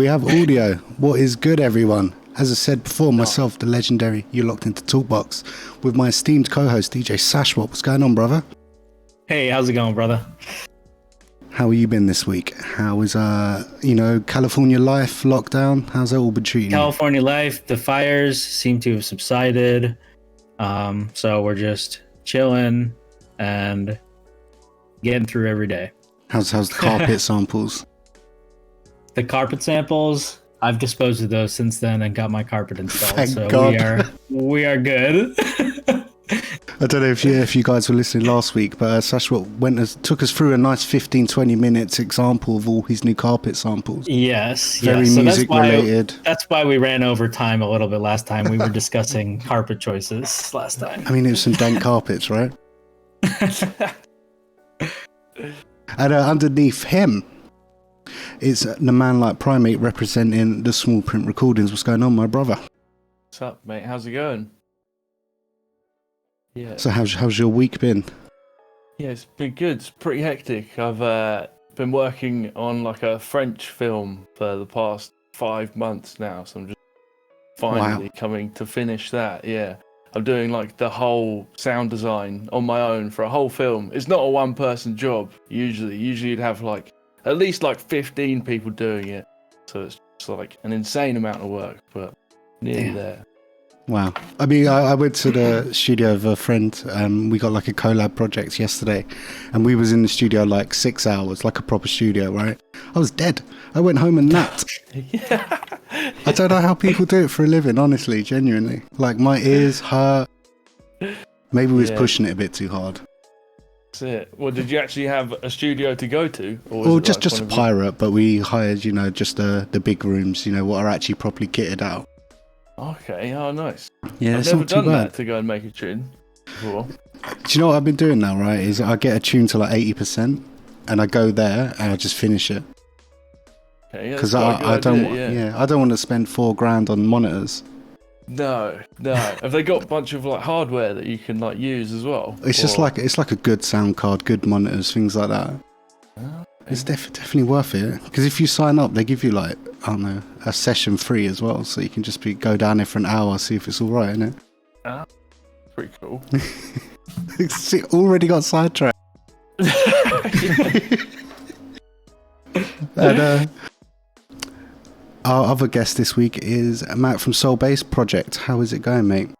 We have audio. What is good, everyone? As I said before, myself, the legendary, you're locked into Talkbox with my esteemed co-host, DJ Sashwat. What's going on, brother? Hey, how's it going, brother? How have you been this week? How is, California life, lockdown? How's that all been treating you? California life, the fires seem to have subsided. So we're just chilling and getting through every day. How's the carpet samples? The carpet samples, I've disposed of those since then and got my carpet installed. Thank so God. we are good. I don't know if you guys were listening last week, but Sashwat took us through a nice 15-20 minutes example of all his new carpet samples. Yes. Very so music related. That's why we ran over time a little bit last time. We were discussing carpet choices last time. I mean, it was some dank carpets, right? And underneath him, it's the man like Primate representing the small print recordings. What's going on, my brother? What's up, mate? How's it going? Yeah. So how's your week been? Yeah, it's been good. It's pretty hectic. I've been working on like a French film for the past 5 months now, so I'm just finally coming to finish that. Yeah. I'm doing like the whole sound design on my own for a whole film. It's not a one-person job. Usually you'd have like at least like 15 people doing it. So it's just like an insane amount of work, but nearly there. Wow. I mean, I went to the studio of a friend. We got like a collab project yesterday, and we was in the studio like 6 hours, like a proper studio, right? I was dead. I went home and napped. Yeah. I don't know how people do it for a living, honestly, genuinely. Like my ears hurt. Maybe we was pushing it a bit too hard. That's it. Well, did you actually have a studio to go to? Or Well, just a pirate, but we hired, just the big rooms, what are actually properly kitted out. Okay, oh nice. Yeah, I've it's never not too done bad. that to go and make a tune before. Do you know what I've been doing now, right? Is I get a tune to like 80%, and I go there and I just finish it. Okay, because I don't want to spend $4,000 on monitors. No. Have they got a bunch of like hardware that you can like use as well? It's just like a good sound card, good monitors, things like that. Okay. It's definitely worth it, because if you sign up, they give you like, I don't know, a session free as well, so you can just go down there for an hour, see if it's all right, innit? Pretty cool. See, already got sidetracked. And our other guest this week is Matt from Soul Bass Project. How is it going, mate?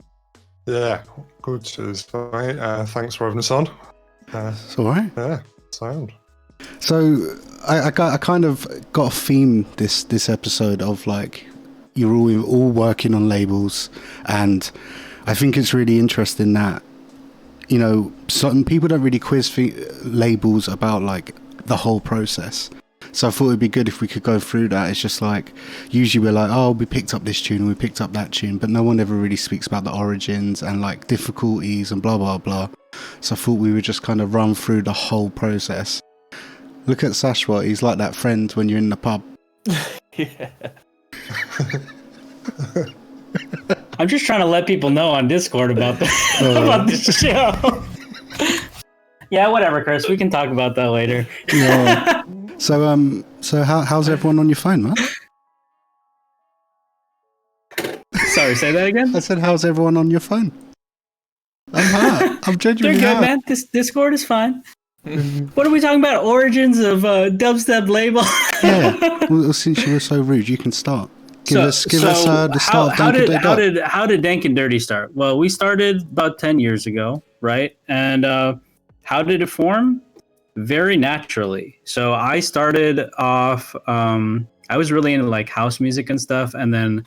Yeah, good. Cheers, mate. Thanks for having us on. It's all right. Yeah, sound. So I kind of got a theme this episode of like you're all working on labels, and I think it's really interesting that some people don't really quiz labels about like the whole process. So I thought it'd be good if we could go through that. It's just like usually we're like, oh, we picked up this tune, we picked up that tune, but no one ever really speaks about the origins and like difficulties and blah blah blah. So I thought we would just kind of run through the whole process. Look at Sashwat, he's like that friend when you're in the pub. Yeah. I'm just trying to let people know on Discord about this show. Yeah, whatever, Chris. We can talk about that later. Yeah. So how's everyone on your phone, man? Sorry, say that again? I said, how's everyone on your phone? I'm hurt. I'm genuinely They're good, hurt. man. This Discord is fine. What are we talking about? Origins of dubstep label? Yeah. Well, since you were so rude, you can start. Give us the start. How did Dank and Dirty start? Well, we started about 10 years ago, right? And how did it form? Very naturally. So I started off. I was really into like house music and stuff, and then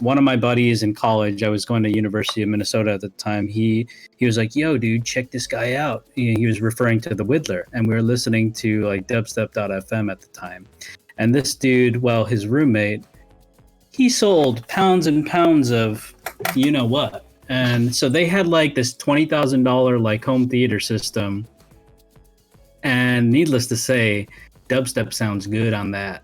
one of my buddies in college, I was going to University of Minnesota at the time. He was like, "Yo, dude, check this guy out." He was referring to the Whittler, and we were listening to like dubstep.fm at the time. And this dude, well, his roommate, he sold pounds and pounds of you know what. And so they had like this $20,000 like home theater system. And needless to say, dubstep sounds good on that.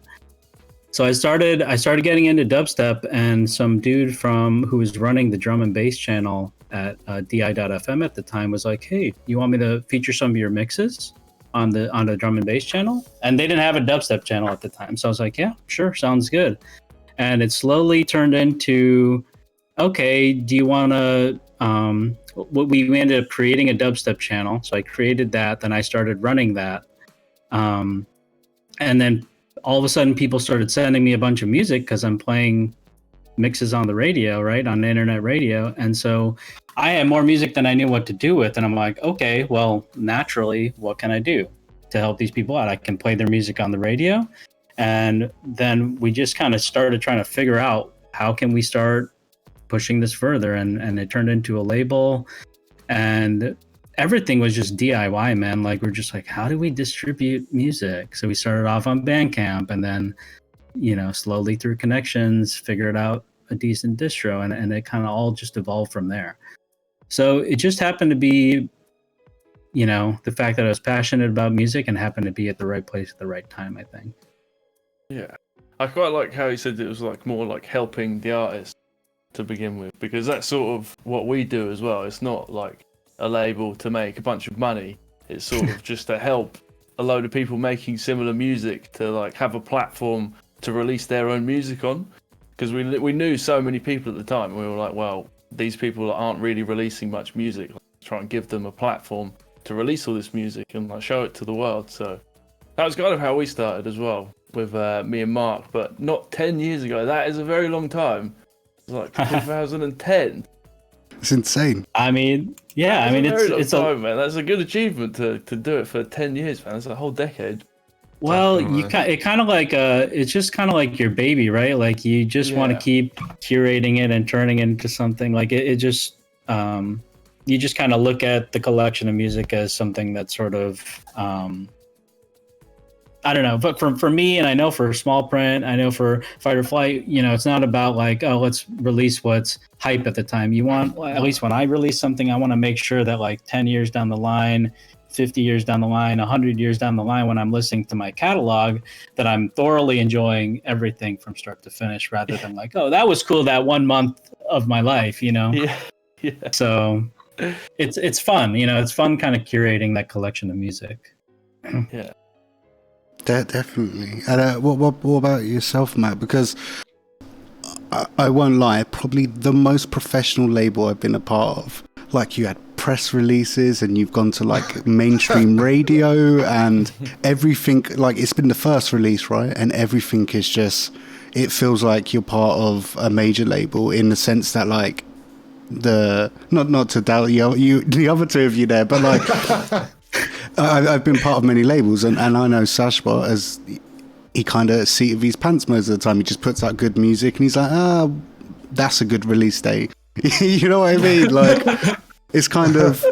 So I started getting into dubstep, and some dude who was running the drum and bass channel at di.fm at the time was like, "Hey, you want me to feature some of your mixes?" on the drum and bass channel, and they didn't have a dubstep channel at the time. So I was like, yeah, sure, sounds good. And it slowly turned into, okay, do you want to? We ended up creating a dubstep channel, so I created that. Then I started running that, and then all of a sudden, people started sending me a bunch of music because I'm playing mixes on the radio, right, on the internet radio, and so I had more music than I knew what to do with. And I'm like, okay, well, naturally, what can I do to help these people out? I can play their music on the radio. And then we just kind of started trying to figure out how can we start pushing this further. And it turned into a label, and everything was just DIY, man. Like, we're just like, how do we distribute music? So we started off on Bandcamp, and then, slowly through connections, figured out a decent distro, and it kind of all just evolved from there. So it just happened to be, the fact that I was passionate about music and happened to be at the right place at the right time, I think. Yeah. I quite like how he said it was like more like helping the artist to begin with, because that's sort of what we do as well. It's not like a label to make a bunch of money. It's sort of just to help a load of people making similar music to like have a platform to release their own music on. Because we knew so many people at the time. We were like, well, these people aren't really releasing much music. Let's try and give them a platform to release all this music and like show it to the world. So that was kind of how we started as well with me and Mark, but not 10 years ago. That is a very long time. It was like 2010. It's insane. I mean, yeah, it's a time, man. That's a good achievement to do it for 10 years, man. That's a whole decade. Well, it's just kind of like your baby, right? Like, you just want to keep curating it and turning it into something. Like, it just, you just kind of look at the collection of music as something that's sort of, I don't know, but for me, and I know for Small Print, I know for Fight or Flight, it's not about like, oh, let's release what's hype at the time. You want, at least when I release something, I want to make sure that like 10 years down the line, 50 years down the line, 100 years down the line, when I'm listening to my catalog, that I'm thoroughly enjoying everything from start to finish, rather than like, oh, that was cool that 1 month of my life, Yeah. So it's fun, it's fun kind of curating that collection of music. Yeah. Definitely. And what about yourself, Matt? Because I won't lie, probably the most professional label I've been a part of. Like, you had press releases, and you've gone to like mainstream radio, and everything. Like, it's been the first release, right? And everything is just. It feels like you're part of a major label in the sense that like not to doubt you the other two of you there, but like. I've been part of many labels, and I know Sashwat, as he kind of seat of his pants most of the time. He just puts out good music, and he's like, that's a good release date. You know what I mean? Like, it's kind of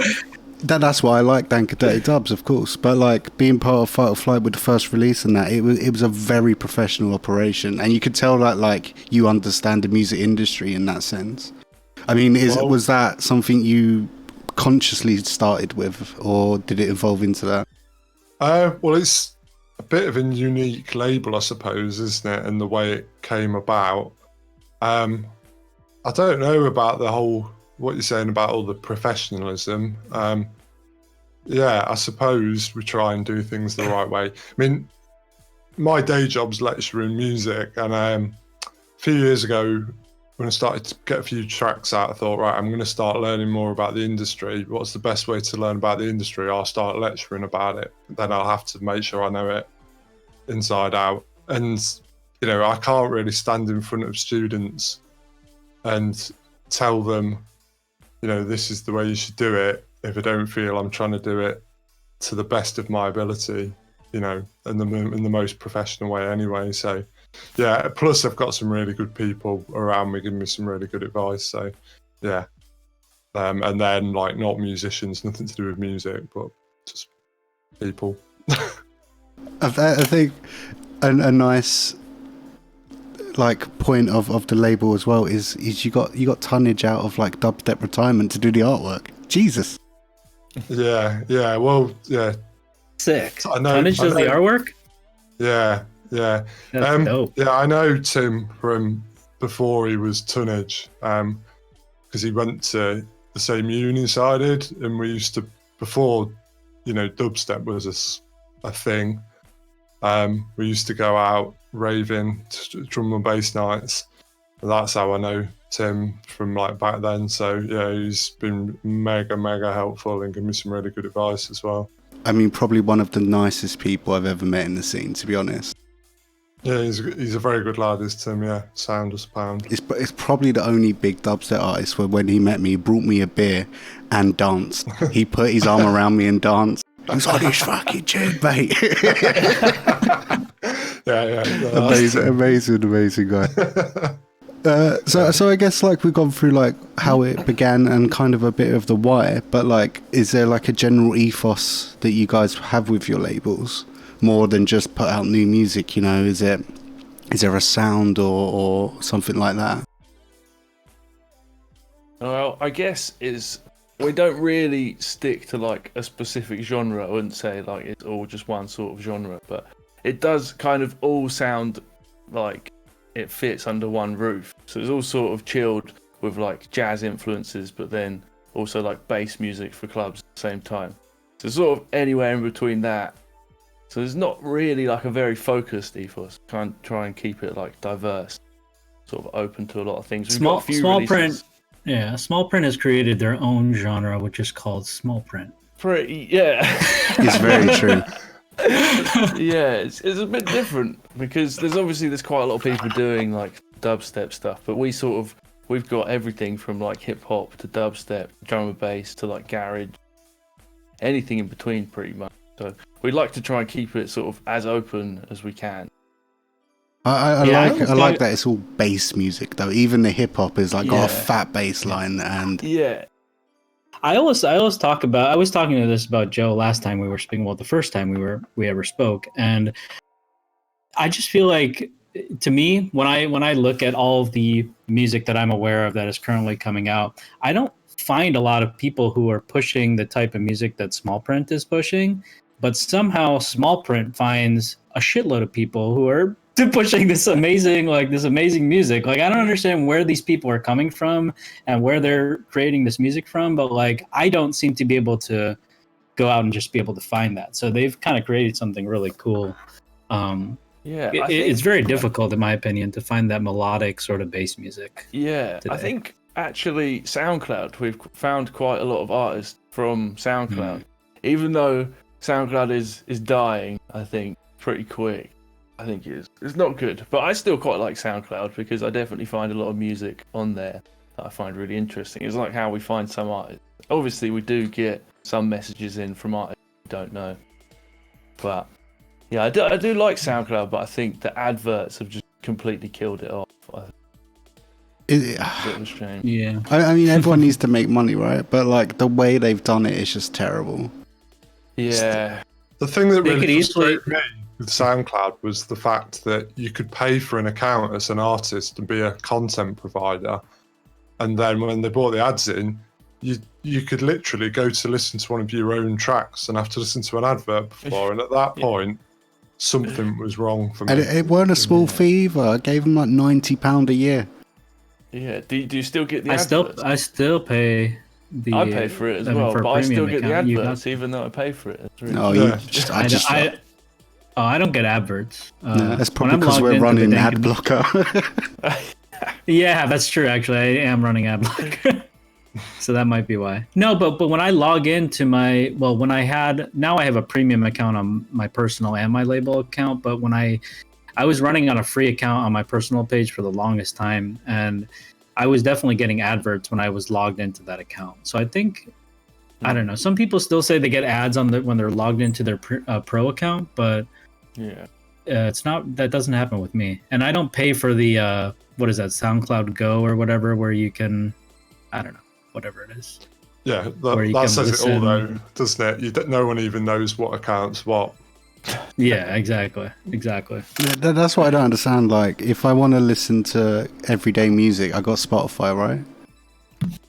that's why I like Dank and Dirty Dubs, of course. But like, being part of Fight or Flight with the first release and that, it was a very professional operation, and you could tell that like you understand the music industry in that sense. I mean, was that something you consciously started with, or did it evolve into that? Well, it's a bit of a unique label, I suppose, isn't it? And the way it came about. I don't know about what you're saying about all the professionalism. Yeah, I suppose we try and do things the right way. I mean, my day job's lecturing music, and a few years ago, when I started to get a few tracks out, I thought, right, I'm going to start learning more about the industry. What's the best way to learn about the industry? I'll start lecturing about it. Then I'll have to make sure I know it inside out. And, I can't really stand in front of students and tell them, this is the way you should do it, if I don't feel I'm trying to do it to the best of my ability, in the most professional way anyway. So, yeah, plus I've got some really good people around me giving me some really good advice. So, yeah. And then, like, not musicians, nothing to do with music, but just people. I think a nice like point of the label as well is you got tonnage out of like Dubstep Retirement to do the artwork. Jesus. Yeah, well, yeah. Sick. Tonnage does the artwork? Yeah. That's dope. Yeah, I know Tim from before he was Tonnage, because he went to the same uni as I did, and we used to, before, dubstep was a thing. We used to go out raving, drum and bass nights. And that's how I know Tim from like back then. So yeah, he's been mega helpful and given me some really good advice as well. I mean, probably one of the nicest people I've ever met in the scene, to be honest. Yeah, he's a very good lad, is Tim. Yeah, sound as a pound. It's probably the only big dubstep artist where when he met me, he brought me a beer and danced. He put his arm around me and danced. He was like, "This fucking tune, mate." Yeah. Amazing guy. So I guess like we've gone through like how it began and kind of a bit of the why, but like, is there like a general ethos that you guys have with your labels more than just put out new music? You know, is there a sound or something like that? Well, I guess we don't really stick to like a specific genre. I wouldn't say like it's all just one sort of genre, but it does kind of all sound like it fits under one roof. So it's all sort of chilled with like jazz influences, but then also like bass music for clubs at the same time. So sort of anywhere in between that. So there's not really like a very focused ethos. Try and keep it like diverse, sort of open to a lot of things. We've got a few Small releases. Print. Yeah, Small Print has created their own genre, which is called small print. Yeah. It's very true. Yeah, it's a bit different because there's quite a lot of people doing like dubstep stuff, but we've got everything from like hip hop to dubstep, drum and bass to like garage, anything in between pretty much. So we'd like to try and keep it sort of as open as we can. I like that it's all bass music though. Even the hip hop is like got a fat bass line and yeah. I always talk about. I was talking to this about Joe last time we were speaking. Well, the first time we ever spoke, and I just feel like, to me, when I look at all of the music that I'm aware of that is currently coming out, I don't find a lot of people who are pushing the type of music that Small Print is pushing, but somehow Small Print finds a shitload of people who are pushing this amazing music. Like, I don't understand where these people are coming from and where they're creating this music from, but like, I don't seem to be able to go out and just be able to find that. So they've kind of created something really cool. It's very difficult, in my opinion, to find that melodic sort of bass music. Yeah, today. I think actually SoundCloud, we've found quite a lot of artists from SoundCloud, even though SoundCloud is dying, I think, pretty quick. I think it's not good, but I still quite like SoundCloud because I definitely find a lot of music on there that I find really interesting. It's like how we find some artists. Obviously, we do get some messages in from artists we don't know, but yeah, I do like SoundCloud, but I think the adverts have just completely killed it off. It's a bit of a shame. Yeah, I mean, everyone needs to make money, right? But like the way they've done it is just terrible. Yeah, the thing that really frustrated me with SoundCloud was the fact that you could pay for an account as an artist and be a content provider, and then when they brought the ads in, you could literally go to listen to one of your own tracks and have to listen to an advert before, and at that point something was wrong for me. And it weren't a small fee either. I gave them like £90 a year. Yeah, do you still get the adverts? I still pay. I pay for it as well, but I still get the adverts even though I pay for it. I don't get adverts. No, that's probably because we're running ad blocker. Yeah, that's true. Actually, I am running ad blocker, so that might be why. No, but when I log into now I have a premium account on my personal and my label account. But when I was running on a free account on my personal page for the longest time, and I was definitely getting adverts when I was logged into that account. So I think, I don't know. Some people still say they get ads when they're logged into their pro account, but yeah, it's not. That doesn't happen with me. And I don't pay for the what is that, SoundCloud Go or whatever, where you can, I don't know, whatever it is. Yeah, that says it all though, doesn't it? No one even knows what account's what. Yeah, exactly. Yeah, that's what I don't understand. Like, if I want to listen to everyday music, I got Spotify, right?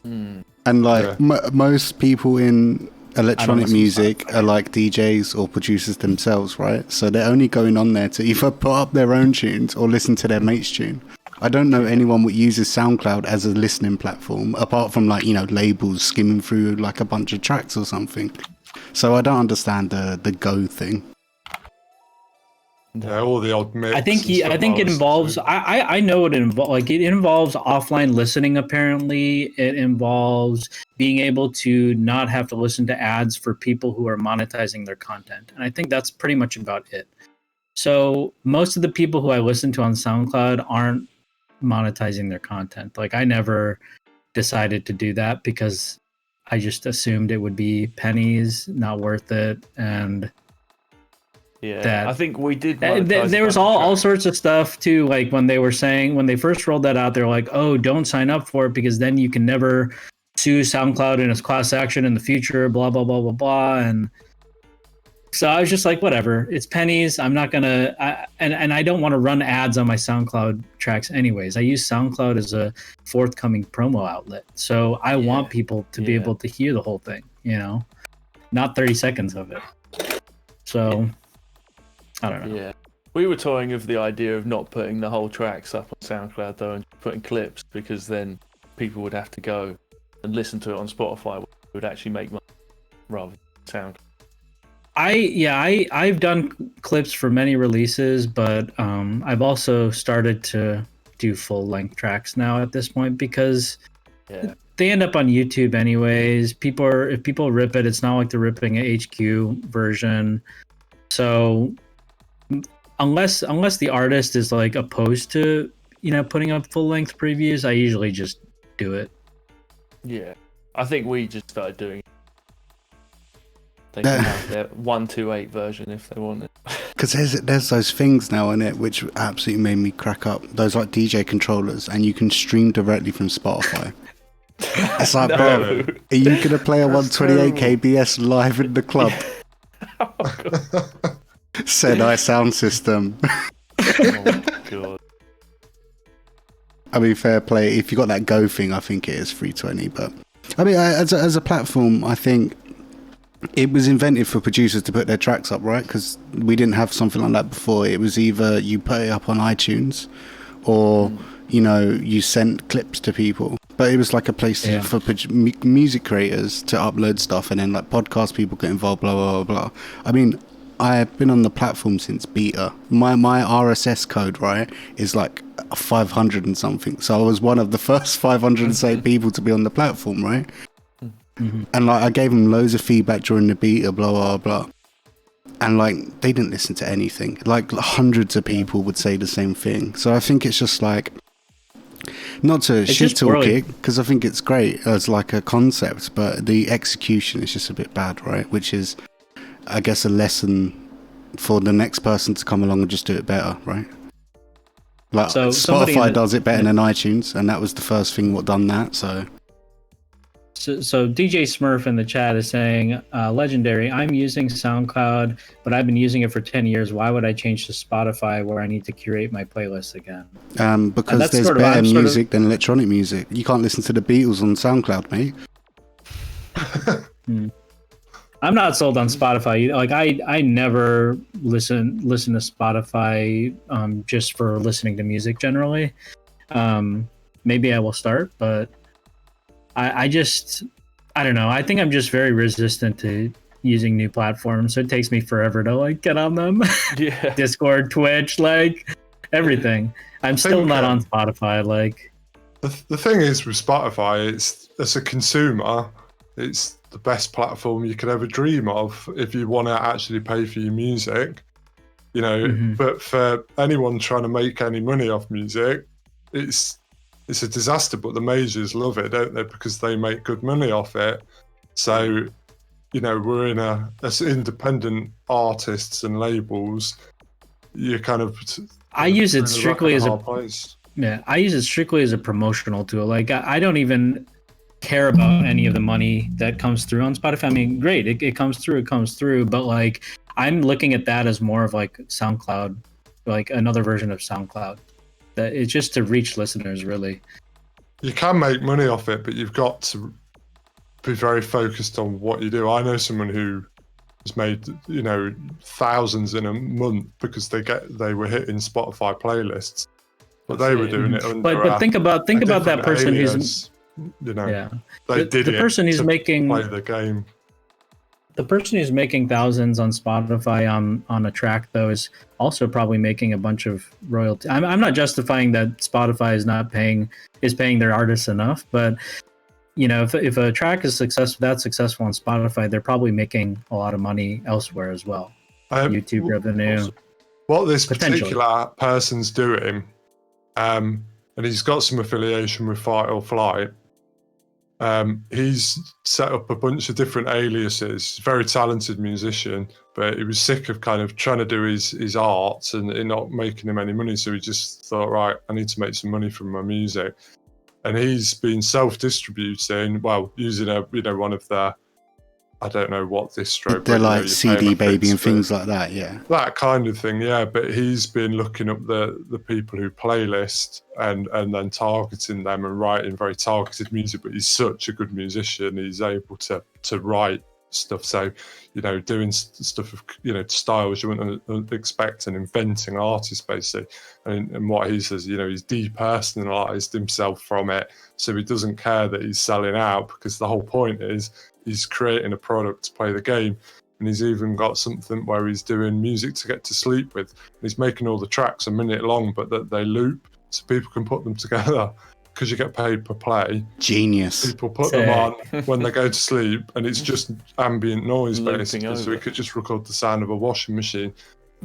And like most people in electronic music are like DJs or producers themselves, right? So they're only going on there to either put up their own tunes or listen to their mate's tune. I don't know anyone that uses SoundCloud as a listening platform, apart from like, you know, labels skimming through like a bunch of tracks or something. So I don't understand the Go thing. Yeah, all the odd mix. I think it involves. I know it involves. Like it involves offline listening. Apparently, it involves being able to not have to listen to ads for people who are monetizing their content. And I think that's pretty much about it. So most of the people who I listen to on SoundCloud aren't monetizing their content. Like I never decided to do that because I just assumed it would be pennies, not worth it, and. Yeah, I think we did. There was all sorts of stuff too. Like when they first rolled that out, they're like, "Oh, don't sign up for it because then you can never sue SoundCloud in its class action in the future." Blah blah blah blah blah. And so I was just like, "Whatever, it's pennies. I'm not gonna." And I don't want to run ads on my SoundCloud tracks anyways. I use SoundCloud as a forthcoming promo outlet, so I want people to be able to hear the whole thing. You know, not 30 seconds of it. So. I don't know. Yeah. We were toying with the idea of not putting the whole tracks up on SoundCloud though and putting clips because then people would have to go and listen to it on Spotify, which would actually make money rather than SoundCloud. I've done clips for many releases, but I've also started to do full length tracks now at this point because they end up on YouTube anyways. If people rip it, it's not like they're ripping a HQ version. So unless the artist is like opposed to putting up full length previews, I usually just do it. Yeah, I think we just started doing it. They can have their 128 version if they want it. Because there's those things now on it which absolutely made me crack up. Those like DJ controllers, and you can stream directly from Spotify. It's like, bro, are you gonna play a 128 kbs live in the club? Oh, God. Said sound system. Oh my God. I mean, fair play. If you got that Go thing, I think it is 320. But I mean, as a platform, I think it was invented for producers to put their tracks up, right? Because we didn't have something like that before. It was either you put it up on iTunes, or you sent clips to people. But it was like a place for music creators to upload stuff, and then like podcast people get involved. Blah blah blah blah. I mean, I've been on the platform since beta. My RSS code, right, is like 500 and something. So I was one of the first 508 people to be on the platform, right? Mm-hmm. And like I gave them loads of feedback during the beta, blah blah blah. And like they didn't listen to anything. Like hundreds of people would say the same thing. So I think it's just like, not to shit talk it, because I think it's great as like a concept, but the execution is just a bit bad, right? Which is, I guess, a lesson for the next person to come along and just do it better, right? Like so Spotify does it better than iTunes, and that was the first thing what done that. So DJ Smurf in the chat is saying, Legendary, I'm using SoundCloud, but I've been using it for 10 years. Why would I change to Spotify where I need to curate my playlist again? Because there's better music than electronic music. You can't listen to the Beatles on SoundCloud, mate. I'm not sold on Spotify. Like I never listen to Spotify just for listening to music generally. Maybe I will start, but I don't know. I think I'm just very resistant to using new platforms. So it takes me forever to like get on them. Yeah. Discord, Twitch, like everything. I'm still not on Spotify. Like the thing is with Spotify, it's as a consumer, it's the best platform you could ever dream of if you want to actually pay for your music. But for anyone trying to make any money off music, it's a disaster. But the majors love it, don't they? Because they make good money off it. So, we're as independent artists and labels, you kind of. I use it strictly as I use it strictly as a promotional tool. Like I don't even care about any of the money that comes through on Spotify. I mean, great, it comes through, but like I'm looking at that as more of like SoundCloud, like another version of SoundCloud. That it's just to reach listeners, really. You can make money off it, but you've got to be very focused on what you do. I know someone who has made thousands in a month because they were hitting Spotify playlists, but they were doing it under. But think about that person who's they did the person who's making play the game. The person who's making thousands on Spotify on a track, though, is also probably making a bunch of royalty. I'm not justifying that Spotify is paying their artists enough, but if a track is that successful on Spotify, they're probably making a lot of money elsewhere as well. YouTube revenue. What this particular person's doing, and he's got some affiliation with Fight or Flight. He's set up a bunch of different aliases. Very talented musician, but he was sick of kind of trying to do his art and it not making him any money. So he just thought, right, I need to make some money from my music. And he's been self-distributing, using one of their, I don't know what distro. They're like CD Baby and things like that, yeah. That kind of thing, yeah. But he's been looking up the people who playlist and then targeting them and writing very targeted music. But he's such a good musician, he's able to write stuff. So, doing stuff of, styles you wouldn't expect and inventing artists, basically. And what he says, he's depersonalized himself from it. So he doesn't care that he's selling out, because the whole point is he's creating a product to play the game. And he's even got something where he's doing music to get to sleep with. And he's making all the tracks a minute long, but that they loop so people can put them together, because you get paid per play. Genius. People put them on when they go to sleep, and it's just ambient noise, basically. So we could just record the sound of a washing machine,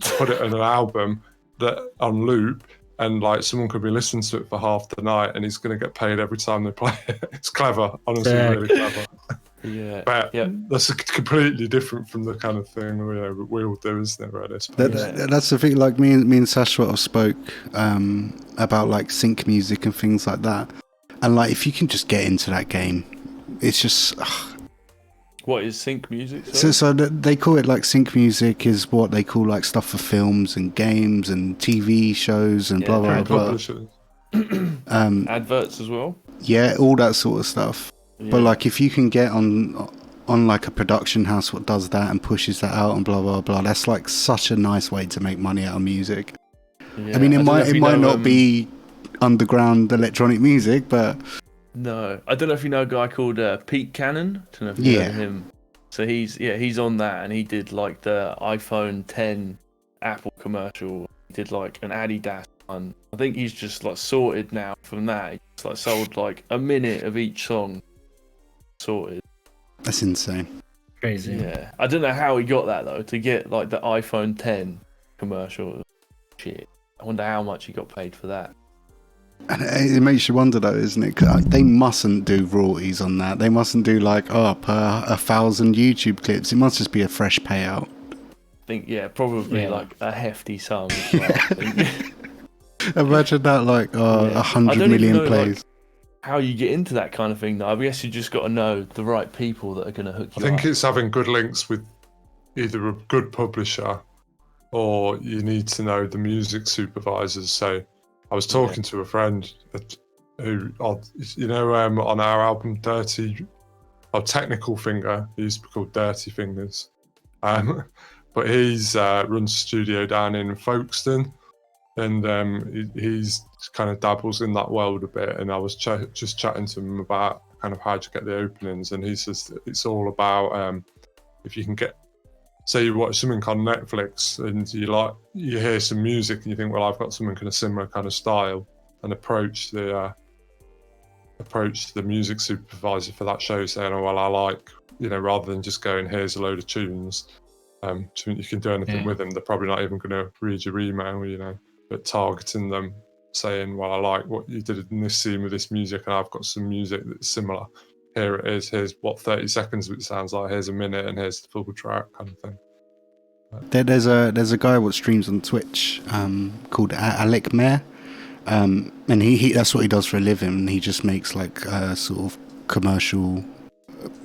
put it in an album that on loop, and like someone could be listening to it for half the night, and he's going to get paid every time they play it. It's clever, honestly, really clever. Yeah, but that's completely different from the kind of thing we all do, isn't it? Right? That's the thing. Like me and Sashwat have spoke about like sync music and things like that, and like if you can just get into that game, it's just. What is sync music? So they call it like sync music is what they call like stuff for films and games and TV shows and blah blah blah. Adverts as well. Yeah, all that sort of stuff. Yeah. But like if you can get on like a production house what does that and pushes that out and blah blah blah, that's like such a nice way to make money out of music. Yeah. I mean, it might not be underground electronic music, but no, I don't know if you know a guy called Pete Cannon. I don't know if you know him. So he's on that, and he did like the iPhone 10 Apple commercial. He did like an Adidas one. I think he's just like sorted now from that. He just like sold like a minute of each song. Sorted. That's insane. Crazy. Yeah. I don't know how he got that though, to get like the iPhone 10 commercial. Shit. I wonder how much he got paid for that. And it makes you wonder though, isn't it? 'Cause they mustn't do royalties on that. They mustn't do like, per 1,000 YouTube clips. It must just be a fresh payout. I think, probably like a hefty sum as well, I think. Imagine that, like 100 million plays. Like, how you get into that kind of thing, though. I guess you just got to know the right people that are going to hook you up. I think it's having good links with either a good publisher or you need to know the music supervisors. So I was talking to a friend who, on our album Dirty, Technical Finger, he used to be called Dirty Fingers. But he's runs a studio down in Folkestone, and he's kind of dabbles in that world a bit. And I was just chatting to him about kind of how to get the openings, and he says that it's all about if you can get, say you watch something on Netflix and you hear some music and you think, well, I've got something kind of similar kind of style, and approach the music supervisor for that show saying, oh, well, I like, rather than just going, here's a load of tunes, you can do anything with them. They're probably not even going to read your email, but targeting them, saying, well, I like what you did in this scene with this music, and I've got some music that's similar. Here it is. Here's what 30 seconds of it sounds like. Here's a minute, and here's the full track, kind of thing. There's a guy what streams on Twitch called Alec Mayer, and he that's what he does for a living. And he just makes like sort of commercial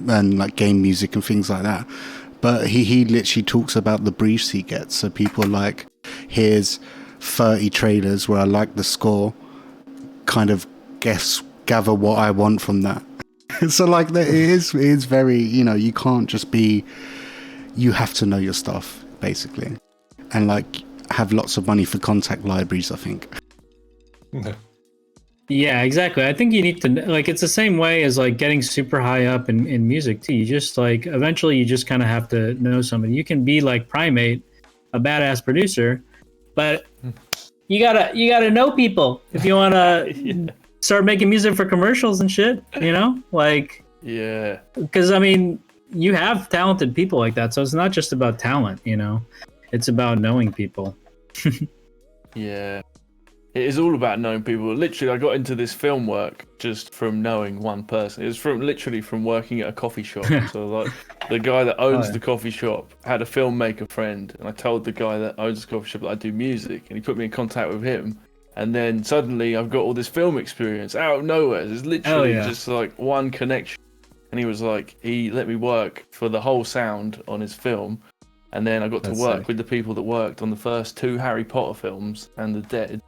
and like game music and things like that. But he literally talks about the briefs he gets. So people are like, here's 30 trailers where I like the score, kind of gather what I want from that. So like it is very, you can't just be, you have to know your stuff basically, and like have lots of money for contact libraries, I think. Yeah. Yeah, exactly. I think you need to like it's the same way as like getting super high up in music too. You just like eventually you just kind of have to know somebody. You can be like Primate, a badass producer, but you gotta know people if you want to Yeah. start making music for commercials and shit. You know, like Yeah. because I mean you have talented people like that, so it's not just about talent. You know, it's about knowing people. Yeah. It is all about knowing people. Literally, I got into this film work just from knowing one person. It was literally from working at a coffee shop. So like the guy that owns the coffee shop had a filmmaker friend, and I told the guy that owns the coffee shop that I do music, and he put me in contact with him. And then suddenly I've got all this film experience out of nowhere. It's literally just like one connection. And he was like, he let me work for the whole sound on his film. And then I got to work with the people that worked on the first 2 Harry Potter films and The Dead.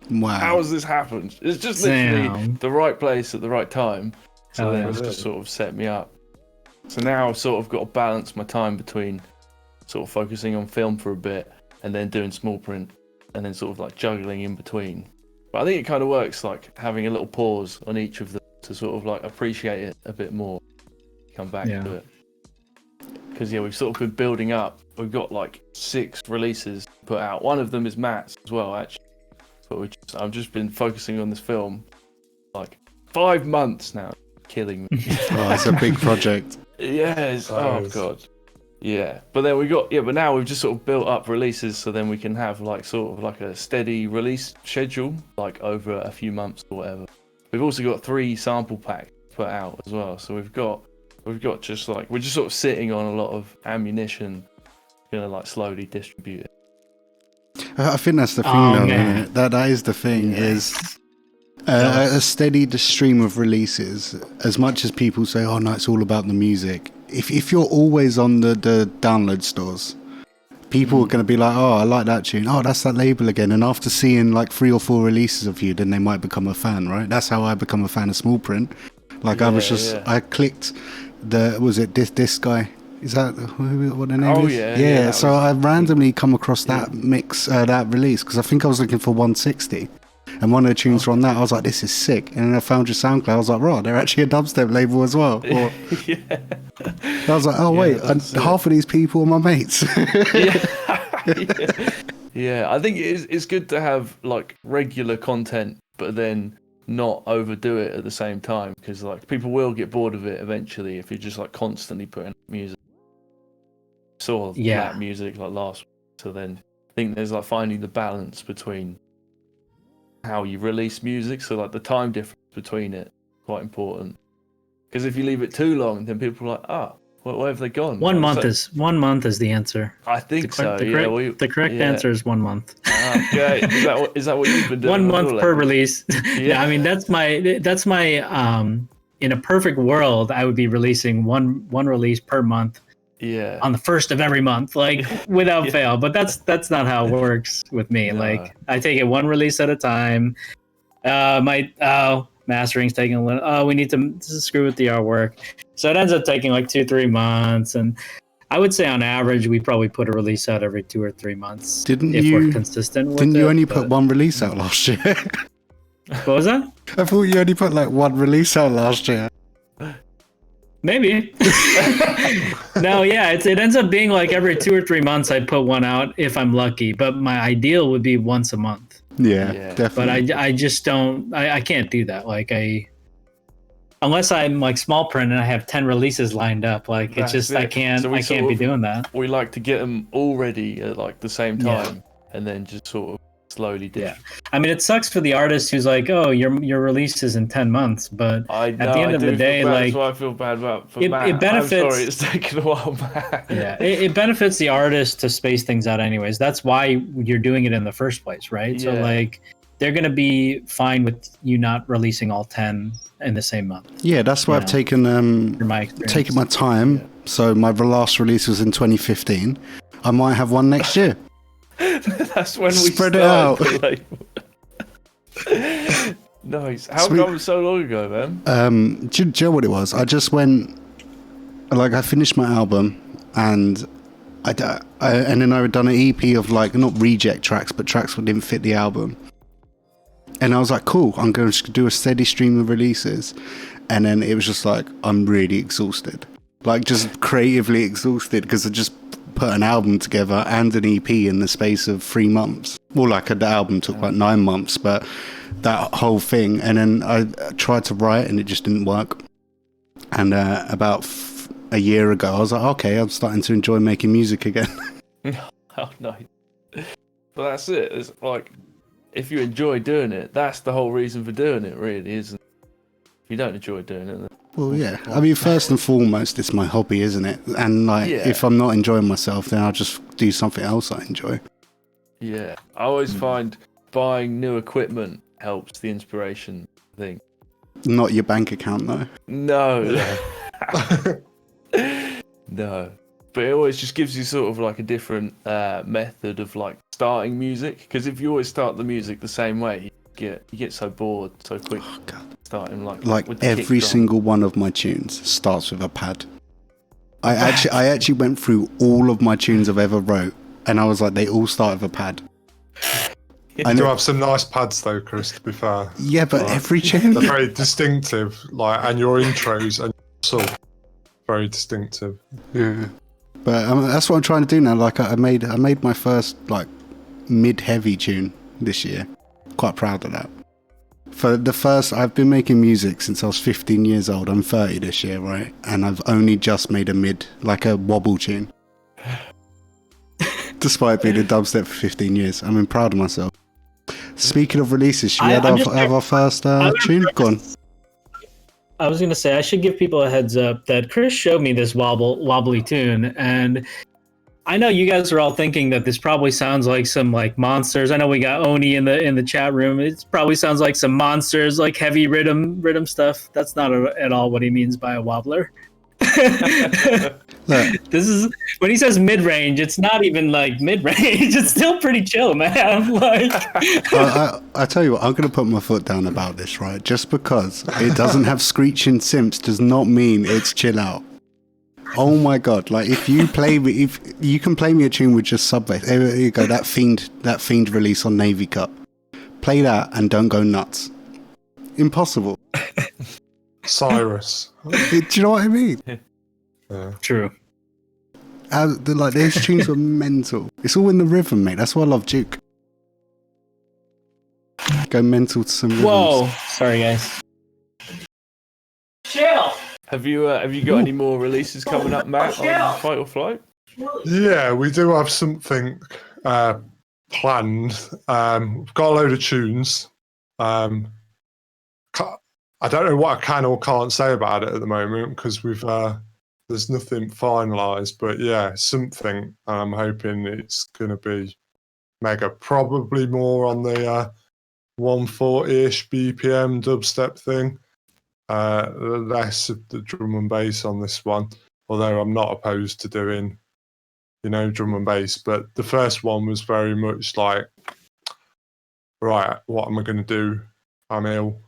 Wow. How has this happened? It's just literally the right place at the right time. So then it's just sort of set me up. So now I've sort of got to balance my time between sort of focusing on film for a bit and then doing small print and then sort of like juggling in between. But I think it kind of works like having a little pause on each of them to sort of like appreciate it a bit more. Come back to it. Because we've sort of been building up. We've got like 6 releases put out. One of them is Matt's as well, actually. But I've just been focusing on this film like 5 months now. Killing me. Oh, it's a big project. Yes. Oh god. Yeah. But then but now we've just sort of built up releases so then we can have like sort of like a steady release schedule, like over a few months or whatever. We've also got 3 sample packs put out as well. So we've got just like we're just sort of sitting on a lot of ammunition, gonna like slowly distribute it. I think that's the thing, though, isn't it? That is the thing, is a steady stream of releases. As much as people say, oh no, it's all about the music. If you're always on the download stores, people are going to be like, oh, I like that tune. Oh, that's that label again. And after seeing like 3 or 4 releases of you, then they might become a fan, right? That's how I become a fan of small print. Like I clicked this guy. Is that what the name is? Yeah. So I randomly come across that mix, that release, because I think I was looking for 160, and one of the tunes were on that. I was like, this is sick. And then I found your SoundCloud. I was like, right, they're actually a dubstep label as well. Or, I was like, oh wait, half of these people are my mates. Yeah, I think it's good to have like regular content, but then not overdo it at the same time, because like people will get bored of it eventually if you're just like constantly putting music. Saw that music like last week, so then I think there's like finding the balance between how you release music, so like the time difference between it quite important, because if you leave it too long then people are like, where have they gone? 1 month is the answer. I think the correct answer is 1 month. Okay. Is that what you've been doing? 1 month per release. Yeah, I mean that's my in a perfect world I would be releasing one release per month. Yeah. On the first of every month, like without fail. But that's not how it works with me. No. Like I take it one release at a time. Mastering's taking a little. We need to screw with the artwork, so it ends up taking like 2-3 months. And I would say on average we probably put a release out every 2 or 3 months. We're consistent with Didn't you only put one release out last year? What was that? I thought you only put like one release out last year. Maybe. No, yeah, it ends up being like every 2 or 3 months I put one out if I'm lucky, but my ideal would be once a month. Yeah, definitely. But I just don't, I can't do that. Like unless I'm like small print and I have 10 releases lined up, like it's just, I can't be doing that. We like to get them all ready at like the same time and then just sort of slowly do. Yeah, I mean, it sucks for the artist who's like, oh, your release is in 10 months, but at the end of the day, like, that's what I feel bad about. For it benefits. I'm sorry, it's taken a while, Matt. Yeah, it benefits the artist to space things out, anyways. That's why you're doing it in the first place, right? Yeah. So like, they're gonna be fine with you not releasing all 10 in the same month. Yeah, that's why I've taken my time. Yeah. So my last release was in 2015. I might have one next year. That's when we spread it out. Nice. How come so long ago, man? Do you know what it was? I just went, like, I finished my album, and and then I had done an EP of like not reject tracks, but tracks that didn't fit the album. And I was like, cool, I'm going to do a steady stream of releases. And then it was just like, I'm really exhausted. Like, just creatively exhausted because I just put an album together and an EP in the space of 3 months. Well, like, the album took like 9 months, but that whole thing. And then I tried to write and it just didn't work. And about a year ago, I was like, okay, I'm starting to enjoy making music again. Oh, no. But that's it. It's like, if you enjoy doing it, that's the whole reason for doing it, really, isn't it? If you don't enjoy doing it, then... Well, yeah. I mean, first and foremost, it's my hobby, isn't it? And, like, if I'm not enjoying myself, then I'll just do something else I enjoy. Yeah. I always find buying new equipment helps the inspiration thing. Not your bank account, though. No. No. But it always just gives you sort of like a different method of like starting music. Because if you always start the music the same way, you get so bored so quick. Oh, God. Starting like with the every kick drum. single one of my tunes starts with a pad. I actually went through all of my tunes I've ever wrote, and I was like, they all start with a pad. You do have some nice pads though, Chris, to be fair. Yeah, but every tune... They're very distinctive, like, and your intros and so very distinctive. Yeah. But that's what I'm trying to do now. Like, I made my first, like, mid-heavy tune this year. Quite proud of that. For the first, I've been making music since I was 15 years old. I'm 30 this year, right? And I've only just made a wobble tune. Despite being a dubstep for 15 years. I'm proud of myself. Speaking of releases, should we have our first tune? Go on. I was going to say, I should give people a heads up that Chris showed me this wobbly tune, and I know you guys are all thinking that this probably sounds like some like monsters. I know we got Oni in the chat room. It probably sounds like some monsters, like heavy rhythm stuff. That's not at all what he means by a wobbler. This is when he says mid-range, it's not even like mid-range. It's still pretty chill, man. Like, I tell you what, I'm going to put my foot down about this, right? Just because it doesn't have screeching simps does not mean it's chill out. Oh my god! Like, if you can play me a tune with just sub bass. There you go. That fiend release on Navy Cup. Play that and don't go nuts. Impossible. Cyrus. Do you know what I mean? Yeah. True. Those tunes were mental. It's all in the rhythm, mate. That's why I love Duke. Go mental to some rhythms. Whoa! Sorry, guys. Chill. Have you got any more releases coming up, Matt, on Fight or Flight? Yeah, we do have something planned. We've got a load of tunes. I don't know what I can or can't say about it at the moment because there's nothing finalised. But yeah, something. I'm hoping it's going to be mega. Probably more on the 140-ish BPM dubstep thing. Less of the drum and bass on this one. Although I'm not opposed to doing, drum and bass. But the first one was very much like, right, what am I going to do? I'm ill.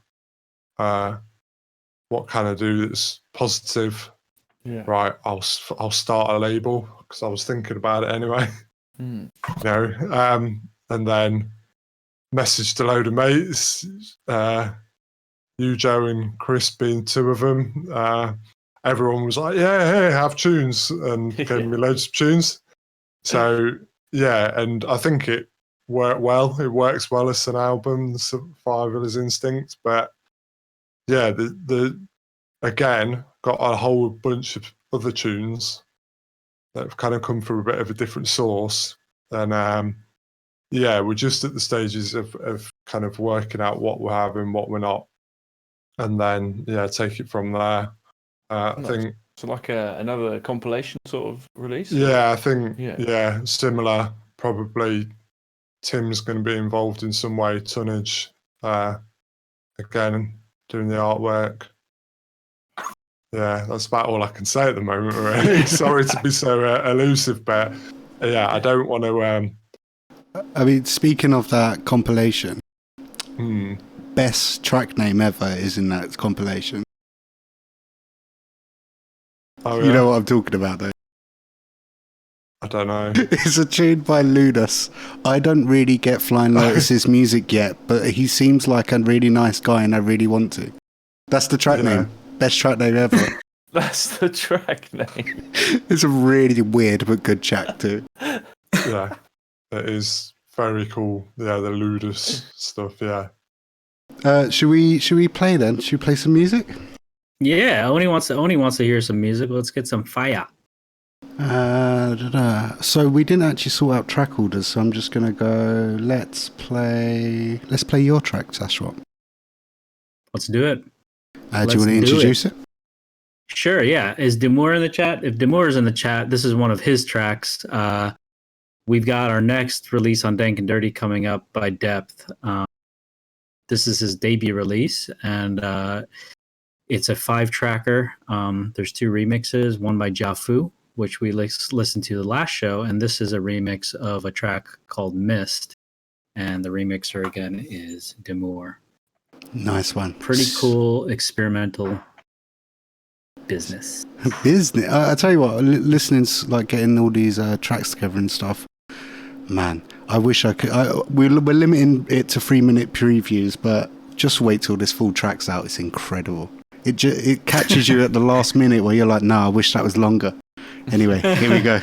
What can I do that's positive? Yeah. Right, I'll start a label because I was thinking about it anyway. And then messaged a load of mates. You, Joe, and Chris being two of them. Everyone was like, "Yeah, hey, have tunes," and gave me loads of tunes. So yeah, and I think it worked well. It works well as an album, the Survival's Instinct, but. Yeah, the again got a whole bunch of other tunes that have kind of come from a bit of a different source, and yeah, we're just at the stages of kind of working out what we're having, what we're not, and then take it from there. I think so, like another compilation sort of release. Yeah, I think similar. Probably Tim's going to be involved in some way. Tonnage, again. Doing the artwork. Yeah, that's about all I can say at the moment, really. Sorry to be so elusive, but yeah, I don't want to... I mean, speaking of that compilation, best track name ever is in that compilation. Oh, You know what I'm talking about, though? I don't know. It's a tune by Ludus. I don't really get Flying Lotus's music yet, but he seems like a really nice guy and I really want to. That's the track name. Best track name ever. That's the track name. It's a really weird but good track too. Yeah, it is very cool. Yeah, the Ludus stuff, yeah. Should we play then? Should we play some music? Yeah, Oni wants to hear some music. Let's get some fire. So we didn't actually sort out track orders, so I'm just gonna go. Let's play your track, Sashwat. Let's do it. Do you want to introduce it? Sure, yeah. Is Demur in the chat? If Demur is in the chat, this is one of his tracks. We've got our next release on Dank and Dirty coming up by Depth. This is his debut release, and it's a 5-tracker. There's 2 remixes, one by Jafu, which we listened to the last show, and this is a remix of a track called Mist, and the remixer again is Demur. Nice one. Pretty cool experimental business. I tell you what, listening, like getting all these tracks together and stuff, man, I wish I could. We're limiting it to 3-minute previews, but just wait till this full track's out. It's incredible. It catches you at the last minute where you're like, nah, I wish that was longer. Anyway, here we go.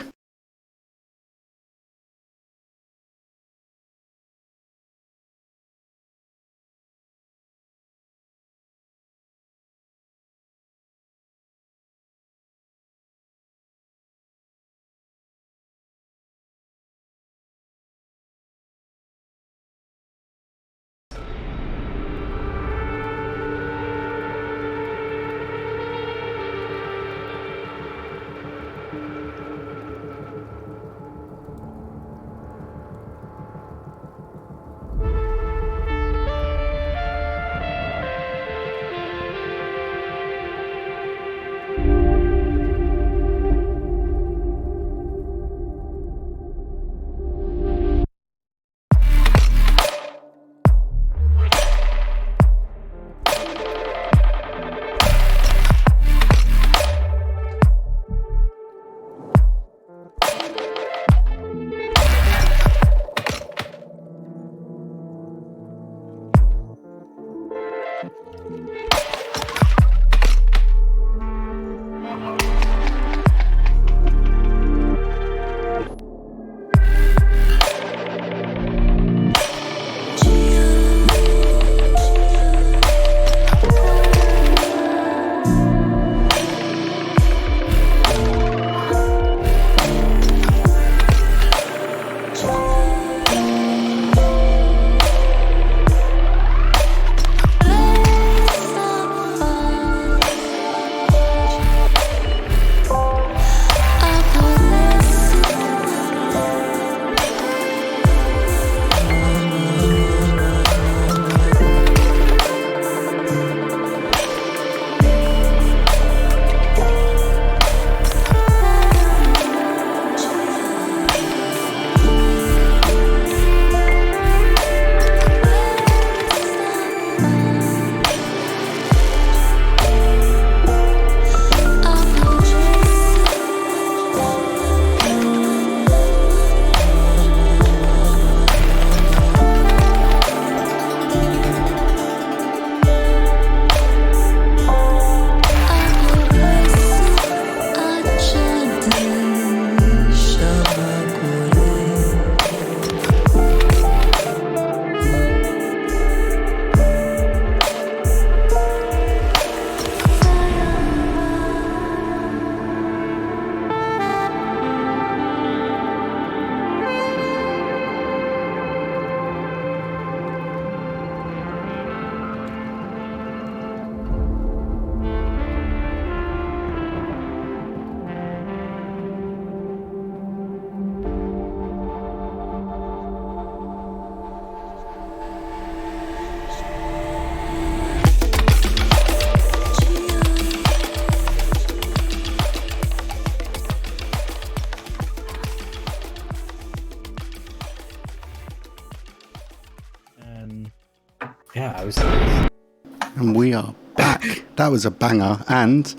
And we are back. That was a banger, and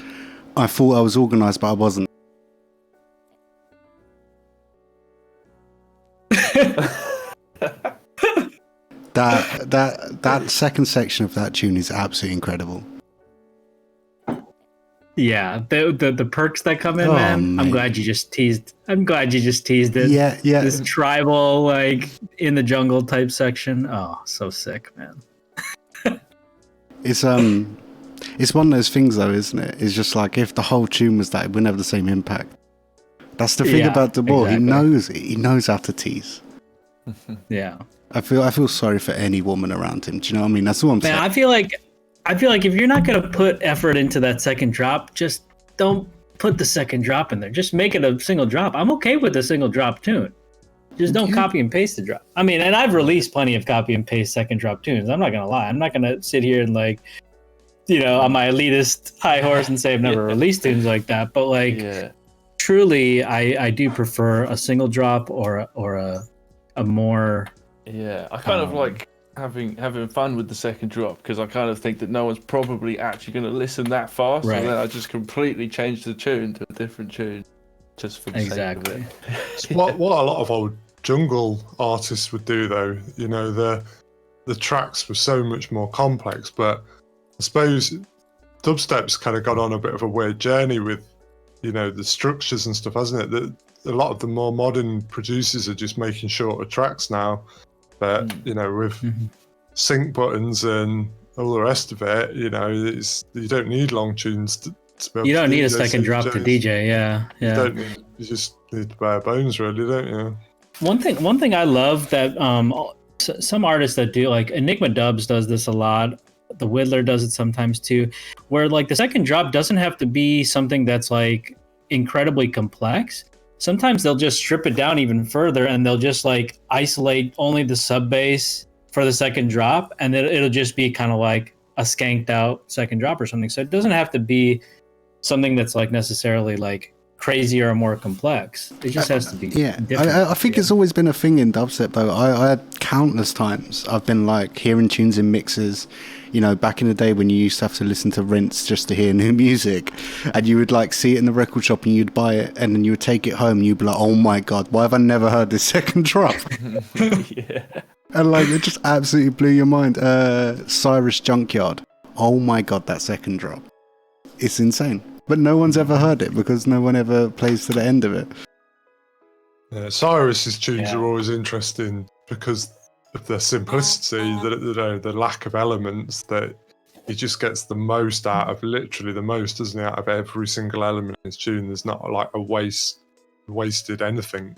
I thought I was organised, but I wasn't. that second section of that tune is absolutely incredible. Yeah, the perks that come in, Oh, man. mate. I'm glad you just teased it. Yeah. This tribal, like in the jungle type section. Oh, so sick, man. It's one of those things though, isn't it? It's just like if the whole tune was that, it wouldn't have the same impact. That's the thing about the ball. Exactly. He knows it. He knows how to tease. Yeah. I feel sorry for any woman around him. Do you know what I mean? That's what I'm saying. Man, I feel like if you're not gonna put effort into that second drop, just don't put the second drop in there. Just make it a single drop. I'm okay with a single drop tune. Just don't copy and paste the drop. I mean, and I've released plenty of copy and paste second drop tunes. I'm not gonna lie. I'm not gonna sit here and like, on my elitist high horse and say I've never released tunes like that. But like, truly, I do prefer a single drop or a more. Yeah, I kind of like having fun with the second drop because I kind of think that no one's probably actually going to listen that fast. Right. And then I just completely change the tune to a different tune just for the sake of it. It's what a lot of old jungle artists would do, though. The tracks were so much more complex, but I suppose dubstep's kind of gone on a bit of a weird journey with, the structures and stuff, hasn't it? That a lot of the more modern producers are just making shorter tracks now. But with sync buttons and all the rest of it, you don't need long tunes to be able You don't to need a DJ second drop to DJ. Yeah. You just need the bare bones, really, don't you? One thing I love that some artists that do, like Enigma Dubs does this a lot. The Whittler does it sometimes too, where like the second drop doesn't have to be something that's like incredibly complex. Sometimes they'll just strip it down even further and they'll just like isolate only the sub bass for the second drop, and it'll just be kind of like a skanked out second drop or something. So it doesn't have to be something that's like necessarily like crazier or more complex. It just has to be different. I think it's always been a thing in dubstep though. I had countless times I've been like hearing tunes in mixes, back in the day when you used to have to listen to Rinse just to hear new music, and you would like see it in the record shop and you'd buy it and then you would take it home and you'd be like, oh my god, why have I never heard this second drop? Yeah. And like it just absolutely blew your mind. Cyrus Junkyard, oh my god, that second drop, it's insane. But no one's ever heard it because no one ever plays to the end of it. Yeah, Cyrus's tunes are always interesting because of their simplicity, the lack of elements, that he just gets the most out of, literally the most, doesn't he, out of every single element in his tune. There's not like a wasted anything.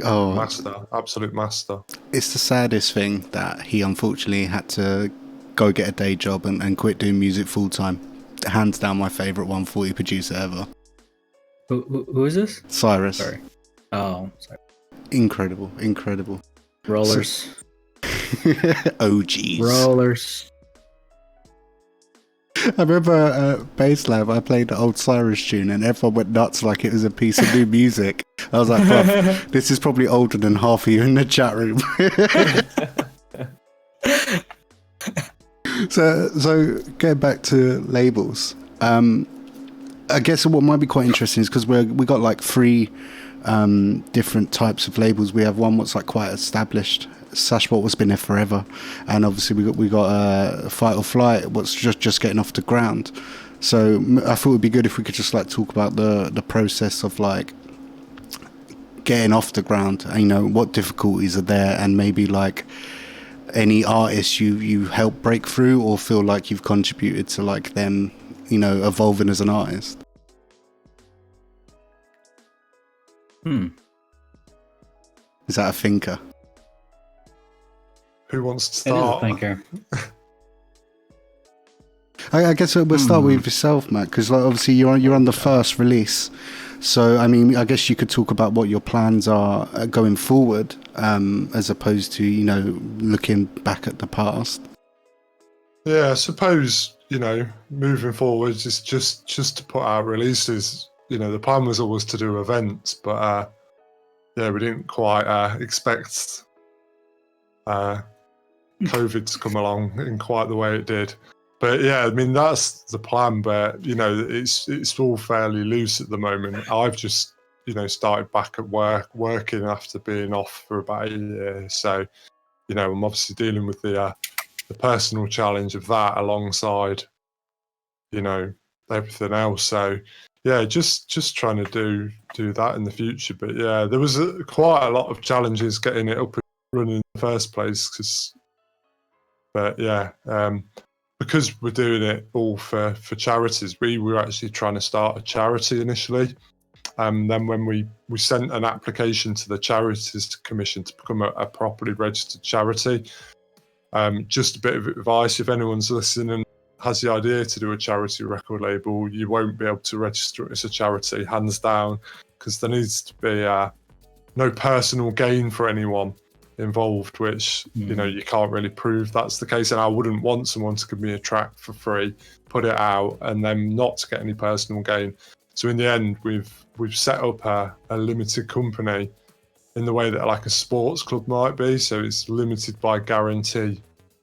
Oh, master, absolute master. It's the saddest thing that he unfortunately had to go get a day job and quit doing music full time. Hands down my favourite 140 producer ever. Who is this? Cyrus. Sorry. Oh, sorry. Incredible. Rollers. OGs. Rollers. I remember Bass Lab, I played the old Cyrus tune and everyone went nuts like it was a piece of new music. I was like, bruv, this is probably older than half of you in the chat room. So getting back to labels, I guess what might be quite interesting is because we got like three different types of labels. We have one what's like quite established. Sashwat was been there forever, and obviously we got Fight or Flight, what's just getting off the ground. So I thought it would be good if we could just like talk about the process of like getting off the ground. What difficulties are there, and maybe like any artists you help break through or feel like you've contributed to like them, evolving as an artist. Is that a thinker? Who wants to It is a start? thinker. I guess we'll start with yourself, Matt, because like, obviously you're on the first release. So, I mean, I guess you could talk about what your plans are going forward, as opposed to, looking back at the past. Yeah, I suppose, moving forward, just to put out releases. The plan was always to do events, but we didn't quite expect COVID to come along in quite the way it did. But yeah, I mean, that's the plan, but it's all fairly loose at the moment. I've just started back at working after being off for about a year, so I'm obviously dealing with the personal challenge of that alongside, everything else. So yeah, just trying to do that in the future. But yeah, there was quite a lot of challenges getting it up and running in the first place. But yeah, because we're doing it all for charities, we were actually trying to start a charity initially. Then when we sent an application to the Charities Commission to become a properly registered charity, just a bit of advice, if anyone's listening and has the idea to do a charity record label, you won't be able to register it as a charity, hands down, because there needs to be no personal gain for anyone involved, which you can't really prove that's the case. And I wouldn't want someone to give me a track for free, put it out, and then not to get any personal gain. So in the end, we've set up a limited company in the way that like a sports club might be. So it's limited by guarantee,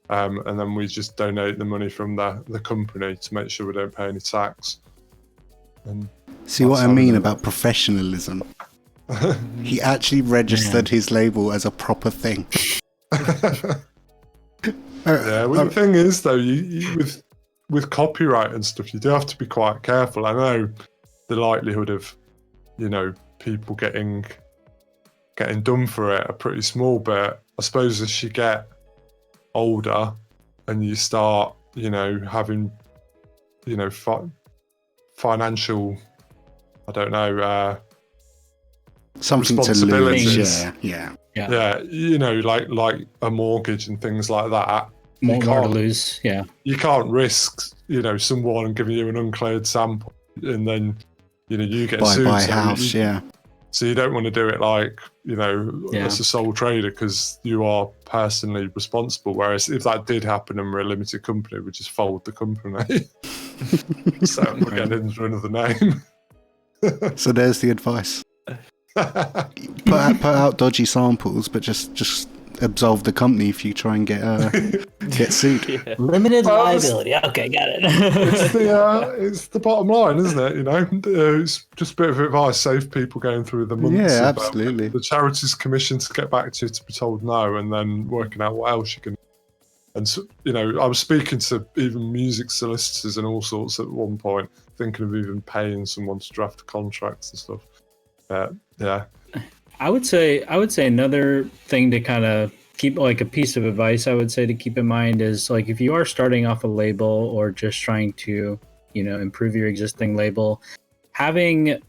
and then we just donate the money from the company to make sure we don't pay any tax. And see what I mean about professionalism. He actually registered his label as a proper thing. Yeah, well, the thing is though, you with copyright and stuff, you do have to be quite careful. I know the likelihood of, people getting done for it are pretty small, but I suppose as you get older and you start, having, financial, I don't know, something to lose. Yeah. Like a mortgage and things like that. More to lose. Yeah. You can't risk, someone giving you an uncleared sample and then, you get sued. Buy a house, So you don't want to do it like, as a sole trader, because you are personally responsible. Whereas if that did happen and we're a limited company, we just fold the company. So we're getting into another name. So there's the advice. Put out dodgy samples, but just absolve the company if you try and get sued. Yeah. Limited liability. Okay, got it. It's the bottom line, isn't it? It's just a bit of advice, save people going through the months. Yeah, absolutely. The Charities Commission to get back to you to be told no, and then working out what else you can. And so, I was speaking to even music solicitors and all sorts at one point, thinking of even paying someone to draft contracts and stuff. Yeah. I would say another thing to kind of keep, like a piece of advice I would say to keep in mind is, like, if you are starting off a label or just trying to, improve your existing label, having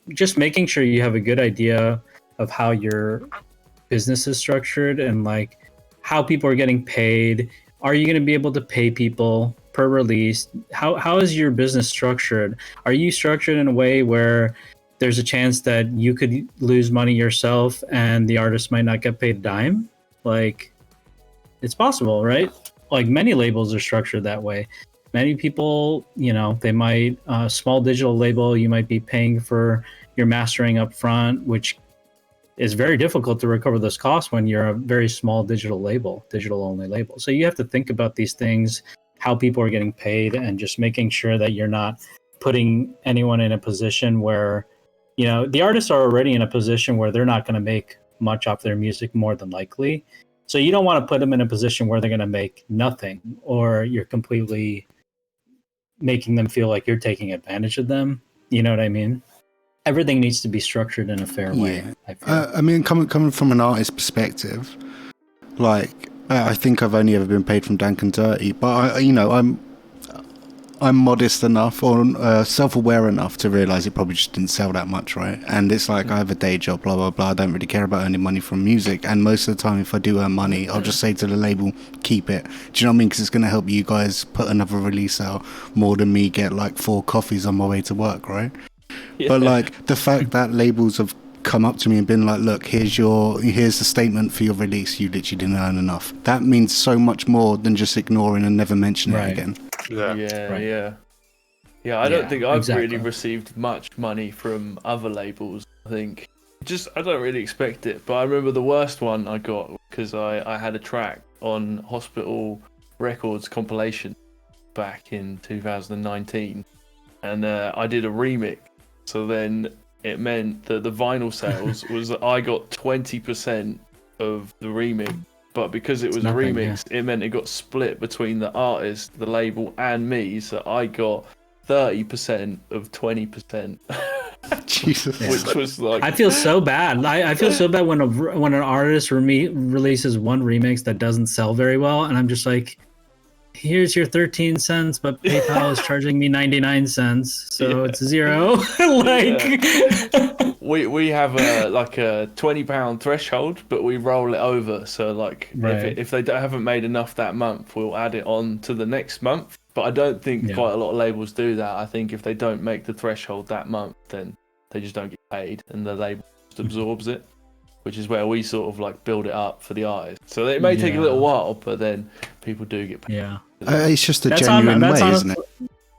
just making sure you have a good idea of how your business is structured and like how people are getting paid. Are you going to be able to pay people per release? How is your business structured? Are you structured in a way where there's a chance that you could lose money yourself and the artist might not get paid a dime? Like, it's possible, right? Like, many labels are structured that way. Many people, they might, small digital label, you might be paying for your mastering up front, which is very difficult to recover those costs when you're a very small digital only label. So you have to think about these things, how people are getting paid, and just making sure that you're not putting anyone in a position where, the artists are already in a position where they're not going to make much off their music, more than likely. So you don't want to put them in a position where they're going to make nothing, or you're completely making them feel like you're taking advantage of them. You know what I mean? Everything needs to be structured in a fair way. I feel. I mean, coming from an artist perspective, like, I think I've only ever been paid from Dank and Dirty, but I'm modest enough or self-aware enough to realize it probably just didn't sell that much, right? And it's like, I have a day job, blah, blah, blah. I don't really care about earning money from music. And most of the time, if I do earn money, I'll just say to the label, keep it. Do you know what I mean? Because it's going to help you guys put another release out more than me get like 4 coffees on my way to work, right? Yeah. But like, the fact that labels have come up to me and been like, look, here's the statement for your release, you literally didn't earn enough. That means so much more than just ignoring and never mentioning it again. Yeah. I don't think I've really received much money from other labels. I think I don't really expect it. But I remember the worst one I got because I had a track on Hospital Records compilation back in 2019, and I did a remix. So then it meant that the vinyl sales was that I got 20% of the remix, but because it was a remix, it meant it got split between the artist, the label, and me. So I got 30% of 20%. Jesus. Which was like, I feel so bad. I feel so bad when an artist releases one remix that doesn't sell very well, and I'm just like, here's your 13 cents, but PayPal is charging me 99 cents, so it's 0. we have a £20 threshold, but we roll it over. So like, if they haven't made enough that month, we'll add it on to the next month. But I don't think quite a lot of labels do that. I think if they don't make the threshold that month, then they just don't get paid, and the label just absorbs it, which is where we sort of like build it up for the artist. So it may take a little while, but then people do get paid. Yeah. It's just a genuine way, isn't it?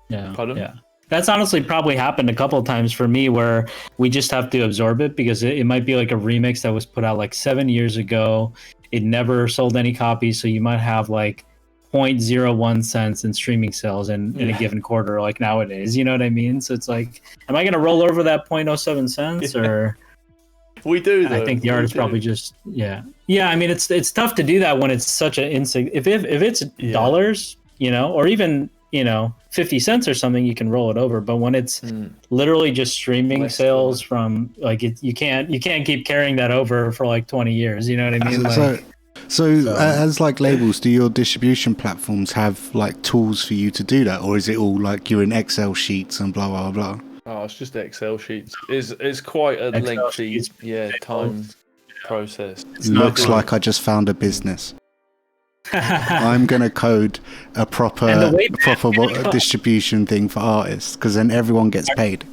Yeah. Pardon? Yeah. That's honestly probably happened a couple of times for me, where we just have to absorb it, because it might be like a remix that was put out like 7 years ago. It never sold any copies, so you might have like 0.01 cents in streaming sales in a given quarter, like nowadays. You know what I mean? So it's like, am I going to roll over that 0.07 cents or? We do, though. I think the artist probably just yeah. I mean, it's tough to do that when it's such an if it's dollars, or even 50 cents or something, you can roll it over. But when it's literally just streaming sales from like you can't keep carrying that over for like 20 years. You know what I mean? So as like labels, do your distribution platforms have like tools for you to do that, or is it all like you're in Excel sheets and blah blah blah? Oh, it's just Excel sheets. It's quite a lengthy time process. Looks like I just found a business. I'm gonna code a proper distribution thing for artists, because then everyone gets paid.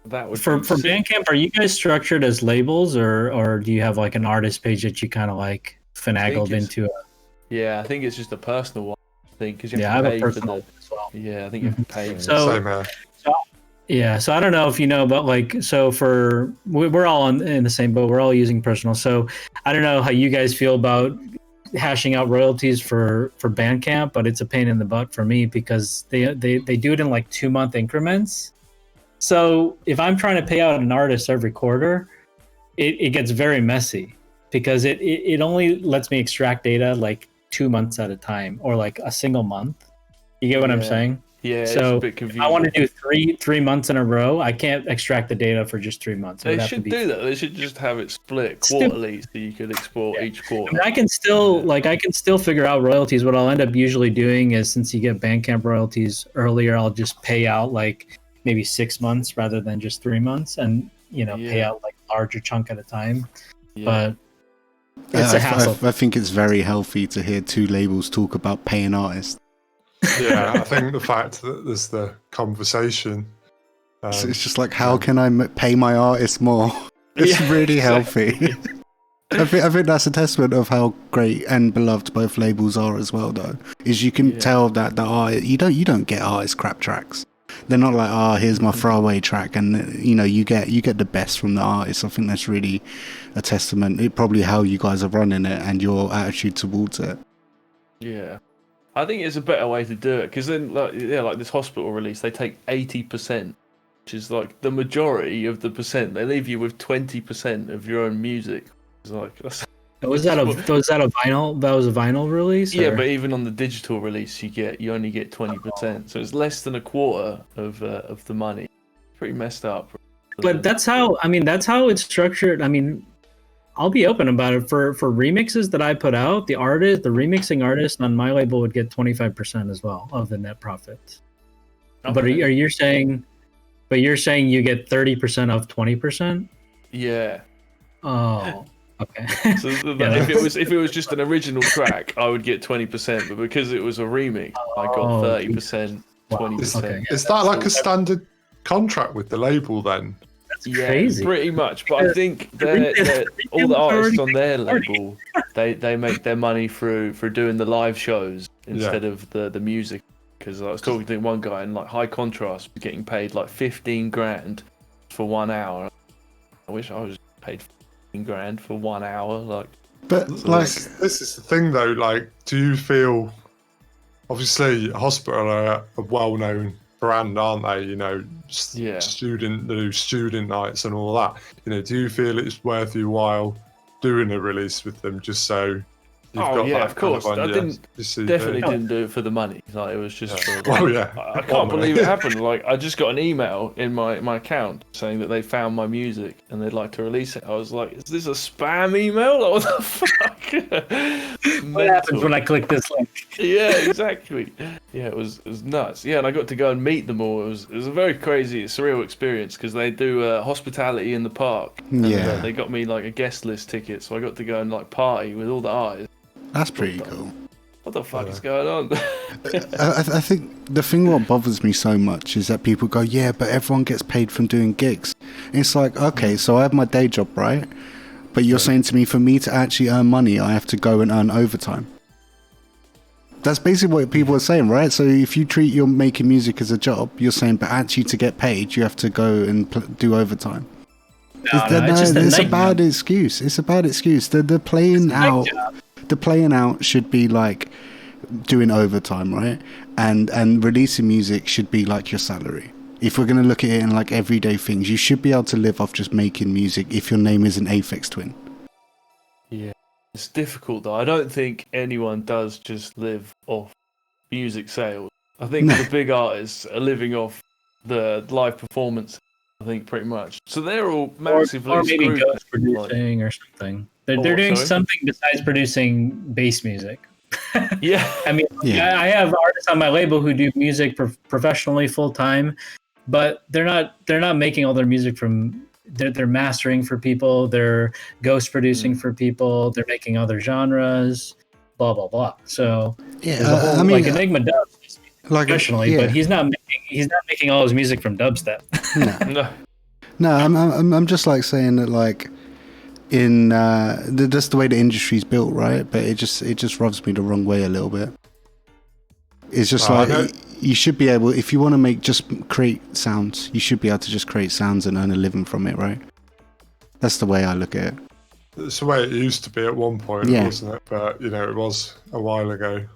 That would for Bandcamp, are you guys structured as labels, or do you have like an artist page that you kind of like finagled into? Yeah, I think it's just a personal one. I think because you I have have to a pay personal for as well. Yeah, I think you have to pay. Same here. So I don't know if you know, but like, so we're all in the same boat. We're all using personal. So I don't know how you guys feel about hashing out royalties for Bandcamp, but it's a pain in the butt for me, because they do it in like 2-month increments. So if I'm trying to pay out an artist every quarter, it gets very messy, because it only lets me extract data like 2 months at a time, or like a single month. You get what I'm saying? Yeah, so it's a bit confusing. I want to do three months in a row. I can't extract the data for just 3 months. They should do that. They should just have it split quarterly, so you could export each quarter. I mean, I can still figure out royalties. What I'll end up usually doing is, since you get Bandcamp royalties earlier, I'll just pay out like maybe 6 months rather than just 3 months, and pay out like a larger chunk at a time. But it's a hassle. I think it's very healthy to hear two labels talk about paying artists. Yeah, I think the fact that there's the conversation. So it's just like, how can I pay my artists more? It's really healthy. I think that's a testament of how great and beloved both labels are as well, though. Is you can tell that the art you don't get artist crap tracks. They're not like, here's my throwaway track, and you get the best from the artist. I think that's really a testament. It probably how you guys are running it and your attitude towards it. Yeah. I think it's a better way to do it, because then, like this hospital release, they take 80%, which is like the majority of the percent. They leave you with 20% of your own music. It's like, was that a vinyl? That was a vinyl release? Yeah, but even on the digital release, you only get 20%, so it's less than a quarter of the money. Pretty messed up. But that's how it's structured. I mean, I'll be open about it. For remixes that I put out, the remixing artist on my label would get 25% as well of the net profits. Okay. But are you saying? But you're saying you get 30% of 20%? Yeah. Oh. Okay. So if it was just an original track, I would get 20%, but because it was a remix, I got 30%, 20%. Is that like a standard contract with the label then? Crazy. Pretty much. But I think all the artists on their label, they make their money through doing the live shows instead of the music. Because I was talking to one guy, and like High Contrast was getting paid like 15 grand for 1 hour. I wish I was paid 15 grand for 1 hour. Like, but this is the thing though. Like, do you feel? Obviously, Hospital are a well-known brand, aren't they? Student nights and all that. Do you feel it's worth your while doing a release with them just so Of course. I definitely CD. didn't do it for the money. Like, it was just for. Well, yeah. I can't believe it happened. Like, I just got an email in my account saying that they found my music and they'd like to release it. I was like, is this a spam email? Like, what the fuck? What happens when I click this link? Yeah, exactly. Yeah, it was nuts. Yeah, and I got to go and meet them all. It was a very crazy, surreal experience because they do hospitality in the park. And, Yeah. they got me like a guest list ticket, so I got to go and like party with all the artists. That's pretty cool. What the fuck is going on? I think the thing what bothers me so much is that people go, yeah, but everyone gets paid from doing gigs. And it's like, okay, so I have my day job, right? But you're saying to me, for me to actually earn money, I have to go and earn overtime. That's basically what people are saying, right? So if you treat your making music as a job, you're saying, but actually to get paid, you have to go and do overtime. It's a bad excuse. It's a bad excuse. The playing out should be like doing overtime, right? And releasing music should be like your salary. If we're going to look at it in like everyday things, you should be able to live off just making music if your name is an Aphex Twin. Yeah, it's difficult though. I don't think anyone does just live off music sales. I think the big artists are living off the live performance. I think pretty much. So they're all massively or maybe screwed. ghost producing or something. They're doing something besides producing bass music. Yeah, I mean, I have artists on my label who do music professionally full time, but they're not making all their music from. They're mastering for people. They're ghost producing for people. They're making other genres. Blah blah blah. So I mean, like Enigma does professionally, but he's not making all his music from dubstep. No, I'm just like saying that like in just the way the industry's built, right? But it just rubs me the wrong way a little bit. It's just you should be able, if you want to just create sounds, you should be able to just create sounds and earn a living from it, right? That's the way I look at it. It's the way it used to be at one point, wasn't it? But it was a while ago.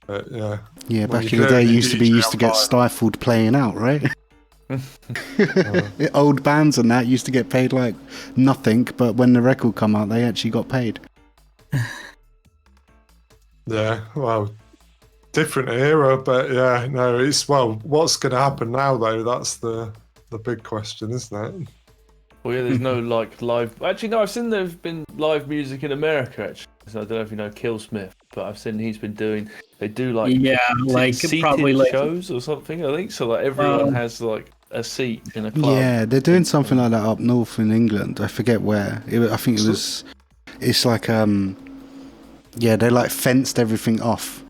But yeah, back in the day, you used to get stifled playing out, right? Old bands and that used to get paid like nothing, but when the record come out, they actually got paid. Yeah, well, different era, but what's going to happen now though? That's the big question, isn't it? Well, yeah, there's no like live. Actually, no, I've seen there's been live music in America. Actually, so I don't know if you know Killsmith, but I've seen he's been doing. They do like probably like shows or something. I think so. Like everyone has like a seat in a club. Yeah, they're doing something like that up north in England. I forget where. I think it was. It's like they like fenced everything off.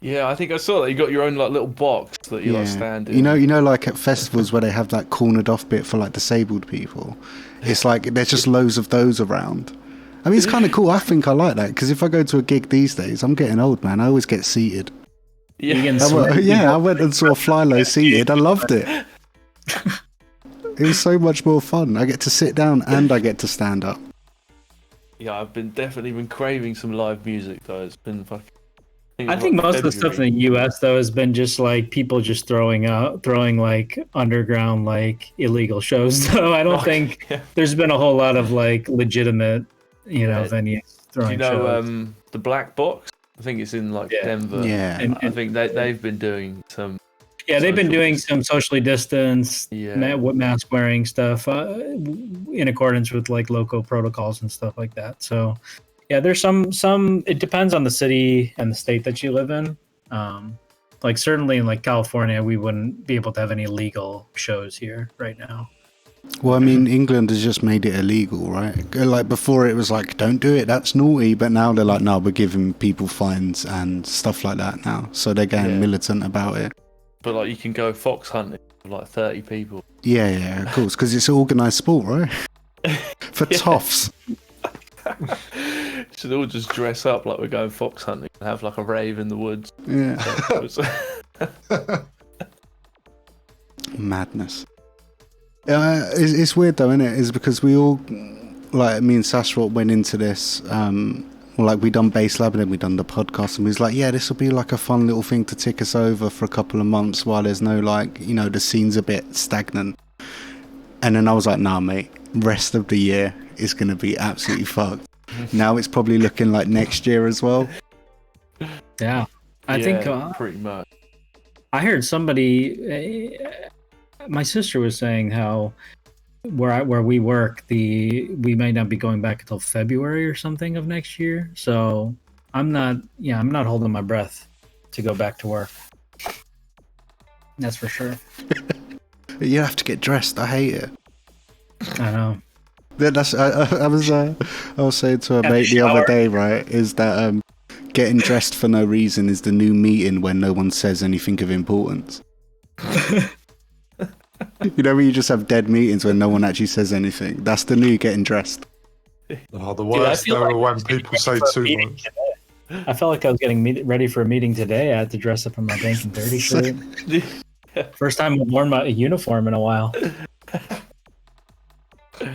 Yeah, I think I saw that. You got your own like little box that you like stand in. You know, like at festivals where they have that cornered off bit for like disabled people. It's like there's just loads of those around. I mean, it's kind of cool. I think I like that because if I go to a gig these days, I'm getting old, man. I always get seated. Yeah, I went and saw Fly Low seated. I loved it. It was so much more fun. I get to sit down and I get to stand up. Yeah, I've definitely been craving some live music though. It's been fucking. I think most of the stuff in the US though has been just like people just throwing like underground like illegal shows. So I don't think there's been a whole lot of like legitimate, venues throwing shows. The Black Box? I think it's in like Denver. Yeah, and I think they've been doing some. Yeah, they've been doing some socially distanced, mask wearing stuff in accordance with like local protocols and stuff like that. So. Yeah, there's some. It depends on the city and the state that you live in. Like certainly in like California, we wouldn't be able to have any legal shows here right now. Well, I mean, England has just made it illegal, right? Like before, it was like, don't do it, that's naughty. But now they're like, no, we're giving people fines and stuff like that now. So they're getting militant about it. But like, you can go fox hunting with like 30 people. Yeah, of course, because it's an organised sport, right? For toffs. Should all just dress up like we're going fox hunting and have like a rave in the woods. Yeah. Madness. It's weird though, isn't it? It's because we all, like me and Sashwat went into this, like we done Bass Lab and then we done the podcast and we was like, yeah, this will be like a fun little thing to tick us over for a couple of months while there's no like, the scene's a bit stagnant. And then I was like, nah, mate, rest of the year is going to be absolutely fucked. now it's probably looking like next year as well. Yeah, I think pretty much. I heard somebody. My sister was saying how where we work, we might not be going back until February or something of next year. So I'm not holding my breath to go back to work. That's for sure. You have to get dressed. I hate it. I know. That's I was saying to a mate the other day, right? Is that getting dressed for no reason is the new meeting when no one says anything of importance. You know when you just have dead meetings when no one actually says anything? That's the new getting dressed. Oh, the worst ever when people say too much. I felt like I was getting ready for a meeting today. I had to dress up in my Dank & Dirty shirt. First time I've worn my uniform in a while. Do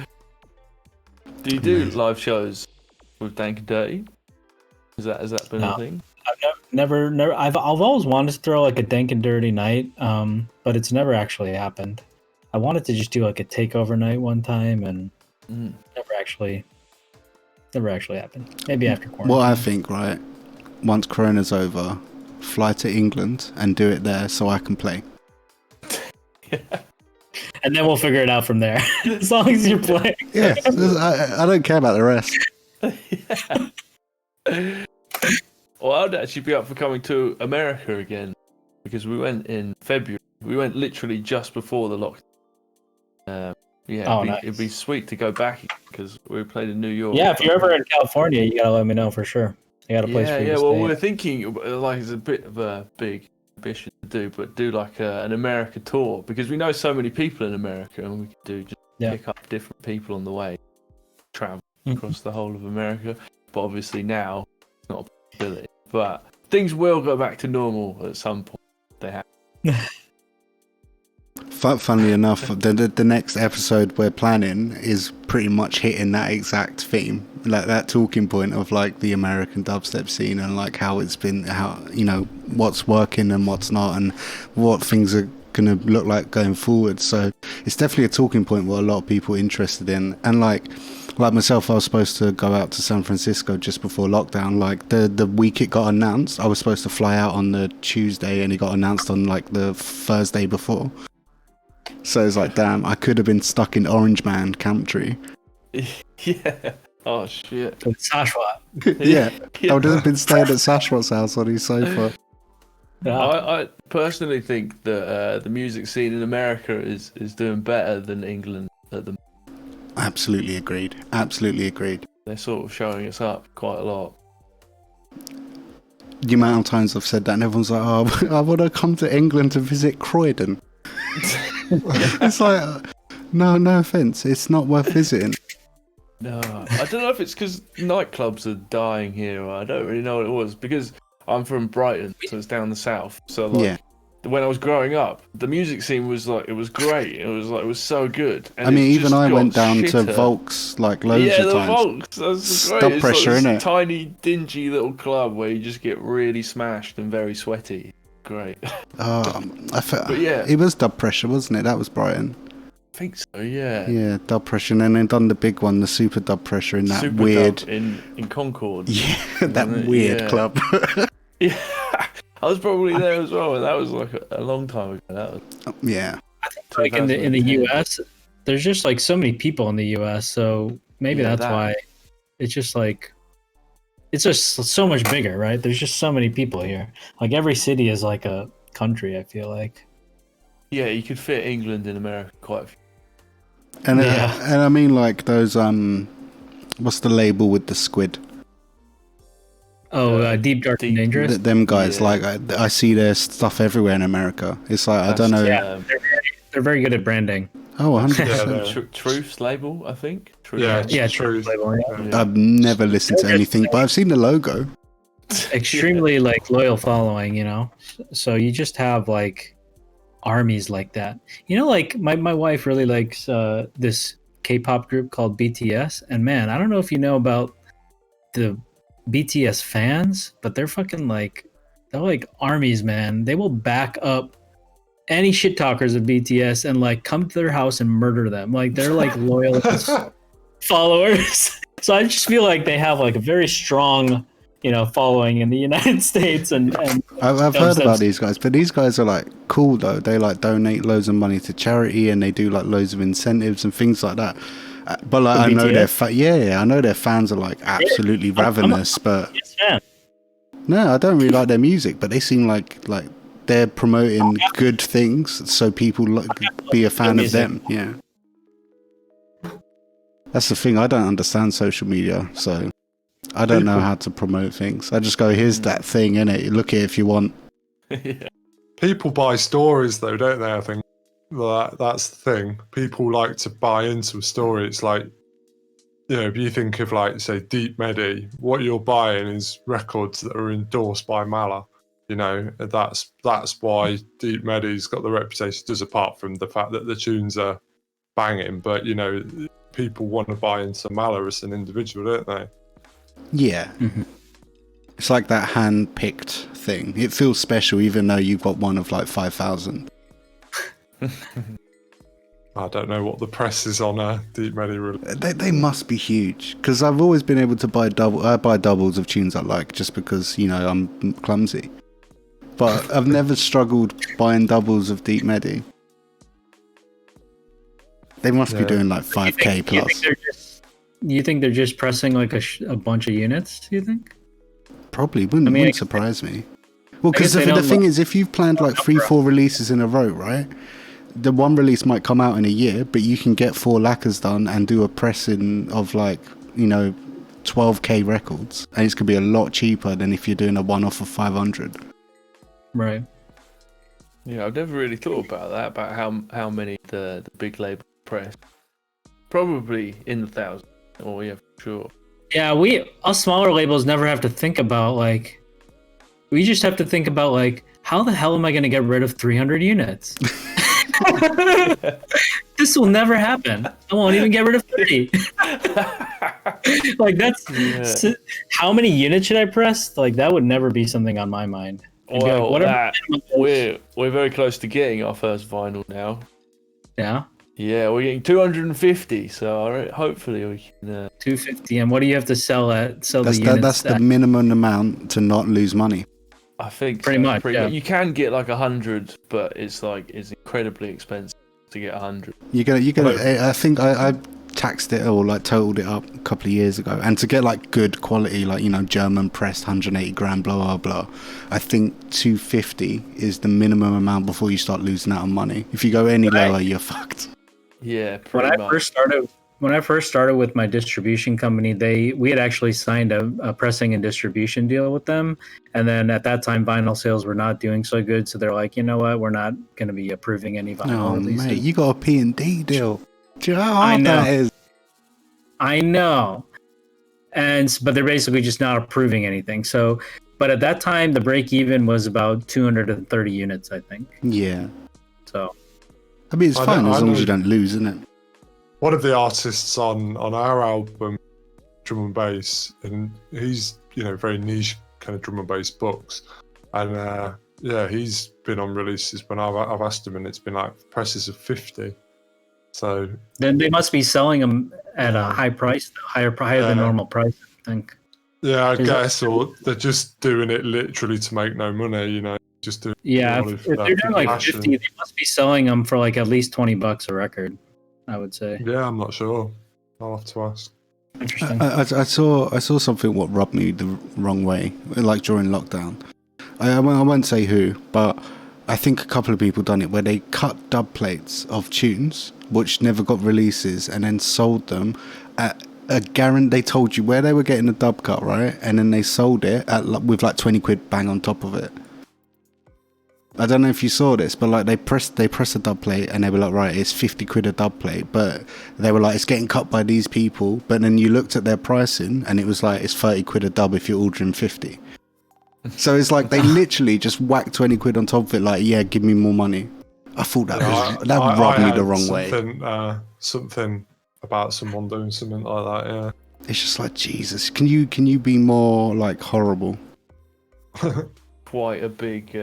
you do live shows with Dank & Dirty? Has that been a thing? I've never. I've always wanted to throw like a Dank & Dirty night, but it's never actually happened. I wanted to just do like a takeover night one time, and never actually happened. Maybe after quarantine. Well, I think, right, once Corona's over, fly to England and do it there so I can play. And then we'll figure it out from there. As long as you're playing. Yeah, I don't care about the rest. Well, I'd actually be up for coming to America again, because we went in February. We went literally just before the lockdown. Nice. It'd be sweet to go back because we played in New York. Yeah, if you're ever in California, you gotta let me know for sure. I got a place for you to well, stay. we're thinking like it's a bit of a big ambition to do, but do like an America tour because we know so many people in America, and we could pick up different people on the way, travel across the whole of America. But obviously now it's not a possibility. But things will go back to normal at some point. They have. Funnily enough, the next episode we're planning is pretty much hitting that exact theme, like that talking point of like the American dubstep scene and like how it's been, how what's working and what's not, and what things are gonna look like going forward. So it's definitely a talking point what a lot of people are interested in. And like myself, I was supposed to go out to San Francisco just before lockdown. Like the week it got announced, I was supposed to fly out on the Tuesday, and it got announced on like the Thursday before. So it's like, damn, I could have been stuck in Orange Man Camp Tree. Yeah. Oh shit. Sashwat. Yeah. I would have been staying at Sashwat's house on his sofa. Yeah. I personally think that the music scene in America is doing better than England at the moment. Absolutely agreed. Absolutely agreed. They're sort of showing us up quite a lot. The amount of times I've said that, and everyone's like, oh, I want to come to England to visit Croydon. It's like, no offense, it's not worth visiting. No, I don't know if it's because nightclubs are dying here, or I don't really know what it was, because I'm from Brighton, so it's down the south. So like, when I was growing up, the music scene was like, it was great. It was so good. And I mean, even I went down to Volks like loads of times. Yeah, the Volks. That's great. Dub pressure, like innit? Tiny, dingy little club where you just get really smashed and very sweaty. Great. I felt, but yeah, it was Dub Pressure, wasn't it? That was Brighton. I think so. Yeah. Yeah, Dub Pressure, and then they done the big one, the Super Dub Pressure in that Super weird Dub in Concord. Yeah, that weird club. Yeah, I was probably there as well, and that was like a long time ago. That was. Yeah. I think like in the US, there's just like so many people in the US, so maybe that's why it's just like. It's just so much bigger, right? There's just so many people here. Like every city is like a country, I feel like. Yeah, you could fit England in America quite a few. And I mean like those what's the label with the squid? Oh, Deep, Dark, and Dangerous? Them guys, like I see their stuff everywhere in America. It's like, I don't know. Yeah, they're very good at branding. Oh, 100%. Truth's label, I think. Truth's label. Yeah. I've never listened to anything, but I've seen the logo. Extremely like loyal following, So you just have like armies like that. Like my wife really likes this K-pop group called BTS, and man, I don't know if you know about the BTS fans, but they're fucking like armies, man. They will back up any shit talkers of BTS and like come to their house and murder them. Like they're like loyal followers. So I just feel like they have like a very strong, following in the United States, and I've heard about these guys, but these guys are like cool though. They like donate loads of money to charity, and they do like loads of incentives and things like that. But like, I know I know their fans are like absolutely ravenous. But no, I don't really like their music, but they seem like they're promoting good things, so people be a fan of them. Yeah, that's the thing. I don't understand social media, so I don't know how to promote things. I just go, here's that thing, innit? Look at it if you want. Yeah. People buy stories, though, don't they? I think that's the thing. People like to buy into a story. It's like, if you think of, like, say, Deep Medi, what you're buying is records that are endorsed by Mala. That's why Deep Medi's got the reputation it does, apart from the fact that the tunes are banging. But, people want to buy into Mala as an individual, don't they? Yeah. Mm-hmm. It's like that hand-picked thing. It feels special even though you've got one of like 5,000. I don't know what the press is on Deep Medi. They must be huge, because I've always been able to buy doubles of tunes I like, just because, I'm clumsy. But I've never struggled buying doubles of Deep Medi. They must be doing like 5k plus. You think they're just pressing like a bunch of units, do you think? Probably. Wouldn't surprise me. Well, because the thing is, if you've planned like 3-4 releases in a row, right? The one release might come out in a year, but you can get 4 lacquers done and do a pressing of like, 12k records. And it's going to be a lot cheaper than if you're doing a one-off of 500. Right. Yeah, I've never really thought about that, about how many the big label press. Probably in the thousands. Oh, yeah, for sure. Yeah, us smaller labels never have to think about, like, we just have to think about, like, how the hell am I going to get rid of 300 units? This will never happen. I won't even get rid of 30. Like, how many units should I press? Like, that would never be something on my mind. Well, we're very close to getting our first vinyl now. Yeah? Yeah, we're getting 250, so hopefully we can... 250, and what do you have to sell the units? That's the minimum amount to not lose money. I think pretty much. Yeah. You can get like 100, but it's incredibly expensive to get 100. You're gonna. I think I taxed it or like totaled it up a couple of years ago, and to get like good quality, like German pressed 180 grand, blah blah blah. I think 250 is the minimum amount before you start losing out on money. If you go any lower, you're fucked. Yeah, when I first started with my distribution company, we had actually signed a pressing and distribution deal with them, and then at that time vinyl sales were not doing so good, so they're like, you know what, we're not going to be approving any vinyl releases. Mate, you got a P&D deal. Do you know how hard that is? I know, but they're basically just not approving anything. So, but at that time the break even was about 230 units, I think. Yeah. So I mean, it's fine as long as you don't lose, isn't it? One of the artists on our album, drum and bass, and he's very niche kind of drum and bass books, and he's been on releases when I've asked him, and it's been like presses of 50. So then they must be selling them at a high price, higher than normal price, I think. Yeah, I guess, or they're just doing it literally to make no money, just doing. Yeah, if they're doing like 50, they must be selling them for like at least $20 a record, I would say. Yeah, I'm not sure. I'll have to ask. Interesting. I saw something what rubbed me the wrong way, like during lockdown. I won't say who, but I think a couple of people done it where they cut dub plates of tunes which never got releases and then sold them at a guarantee. They told you where they were getting the dub cut, right? And then they sold it with like 20 quid bang on top of it. I don't know if you saw this, but like they pressed a dub plate and they were like, right, it's 50 quid a dub plate, but they were like, it's getting cut by these people. But then you looked at their pricing and it was like, it's 30 quid a dub if you're ordering 50. So it's like they literally just whacked 20 quid on top of it, like, yeah, give me more money. I thought that rubbed me the wrong way. Something about someone doing something like that, yeah. It's just like, Jesus, can you be more like horrible? Quite a big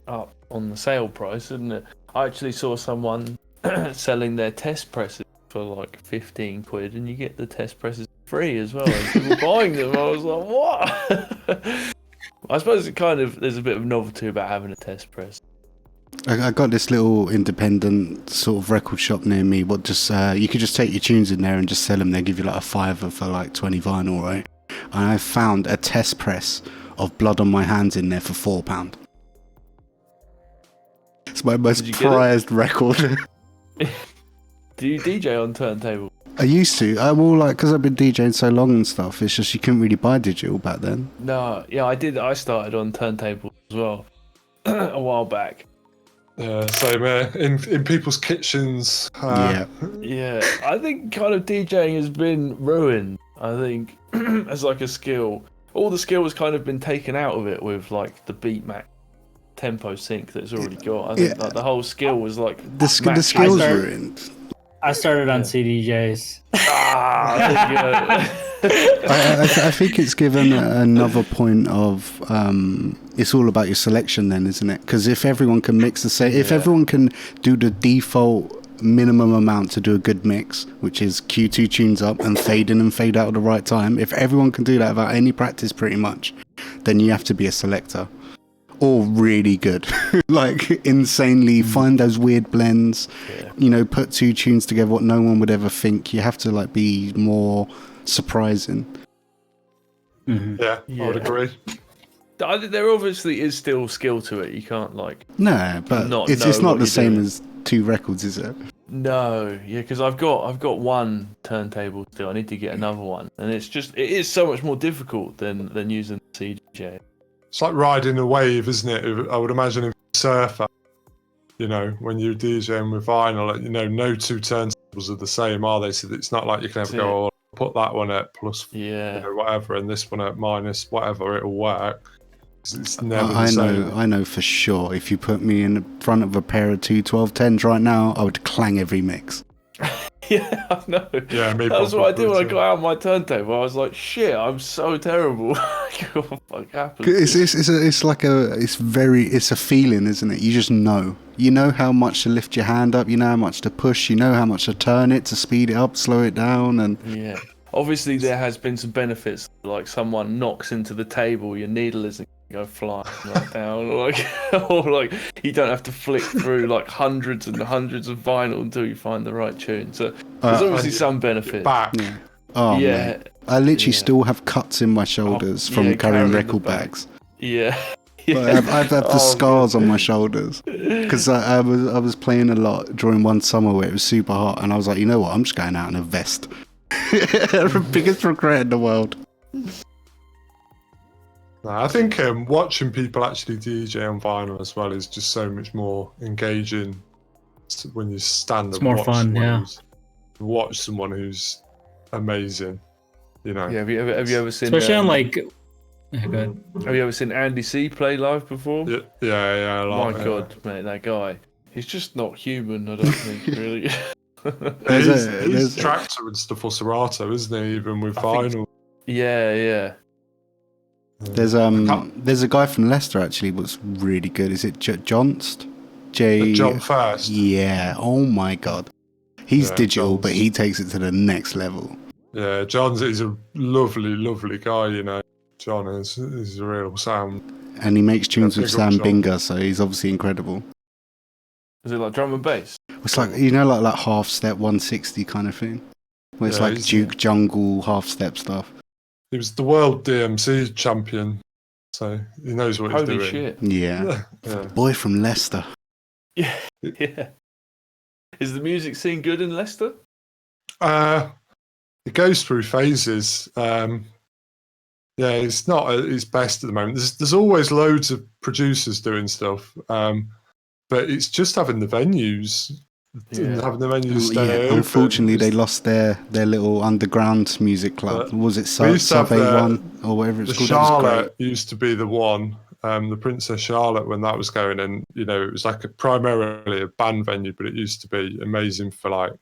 up on the sale price, isn't it? I actually saw someone selling their test presses for like 15 quid, and you get the test presses free as well. And people buying them. I was like, what? I suppose there's a bit of novelty about having a test press. I got this little independent sort of record shop near me. What just you could just take your tunes in there and just sell them. They give you like a $5 for like 20 vinyl, right? And I found a test press of Blood on My Hands in there for £4. It's my most prized record. Do you DJ on turntable? I used to. Well, like, because I've been DJing so long and stuff, it's just you couldn't really buy digital back then. No, yeah, I did. I started on turntable as well a while back. Yeah, same in people's kitchens. Yeah, I think kind of DJing has been ruined. I think as like a skill, all the skill has kind of been taken out of it with like the beatmax tempo sync that's already got. I think like the whole skill was like the skill's ruined. I started on CDJs. I think it's given another point of it's all about your selection then, isn't it? Because if everyone can mix the same, if everyone can do the default minimum amount to do a good mix, which is cue two tunes up and fade in and fade out at the right time, if everyone can do that without any practice pretty much, then you have to be a selector. Or really good. Like insanely find those weird blends, you know, put two tunes together what no one would ever think. You have to like be more surprising. Yeah, I would agree. There obviously is still skill to it. You can't like but it's not the same as two records, is it? No, yeah, because I've got one turntable still. I need to get another one, and it is so much more difficult than using the CDJ. It's like riding a wave, isn't it? I would imagine if you're a surfer, you know, when you're DJing with vinyl, you know, no two turntables are the same, are they? So it's not like you can ever go, oh, put that one at plus, you know, whatever, and this one at minus whatever, it'll work. It's never the same. I know for sure. If you put me in front of a pair of two 1210s right now, I would clang every mix. Yeah, I know. Yeah, that's what I did when I got out my turntable. I was like, shit, I'm so terrible. What the fuck happened? It's a feeling, isn't it? You just know. You know how much to lift your hand up, you know how much to push, you know how much to turn it, to speed it up, slow it down, and yeah. Obviously there has been some benefits, like someone knocks into the table, your needle isn't go flying right down, or like you don't have to flick through like hundreds and hundreds of vinyl until you find the right tune. So there's obviously some benefit. Back. Yeah. Oh, yeah. Man. I literally still have cuts in my shoulders from carrying record bags. Yeah. I've had the scars on my shoulders because I was playing a lot during one summer where it was super hot, and I was like, you know what, I'm just going out in a vest. Biggest regret in the world. I think watching people actually DJ on vinyl as well is just so much more engaging when you stand and more fun, watch someone who's amazing, you know. Yeah, have you ever seen? Especially on like. Yeah, go ahead. Have you ever seen Andy C play live before? Yeah. My God, mate, that guy. He's just not human. I don't think really. He's Tractor and stuff for Serato, isn't he? Even with vinyl. Yeah. There's a guy from Leicester actually what's really good. Is it Jonst? John First. Yeah. Oh my God. He's digital, but he takes it to the next level. Yeah, he's a lovely, lovely guy, you know. John is a real sound. And he makes tunes with Sam Binga, so he's obviously incredible. Is it like drum and bass? It's like, you know, like half step 160 kind of thing. Where it's like Duke Jungle half step stuff. He was the world DMC champion, so he knows what he's doing. Holy shit. Yeah. Boy from Leicester. Yeah. Is the music scene good in Leicester? It goes through phases. It's not at its best at the moment. There's always loads of producers doing stuff, but it's just having the venues. Having the venues stay open. Unfortunately, they lost their little underground music club. Was it Sub A1 or whatever it's called? Charlotte used to be the one. The Princess Charlotte, when that was going, and you know, it was like primarily a band venue, but it used to be amazing for like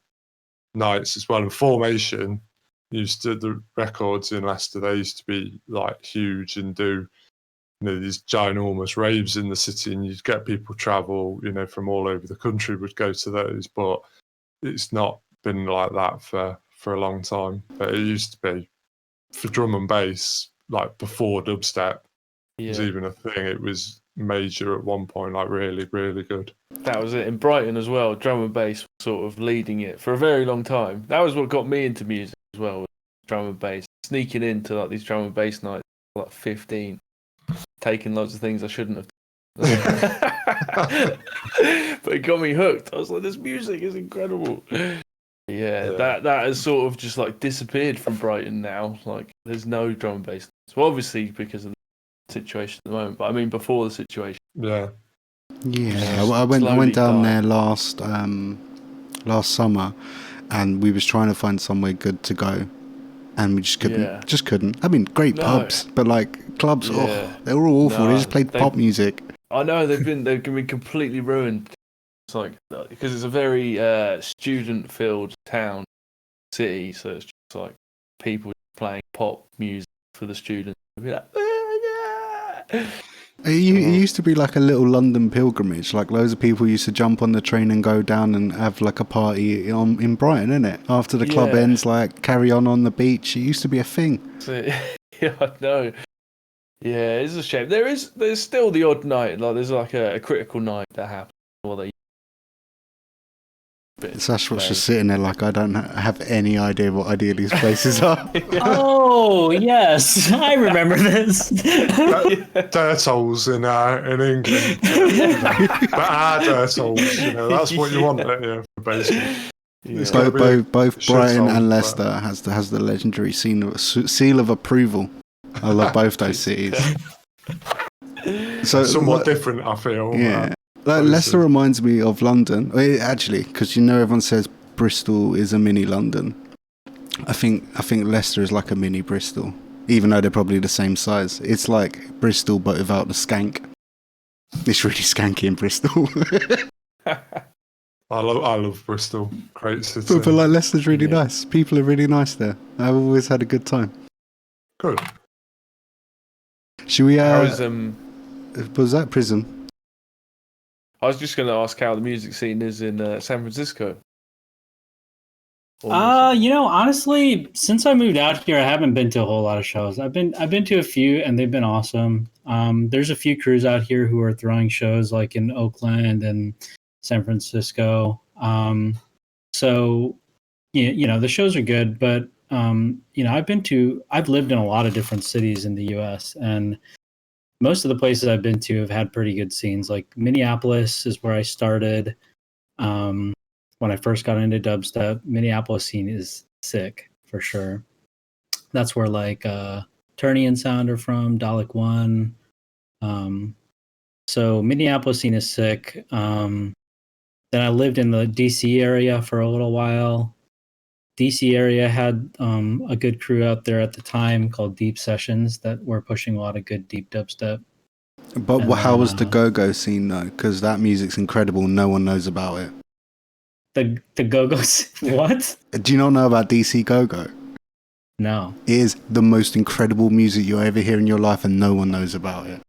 nights as well. And Formation used to, the records in Leicester, they used to be like huge and do, you know, these ginormous raves in the city, and you'd get people travel, you know, from all over the country would go to those. But it's not been like that for a long time. But it used to be for drum and bass, like before dubstep was Yeah, even a thing. It was major at one point, like really, really good. that was it. In Brighton as well, drum and bass was sort of leading it for a very long time. That was what got me into music as well, was drum and bass. Sneaking into like these drum and bass nights, like 15, taking lots of things I shouldn't have. But it got me hooked. I was like, this music is incredible. Yeah, that has sort of just like disappeared from Brighton now. Like, there's no drum and bass. So obviously because of the situation at the moment, but I mean before the situation. Yeah. Yeah, I went down there last summer, and we was trying to find somewhere good to go, and we just couldn't. I mean, great pubs, but like clubs, they were all awful. They just played pop music. I know they've been completely ruined. It's like, because it's a very student-filled town, city, so it's just like people playing pop music for the students. Be like, It used to be like a little London pilgrimage. Like loads of people used to jump on the train and go down and have like a party in Brighton, innit? After the club ends, like carry on the beach. It used to be a thing. Yeah, I know. Yeah, it's a shame. There's still the odd night. Like there's like a critical night that happens. Sashwat's just sitting there like, I don't have any idea what either these places are. Oh, yes. I remember this. Dirt holes in England. But our dirt holes, that's what you want, basically. Yeah. Both Brighton and Leicester has the legendary seal of approval. I love both those cities. So somewhat different, I feel. Yeah. Leicester reminds me of London. Actually, because everyone says Bristol is a mini London. I think Leicester is like a mini Bristol, even though they're probably the same size. It's like Bristol but without the skank. It's really skanky in Bristol. I love Bristol. Great city. But like Leicester's really nice. People are really nice there. I've always had a good time. Good. Should we? Was that Prism? I was just going to ask how the music scene is in San Francisco. Honestly, since I moved out here, I haven't been to a whole lot of shows. I've been to a few, and they've been awesome. There's a few crews out here who are throwing shows like in Oakland and San Francisco. So, the shows are good, but I've lived in a lot of different cities in the U.S. and most of the places I've been to have had pretty good scenes. Like Minneapolis is where I started. When I first got into dubstep, Minneapolis scene is sick for sure. That's where like Turney and Sound are from, Dalek One. So Minneapolis scene is sick. Then I lived in the DC area for a little while. DC area had a good crew out there at the time called Deep Sessions that were pushing a lot of good deep dubstep. But how was the go-go scene though? Because that music's incredible. No one knows about it. The go-go what? Do you not know about DC go-go? No. It is the most incredible music you'll ever hear in your life, and no one knows about it.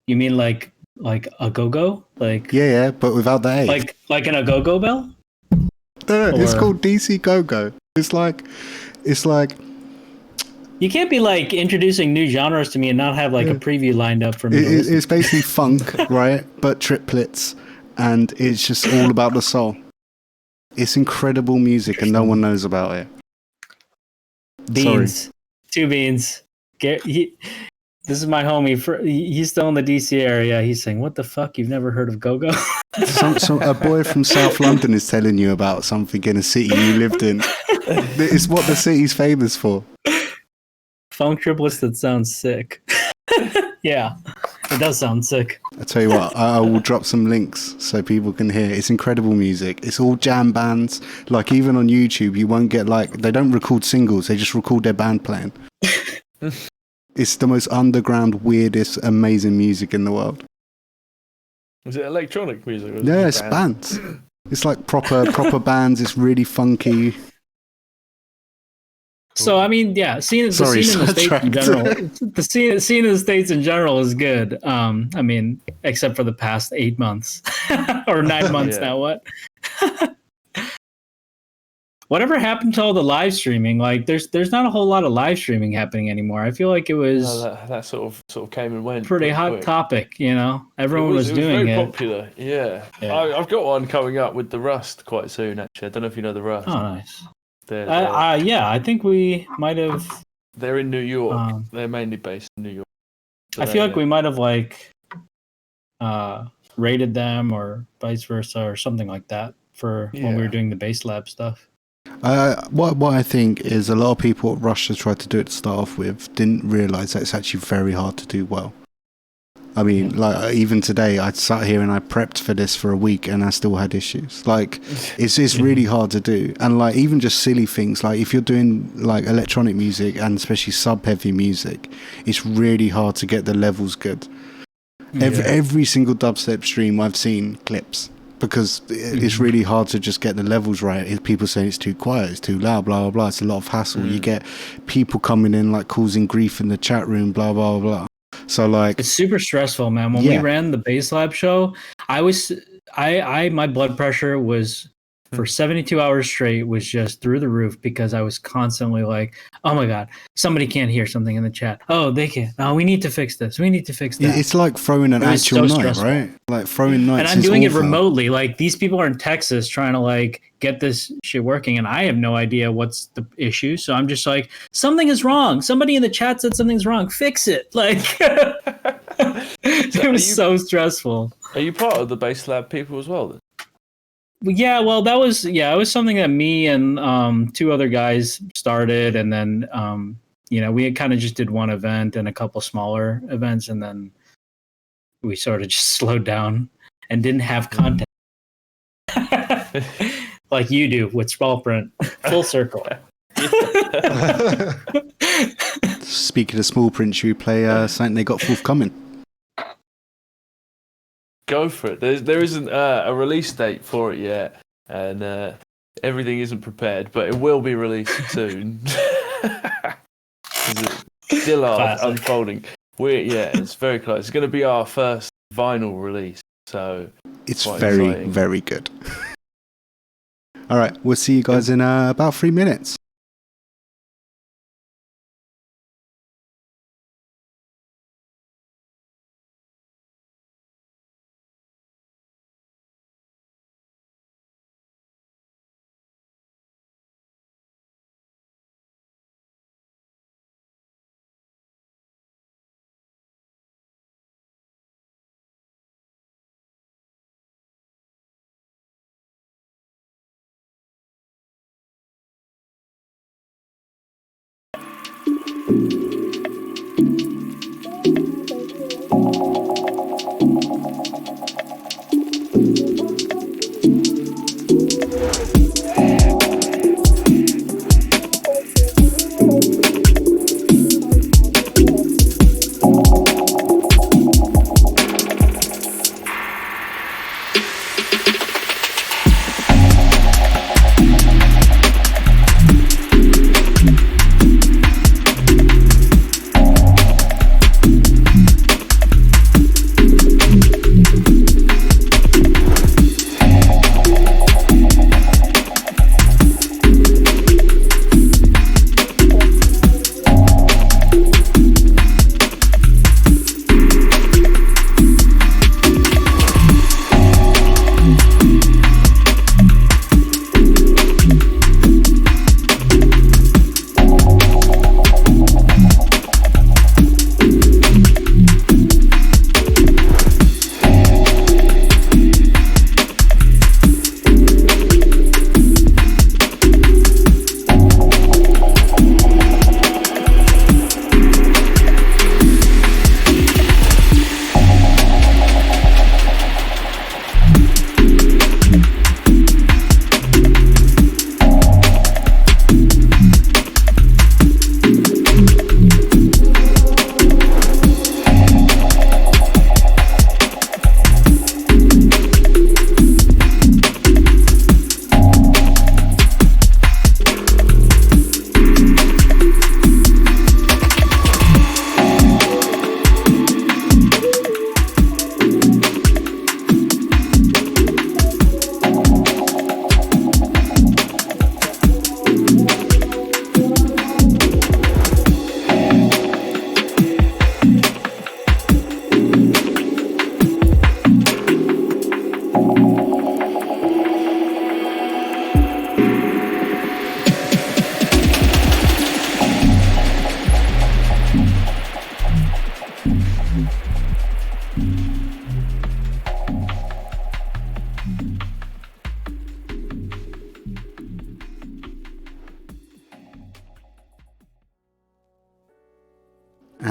You mean like a go-go? Like yeah, but without the A. Like an a go-go bell? No, it's called DC go-go. It's like you can't be like introducing new genres to me and not have like a preview lined up for me. It's basically funk, right? But triplets, and it's just all about the soul. It's incredible music, and no one knows about it. Beans, Sorry. 2 beans. This is my homie. He's still in the DC area. He's saying, "What the fuck? You've never heard of go-go?" A boy from South London is telling you about something in a city you lived in. It's what the city's famous for. Funk triplets that sounds sick. Yeah, it does sound sick. I tell you what, I will drop some links so people can hear. It's incredible music. It's all jam bands. Like even on YouTube, you won't get they don't record singles. They just record their band playing. It's the most underground, weirdest, amazing music in the world. Is it electronic music? Or yeah, it's bands. It's like proper bands. It's really funky. So I mean, yeah, the scene in the States in general. The scene in the States in general is good. I mean, except for the past 8 months or 9 months now. What? whatever happened to all the live streaming? Like, there's not a whole lot of live streaming happening anymore. I feel like it was that sort of came and went. pretty hot quick. topic, you know. Everyone was doing very it. popular. Yeah, Yeah. I've got one coming up with the Rust quite soon. Actually, I don't know if you know the Rust. Oh, nice. They're, Yeah, I think we might have. they're in New York. They're mainly based in New York. I feel like we might have like rated them or vice versa or something like that for when we were doing the Base Lab stuff. What I think is a lot of people at Russia tried to do it to start off with didn't realise that it's actually very hard to do well. I mean, like even today, I sat here and I prepped for this for a week, and I still had issues. Like, it's really hard to do, and like even just silly things, like if you're doing like electronic music and especially sub-heavy music, it's really hard to get the levels good. Every single dubstep stream I've seen clips because it's really hard to just get the levels right. People saying it's too quiet, it's too loud, blah blah blah. It's a lot of hassle. You get people coming in like causing grief in the chat room, blah blah blah. So like it's super stressful, man. When we ran the Base Lab show, my blood pressure was for 72 hours straight was just through the roof because I was constantly like, oh my God, somebody can't hear something in the chat. Oh, they can't. Oh, we need to fix this. We need to fix that. It's like throwing an actual knife, right? Like throwing knives. And I'm doing it remotely. Like these people are in Texas trying to like get this shit working, and I have no idea what's the issue. So I'm just like, something is wrong. Somebody in the chat said something's wrong. Fix it. Like it was so stressful. Are you part of the Base Lab people as well then? Yeah, well, it was something that me and two other guys started, and then we kind of just did one event and a couple smaller events, and then we sort of just slowed down and didn't have content like you do with small print. Full circle. Speaking of small print, should we play something they got forthcoming? Go for it. There isn't a release date for it yet, and everything isn't prepared, but it will be released soon. It's still unfolding. It's very close. It's going to be our first vinyl release, so it's very, exciting. Very good. All right, we'll see you guys in about 3 minutes.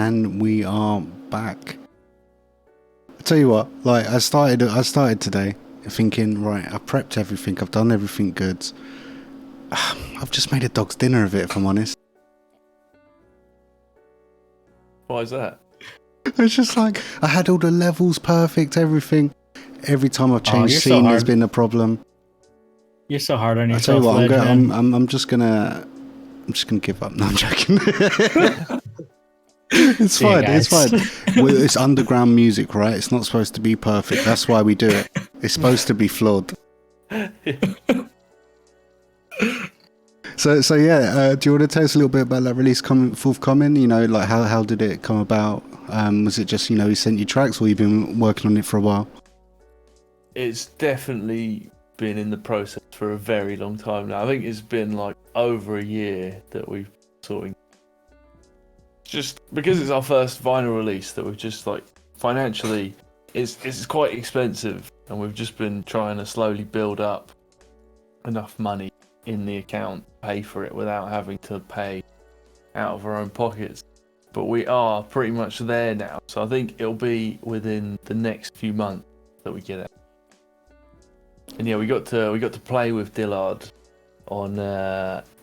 and we are back. I tell you what, like I started today thinking, right, I prepped everything, I've done everything good. I've just made a dog's dinner of it, if I'm honest. Why is that? It's just like I had all the levels perfect, everything. Every time I've changed you're so scene, there's hard. been a problem. You're so hard on I tell yourself, you what, Legend. I'm just gonna give up. No, I'm joking. It's See you fine. It's guys. fine. Well, it's underground music, right? It's not supposed to be perfect. That's why we do it. It's supposed to be flawed. So yeah. Do you want to tell us a little bit about that release forthcoming? You know, like how did it come about? Was it just he sent you tracks, or you've been working on it for a while? It's definitely been in the process for a very long time now. I think it's been like over a year that we've sorting. Just because it's our first vinyl release that we've just like financially, it's quite expensive, and we've just been trying to slowly build up enough money in the account to pay for it without having to pay out of our own pockets. But we are pretty much there now, so I think it'll be within the next few months that we get it. And yeah, we got to play with Dillard on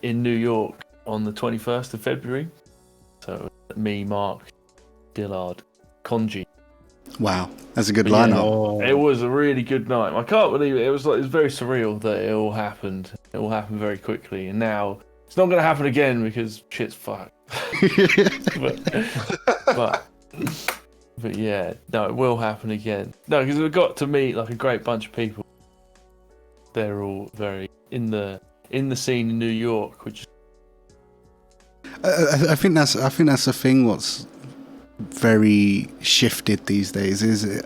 in New York on the 21st of February. So me, Mark, Dillard, Conji. Wow, that's a good But lineup. yeah, it was a really good night. I can't believe it. It was very surreal that it all happened. It all happened very quickly, and now it's not going to happen again because shit's fucked. but yeah, no, it will happen again. No, because we got to meet like a great bunch of people. They're all very in the scene in New York, which. I think that's the thing. What's very shifted these days is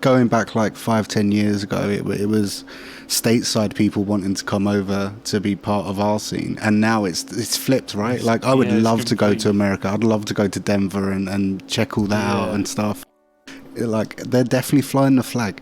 going back like 5-10 years ago. It was stateside people wanting to come over to be part of our scene, and now it's flipped, right? Like I would love to go to America. I'd love to go to Denver and check all that out and stuff. Like they're definitely flying the flag.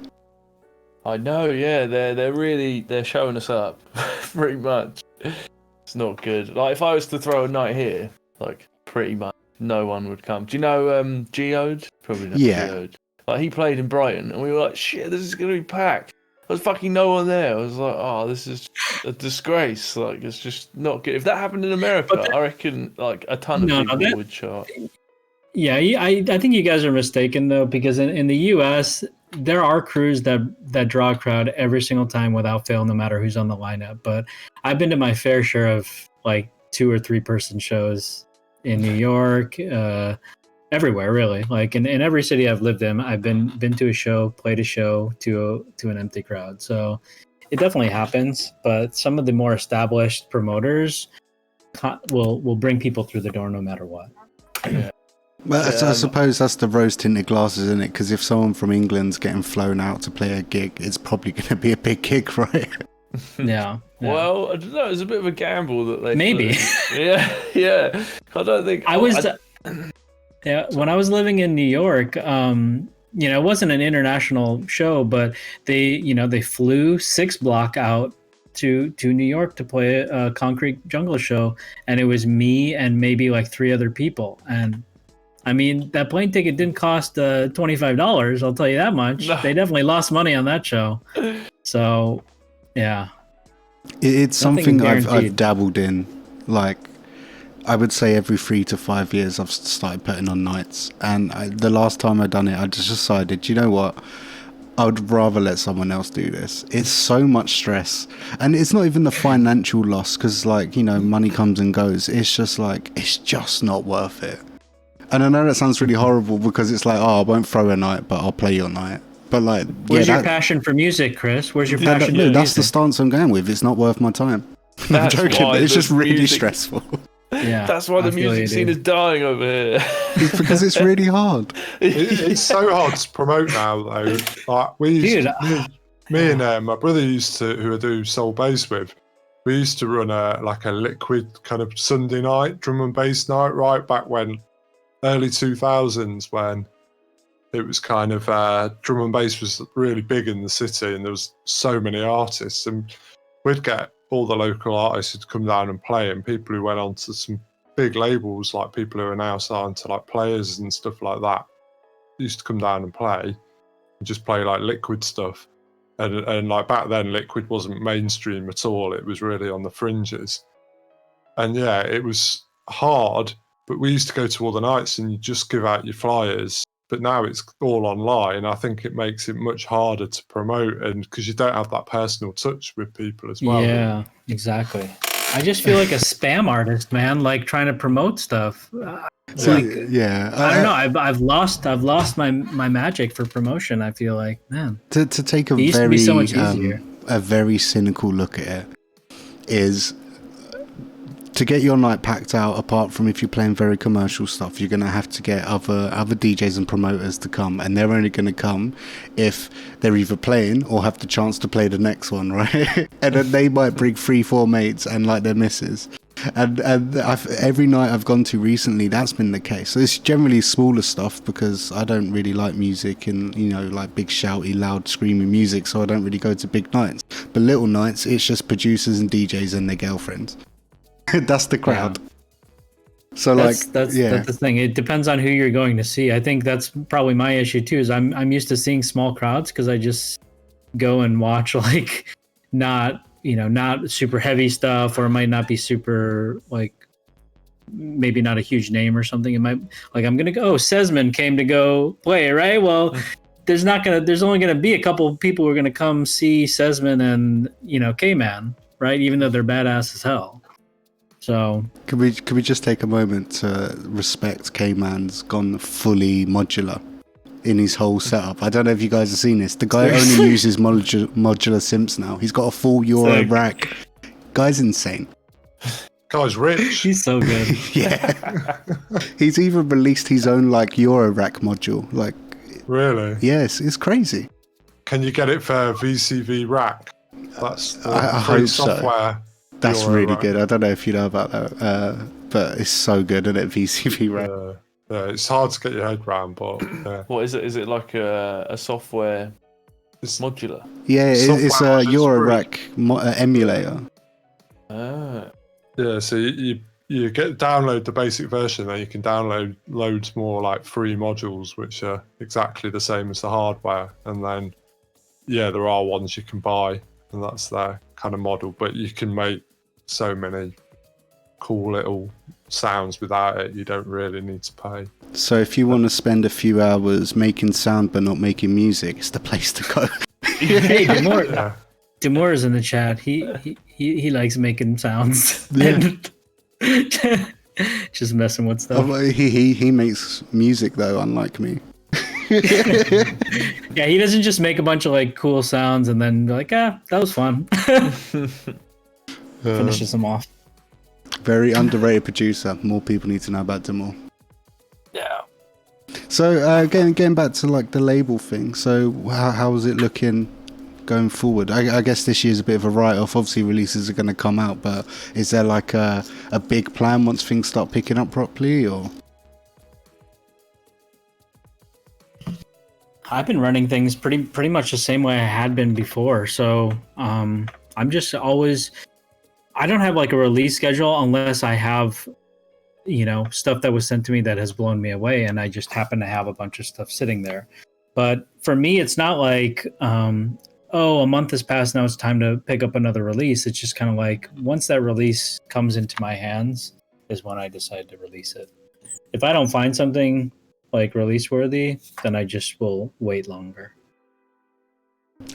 I know, yeah, they're showing us up, pretty much. It's not good. Like if I was to throw a night here, like pretty much no one would come. Do you know Geode? Probably not. Yeah. Geode. Like he played in Brighton, and we were like, shit, this is gonna be packed. There was fucking no one there. I was like, oh, this is a disgrace. Like it's just not good. If that happened in America, I reckon like a ton of people would show up. Yeah, I think you guys are mistaken though, because in the U.S. there are crews that draw a crowd every single time without fail, no matter who's on the lineup. But I've been to my fair share of like 2 or 3 person shows in New York, everywhere really. Like in every city I've lived in, I've been to a show, played a show to an empty crowd. So it definitely happens. But some of the more established promoters will bring people through the door no matter what. Yeah. Well, I suppose that's the rose-tinted glasses, isn't it? Because if someone from England's getting flown out to play a gig, it's probably going to be a big gig, right? Yeah. Well, I don't know. It's a bit of a gamble that they maybe. Yeah. I don't think when I was living in New York, it wasn't an international show, but they flew 6 Block out to New York to play a Concrete Jungle show, and it was me and maybe like 3 other people. And I mean, that plane ticket didn't cost $25. I'll tell you that much. No. They definitely lost money on that show. So, yeah, it's something I've dabbled in. Like, I would say every 3 to 5 years, I've started putting on nights. And the last time I done it, I just decided, you know what? I would rather let someone else do this. It's so much stress, and it's not even the financial loss because, like, money comes and goes. It's just like it's just not worth it. And I know that sounds really horrible because it's like, I won't throw a night, but I'll play your night. But like, where's your passion for music, Chris? Where's your passion? No, that's the stance I'm going with. It's not worth my time. I'm joking, but it's just really stressful. Yeah, that's why the music scene is dying over here. It's because it's really hard. It's so hard to promote now, though. Like me and my brother who I do soul bass with, we used to run a liquid kind of Sunday night drum and bass night right back when. Early 2000s, when it was kind of drum and bass was really big in the city, and there was so many artists, and we'd get all the local artists who'd come down and play, and people who went on to some big labels, like people who are now signed to like Players and stuff like that, used to come down and play, and just play like Liquid stuff. And like back then, Liquid wasn't mainstream at all. It was really on the fringes. And yeah, it was hard, but we used to go to all the nights and you just give out your flyers. But now it's all online. I think it makes it much harder to promote, and because you don't have that personal touch with people as well. Yeah, exactly. I just feel like a spam artist, man, like trying to promote stuff. So, Like, yeah, I don't know. I've lost my magic for promotion. I feel like, man, to take a it used to very be so much easier. a very cynical look at it is to get your night packed out. Apart from if you're playing very commercial stuff, you're gonna have to get other DJs and promoters to come, and they're only gonna come if they're either playing or have the chance to play the next one, right? And then they might bring 3-4 mates and like their missus. And every night I've gone to recently, that's been the case. So it's generally smaller stuff because I don't really like music and, you know, like big shouty, loud, screaming music. So I don't really go to big nights. But little nights, it's just producers and DJs and their girlfriends. That's the crowd. Yeah. So that's the thing. It depends on who you're going to see. I think that's probably my issue too. Is I'm used to seeing small crowds because I just go and watch like not super heavy stuff, or it might not be super like maybe not a huge name or something. It might like I'm gonna go. Oh, Sesman came to go play, right? Well, there's only gonna be a couple of people who are gonna come see Sesman and K-Man, right? Even though they're badass as hell. So can we just take a moment to respect K-Man's gone fully modular in his whole setup. I don't know if you guys have seen this. The guy only uses modular simps now. He's got a full Euro rack. Guy's insane. Guy's rich. He's so good. Yeah. He's even released his own like Euro rack module. Like, really? Yes, it's crazy. Can you get it for VCV rack? That's I hope software. So. That's Euro really rack. good. I don't know if you know about that, but it's so good, isn't it? VCV rack. Yeah, it's hard to get your head around, but yeah. What is it? Is it like a software modular? Yeah, it's a Euro rack emulator. Ah. Yeah, so you download the basic version, then you can download loads more like free modules, which are exactly the same as the hardware. And then, yeah, there are ones you can buy, and that's their kind of model. But you can make so many cool little sounds without it. You don't really need to pay. So if you want to spend a few hours making sound but not making music, it's the place to go. Hey, Demore is in the chat. He likes making sounds. Yeah. Just messing with stuff. He makes music though, unlike me. Yeah, he doesn't just make a bunch of like cool sounds and then be like, that was fun. Finishes them off. Very underrated producer. More people need to know about Demore. Yeah. So getting back to like the label thing. So how was it looking going forward? I guess this year's a bit of a write-off. Obviously releases are going to come out, but is there like a big plan once things start picking up properly, or? I've been running things pretty much the same way I had been before. So I'm just always, I don't have like a release schedule unless I have, stuff that was sent to me that has blown me away, and I just happen to have a bunch of stuff sitting there. But for me, it's not like, a month has passed, now it's time to pick up another release. It's just kind of like once that release comes into my hands is when I decide to release it. If I don't find something like release worthy, then I just will wait longer.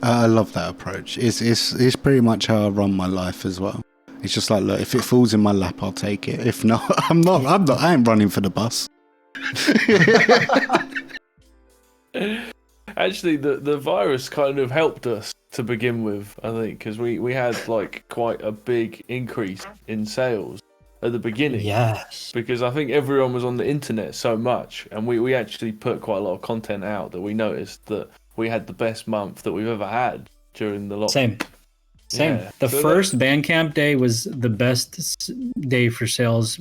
I love that approach. It's pretty much how I run my life as well. It's just like, look, if it falls in my lap, I'll take it. If not, I ain't running for the bus. Actually, the virus kind of helped us to begin with, I think, because we had like quite a big increase in sales at the beginning. Yes. Because I think everyone was on the internet so much, and we actually put quite a lot of content out that we noticed that we had the best month that we've ever had during the lockdown. Same. Yeah. The first Bandcamp day was the best day for sales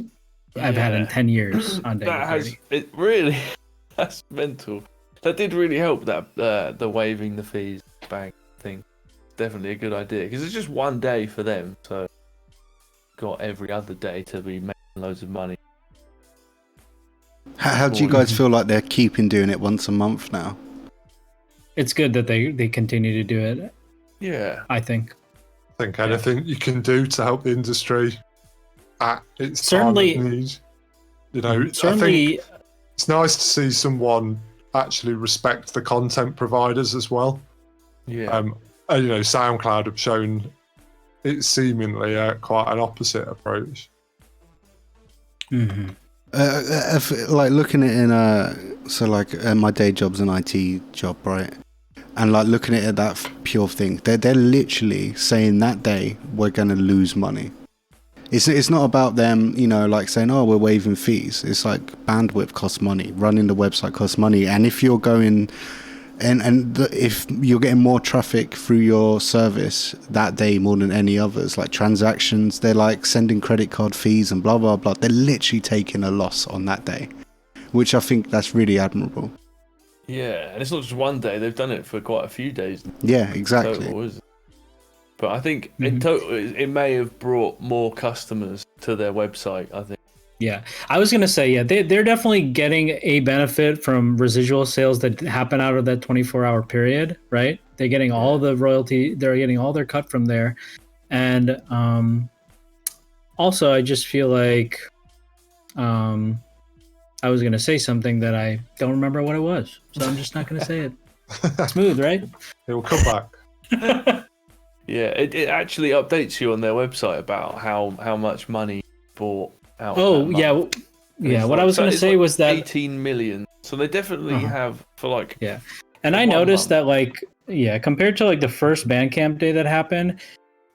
I've had in 10 years on day 30. It really, that's mental. That did really help, that the waiving the fees bang thing. Definitely a good idea, because it's just one day for them, so got every other day to be making loads of money. How do you guys feel like they're keeping doing it once a month now? It's good that they continue to do it. Yeah, I think. I think anything you can do to help the industry at its Certainly- time of need. You know, Certainly, I think it's nice to see someone actually respect the content providers as well. yeah. And, you know, SoundCloud have shown it's seemingly quite an opposite approach. mhm. Like looking at my day job's an IT job, right? And like looking at that pure thing, they're literally saying that day we're gonna lose money. It's not about them, you know, like saying, oh, we're waiving fees. It's like bandwidth costs money, running the website costs money, and if you're going if you're getting more traffic through your service that day more than any others, like transactions, they're like sending credit card fees and blah blah blah. They're literally taking a loss on that day, which I think that's really admirable. Yeah, and it's not just one day. They've done it for quite a few days. Yeah, exactly. Total, isn't it? But I think in total, it may have brought more customers to their website, I think. Yeah, I was gonna say, yeah, they're definitely getting a benefit from residual sales that happen out of that 24-hour period, right? They're getting all the royalty, they're getting all their cut from there, and also I just feel like I was gonna say something that I don't remember what it was, so I'm just not gonna say it. Smooth, right? It will come back. Yeah, it actually updates you on their website about how much money bought out. Oh that yeah, month. yeah. It's What like- I was so gonna it's say like was that 18 million. So they definitely have for like. Yeah. And I 1 noticed month. that, like, yeah, compared to like the first Bandcamp day that happened,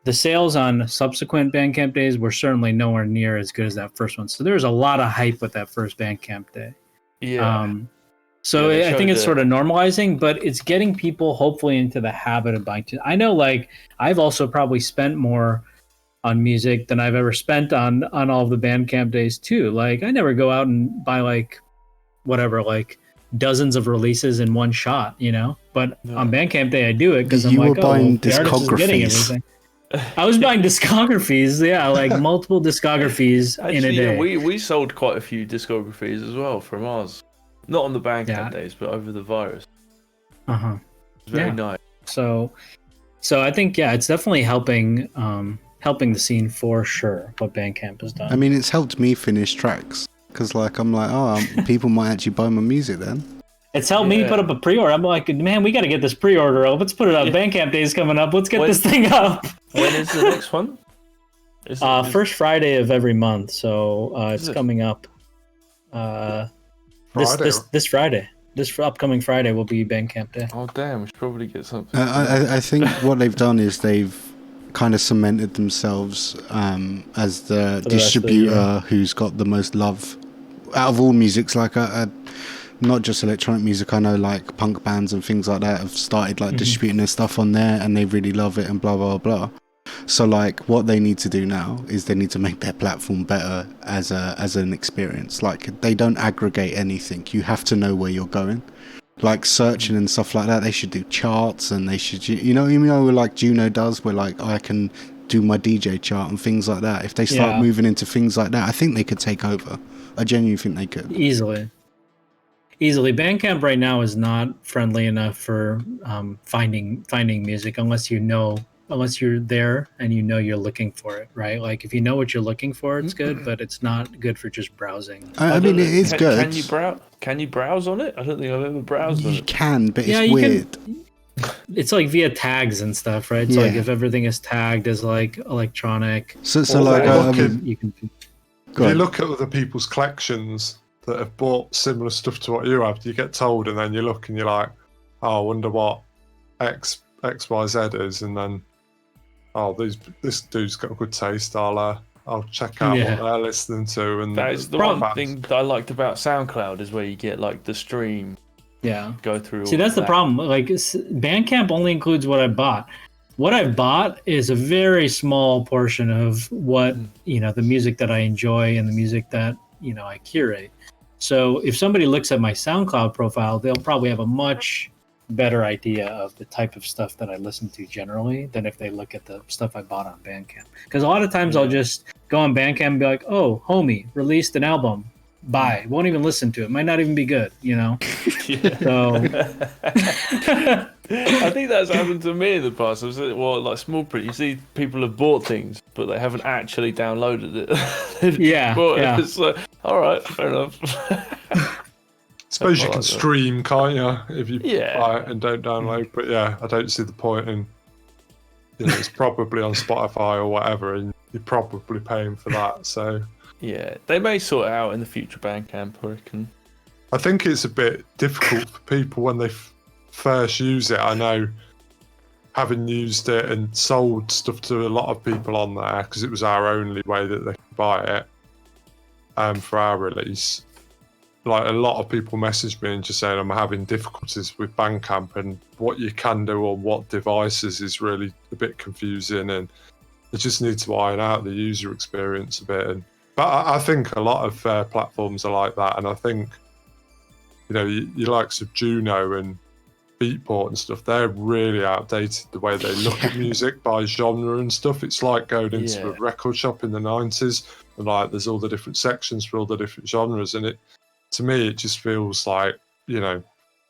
the sales on subsequent Bandcamp days were certainly nowhere near as good as that first one. So there was a lot of hype with that first Bandcamp day. Yeah. So Yeah, they I think showed it's sort of normalizing, but it's getting people hopefully into the habit of buying. I know, like, I've also probably spent more on music than I've ever spent on all of the Bandcamp days too. Like, I never go out and buy like whatever, like dozens of releases in one shot, you know. But on Bandcamp day, I do it because I'm You like, were buying the artist is getting discographies. everything. I was buying discographies, yeah, like multiple discographies in a Actually, day. yeah, we sold quite a few discographies as well from ours. Not on the Bandcamp Yeah. days, but over the virus. Uh-huh. It was very Yeah. nice. So I think, yeah, it's definitely helping the scene for sure, what Bandcamp has done. I mean, it's helped me finish tracks because, like, I'm like, oh, people might actually buy my music then. It's helped me put up a pre-order. I'm like, man, we got to get this pre-order up. Let's put it up. Bandcamp Day is coming up. Let's get this thing up. When is the next one? First Friday of every month. So it's it? coming up. This Friday. This upcoming Friday will be Bandcamp Day. Oh damn! We should probably get something. I think what they've done is they've kind of cemented themselves as the For the rest of the distributor year. who's got the most love out of all musics. Like, not just electronic music. I know like punk bands and things like that have started like distributing their stuff on there, and they really love it and blah blah blah. So like, what they need to do now is they need to make their platform better as an experience. Like, they don't aggregate anything. You have to know where you're going. Like searching and stuff like that, they should do charts, and they should, you know, like Juno does, where like I can do my DJ chart and things like that. If they start moving into things like that, I think they could take over. I genuinely think they could. Easily. Bandcamp right now is not friendly enough for finding music unless you're there and you know you're looking for it, right? Like, if you know what you're looking for, it's good, but it's not good for just browsing. I mean, it is good. Can you browse on it? I don't think I've ever browsed on You it. can, but Yeah, it's you weird. It's like via tags and stuff, right? It's like if everything is tagged as like electronic. So Or like, you can. If you look at other people's collections that have bought similar stuff to what you have, you get told, and then you look and you're like, oh, I wonder what XYZ is, and then, oh, this dude's got a good taste. I'll check out what they're listening to. And That is the one thing that I liked about SoundCloud, is where you get like the stream. Yeah. Go through. See, that's the problem. Like, Bandcamp only includes what I bought. What I've bought is a very small portion of what, the music that I enjoy and the music that, I curate. So if somebody looks at my SoundCloud profile, they'll probably have a much better idea of the type of stuff that I listen to generally than if they look at the stuff I bought on Bandcamp. Because a lot of times I'll just go on Bandcamp and be like, oh, homie released an album. buy, won't even listen to it, might not even be good, you know? Yeah. So, I think that's happened to me in the past. Well, like small print, you see people have bought things, but they haven't actually downloaded it. They've Yeah, bought it. yeah. It's like, all right, fair enough. Suppose you Like can that. stream, can't you, if you Yeah. buy it and don't download? But yeah, I don't see the point in. You know, it's probably on Spotify or whatever, and you're probably paying for that. So Yeah, they may sort it out in the future Bandcamp, I reckon. I think it's a bit difficult for people when they first use it. I know, having used it and sold stuff to a lot of people on there, because it was our only way that they could buy it for our release. Like, a lot of people messaged me and just saying I'm having difficulties with Bandcamp, and what you can do on what devices is really a bit confusing, and they just need to iron out the user experience a bit. But I think a lot of platforms are like that, and I think, you know, your likes of Juno and Beatport and stuff, they're really outdated the way they look at music by genre and stuff. It's like going into a record shop in the 90s, and like there's all the different sections for all the different genres, and to me it just feels like, you know,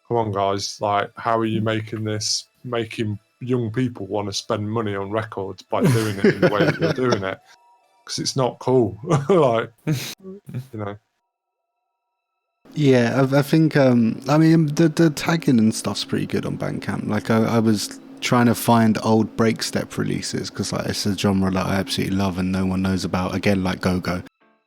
come on guys, like, how are you making young people want to spend money on records by doing it in the way that you're doing it? Because it's not cool. Like, you know. Yeah, I think, I mean, the tagging and stuff's pretty good on Bandcamp. Like, I was trying to find old breakstep releases, because like, it's a genre that I absolutely love and no one knows about, again, like Go-Go.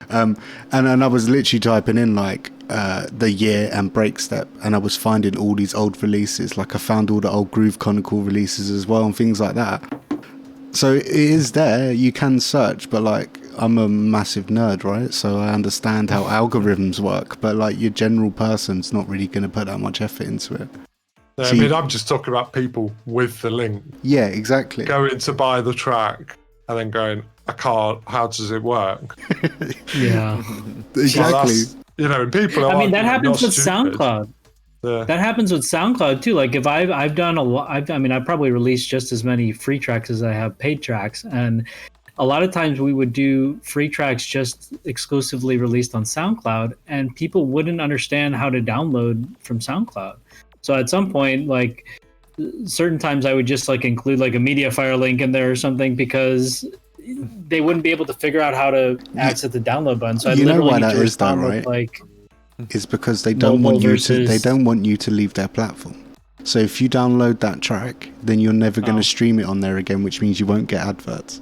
And I was literally typing in, like, the year and breakstep, and I was finding all these old releases. Like, I found all the old Groove Chronicle releases as well and things like that. So it is there, you can search, but like, I'm a massive nerd, right? So I understand how algorithms work, but like, your general person's not really going to put that much effort into it. Yeah, So I mean, I'm just talking about people with the link yeah, exactly. going to buy the track and then going, I can't, how does it work? yeah. Exactly. You know, and people are I mean, like, that you know, happens not with stupid. SoundCloud. Yeah. That happens with SoundCloud too. Like, if I've done a lot, I've probably released just as many free tracks as I have paid tracks, and a lot of times we would do free tracks just exclusively released on SoundCloud, and people wouldn't understand how to download from SoundCloud. So at some point, like, certain times I would just like include like a MediaFire link in there or something, because they wouldn't be able to figure out how to access the download button. So I You know literally why need that to is though, respond with, right? like, Is because they don't want mobile you to. They versus- don't want you to leave their platform. So if you download that track, then you're never going to stream it on there again, which means you won't get adverts.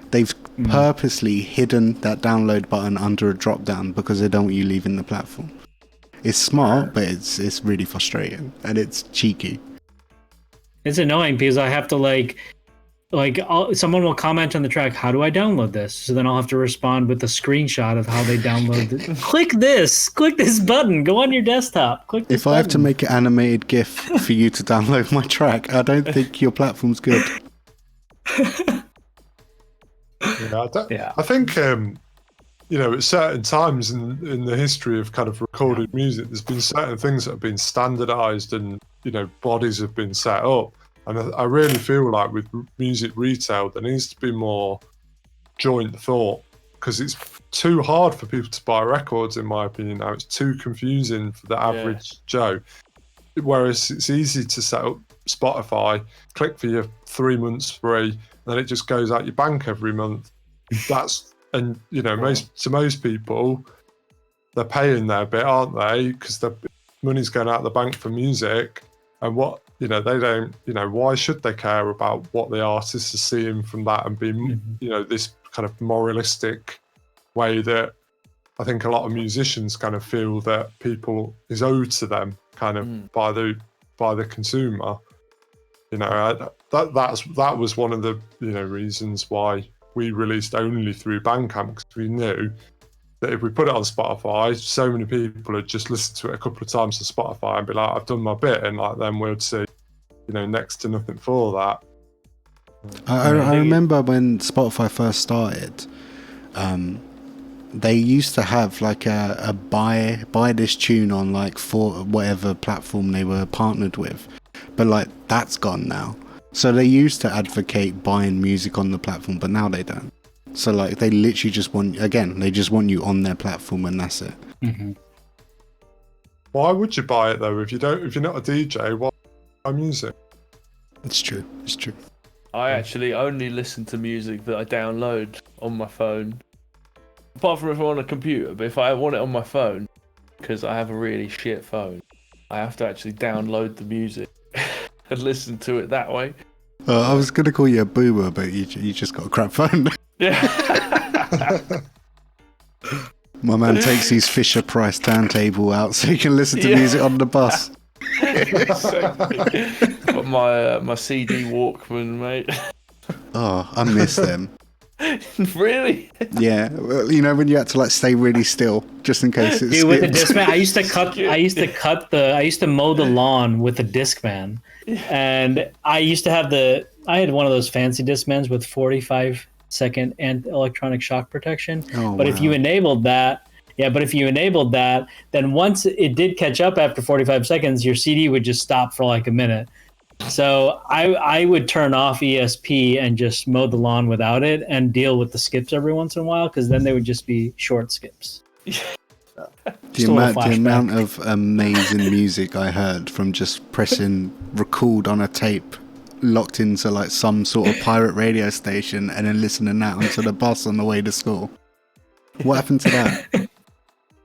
They've purposely hidden that download button under a drop down because they don't want you leaving the platform. It's smart, but it's really frustrating, and it's cheeky. It's annoying because I have to someone will comment on the track, how do I download this? So then I'll have to respond with a screenshot of how they download it. Click this button, go on your desktop. Click this If I have to button. make an animated GIF for you to download my track, I don't think your platform's good. I think, you know, at certain times in the history of kind of recorded music, there's been certain things that have been standardized and, you know, bodies have been set up. And I really feel like with music retail, there needs to be more joint thought, because it's too hard for people to buy records, in my opinion. Now it's too confusing for the average Joe. Whereas it's easy to set up Spotify, click for your 3 months free, and then it just goes out your bank every month. And you know, most people, they're paying their bit, aren't they? Because the money's going out of the bank for music, and what, you know, they don't, you know, why should they care about what the artists are seeing from that and be, you know, this kind of moralistic way that I think a lot of musicians kind of feel that people is owed to them kind of by the consumer. You know, that was one of the, you know, reasons why we released only through Bandcamp, because we knew that if we put it on Spotify, so many people would just listen to it a couple of times on Spotify and be like, I've done my bit, and like then we'd see, you know, next to nothing for that. I remember when Spotify first started, they used to have like a buy this tune on like for whatever platform they were partnered with, but like that's gone now. So they used to advocate buying music on the platform, but now they don't. So like they literally just want, again, they just want you on their platform, and that's it. Mm-hmm. Why would you buy it though if you're not a DJ? Why buy music? It's true. It's true. I actually only listen to music that I download on my phone. Apart from if I'm on a computer, but if I want it on my phone, because I have a really shit phone, I have to actually download the music and listen to it that way. I was going to call you a boomer, but you just got a crap phone. Yeah. My man takes his Fisher-Price turntable out so he can listen to music on the bus. Exactly. Got my CD Walkman, mate. Oh, I miss them. Really? Yeah, well, you know when you had to like stay really still just in case it Dude, with the skips. Discman, I used to mow the lawn with the Discman, and I had one of those fancy Discmans with 45-second and electronic shock protection. Oh, but if you wow. enabled that, then once it did catch up after 45 seconds, your CD would just stop for like a minute. So I would turn off ESP and just mow the lawn without it and deal with the skips every once in a while, because then they would just be short skips. The amount of amazing music I heard from just pressing record on a tape locked into like some sort of pirate radio station and then listening that onto the bus on the way to school. What happened to that?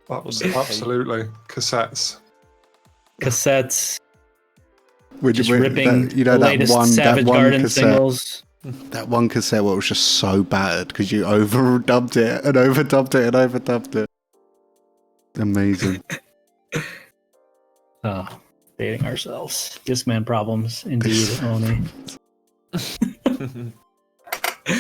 Absolutely. Cassettes. Just ripping you know, the latest Savage Garden cassette, singles. That one cassette where it was just so bad because you overdubbed it and overdubbed it and overdubbed it. Amazing. Dating ourselves. Discman problems, indeed, only.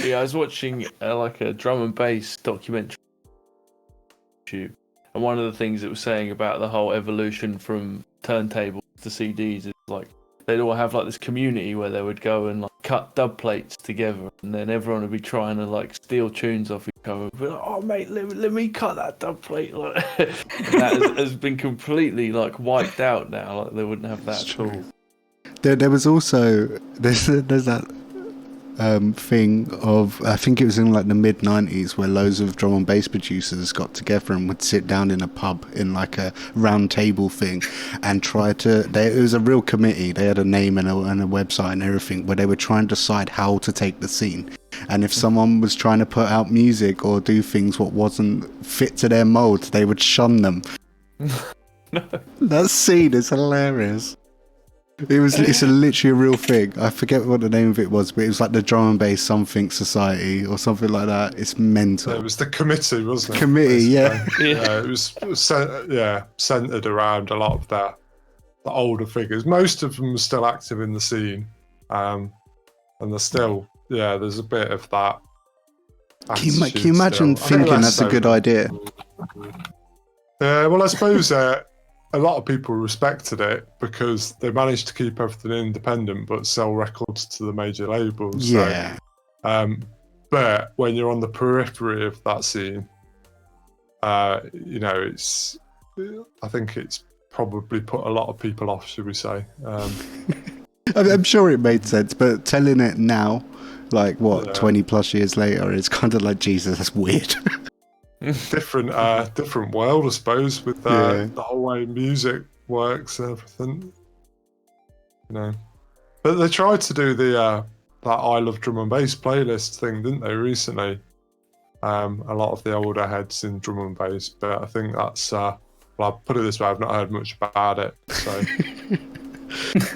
Yeah, I was watching like a drum and bass documentary on YouTube, and one of the things it was saying about the whole evolution from turntables to CDs is like they'd all have like this community where they would go and like cut dub plates together, and then everyone would be trying to like steal tunes off each other. Be like, oh mate, let me cut that dub plate. Like, that has been completely like wiped out now. Like they wouldn't have that at all. There was also there's that thing of, I think it was in like the mid 90s, where loads of drum and bass producers got together and would sit down in a pub in like a round table thing and try to, it was a real committee, they had a name and a website and everything, where they were trying to decide how to take the scene, and if someone was trying to put out music or do things what wasn't fit to their mold, they would shun them. That scene is hilarious. It's literally a real thing. I forget what the name of it was, but it was like the Drum and Bass Something Society or something like that. It's mental. It was the committee, wasn't it? Committee, basically. Yeah. It was centered around a lot of the older figures. Most of them are still active in the scene, and they're still, there's a bit of that. Can you imagine thinking that's a good idea? Yeah, well, I suppose a lot of people respected it because they managed to keep everything independent but sell records to the major labels. Yeah. So, but when you're on the periphery of that scene, I think it's probably put a lot of people off, should we say. I'm sure it made sense, but telling it now, like 20 plus years later, it's kind of like, Jesus, that's weird. different world, I suppose, with the whole way music works and everything. But they tried to do the that I Love Drum and Bass playlist thing, didn't they, recently? A lot of the older heads in drum and bass, but I think that's well, I'll put it this way, I've not heard much about it. So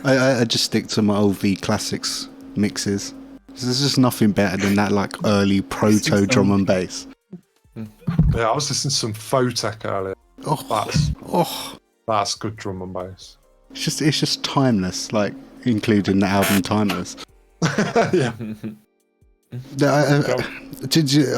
I just stick to my old V Classics mixes. There's just nothing better than that like early proto drum and bass. Yeah, I was listening to some Photech earlier. That's good drum and bass. It's just timeless, like including the album Timeless. Yeah. Did you?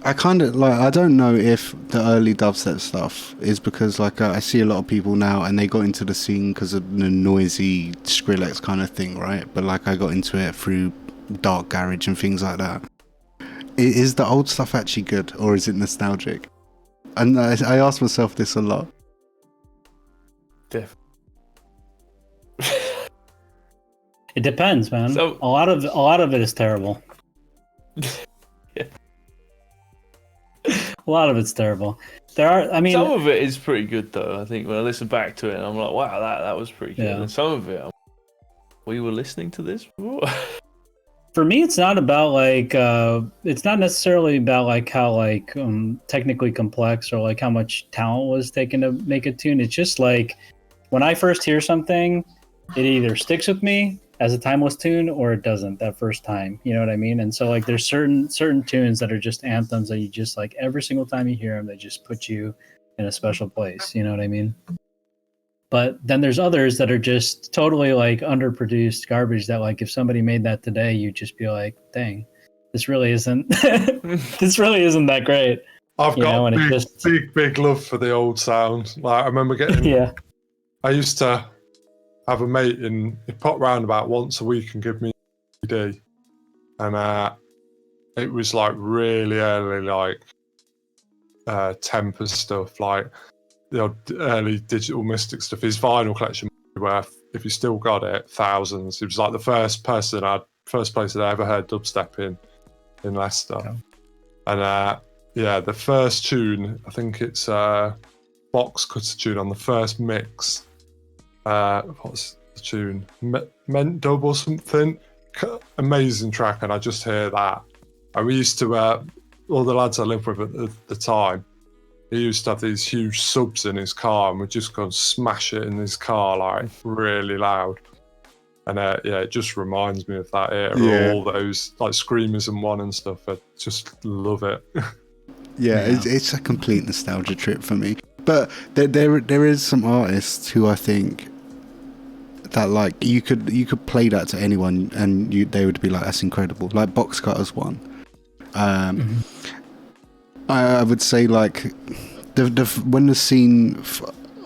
I kind of like. I don't know if the early dubstep stuff is because like I see a lot of people now and they got into the scene because of the noisy Skrillex kind of thing, right? But like I got into it through Dark Garage and things like that. Is the old stuff actually good, or is it nostalgic? And I ask myself this a lot. It depends, man. So, a lot of it is terrible. Yeah. A lot of it's terrible. there are. I mean, some of it is pretty good though. I think when I listen back to it, I'm like, wow, that was pretty good. Yeah. And some of it, we were listening to this before. for me, it's not about like it's not necessarily about like how like technically complex or like how much talent was taken to make a tune. It's just like when I first hear something, it either sticks with me as a timeless tune or it doesn't that first time. You know what I mean? And so like there's certain tunes that are just anthems that you just like every single time you hear them, they just put you in a special place. You know what I mean? But then there's others that are just totally like underproduced garbage that like if somebody made that today, you'd just be like, dang, this really isn't this really isn't that great. I've You know, got and it big love for the old sound. Like I remember getting Yeah. I used to have a mate and he'd pop round about once a week and give me a CD. And it was like really early like Tempest stuff, like the odd early Digital Mystic stuff. His vinyl collection was worth, if you still got it, thousands. He was like the first place that I ever heard dubstep in Leicester. Okay. And yeah, the first tune, I think it's Box Cutter tune on the first mix. What's the tune? Ment Dub or something. Amazing track, and I just hear that. And we used to, all the lads I lived with at the time, he used to have these huge subs in his car, and we'd just go and smash it in his car like really loud. And yeah, it just reminds me of that era. Yeah. All those like Screamers and One and stuff. I just love it. Yeah, it's a complete nostalgia trip for me. But there is some artists who I think that like you could play that to anyone and they would be like, that's incredible. Like Box Cutter's one. I would say like when the scene,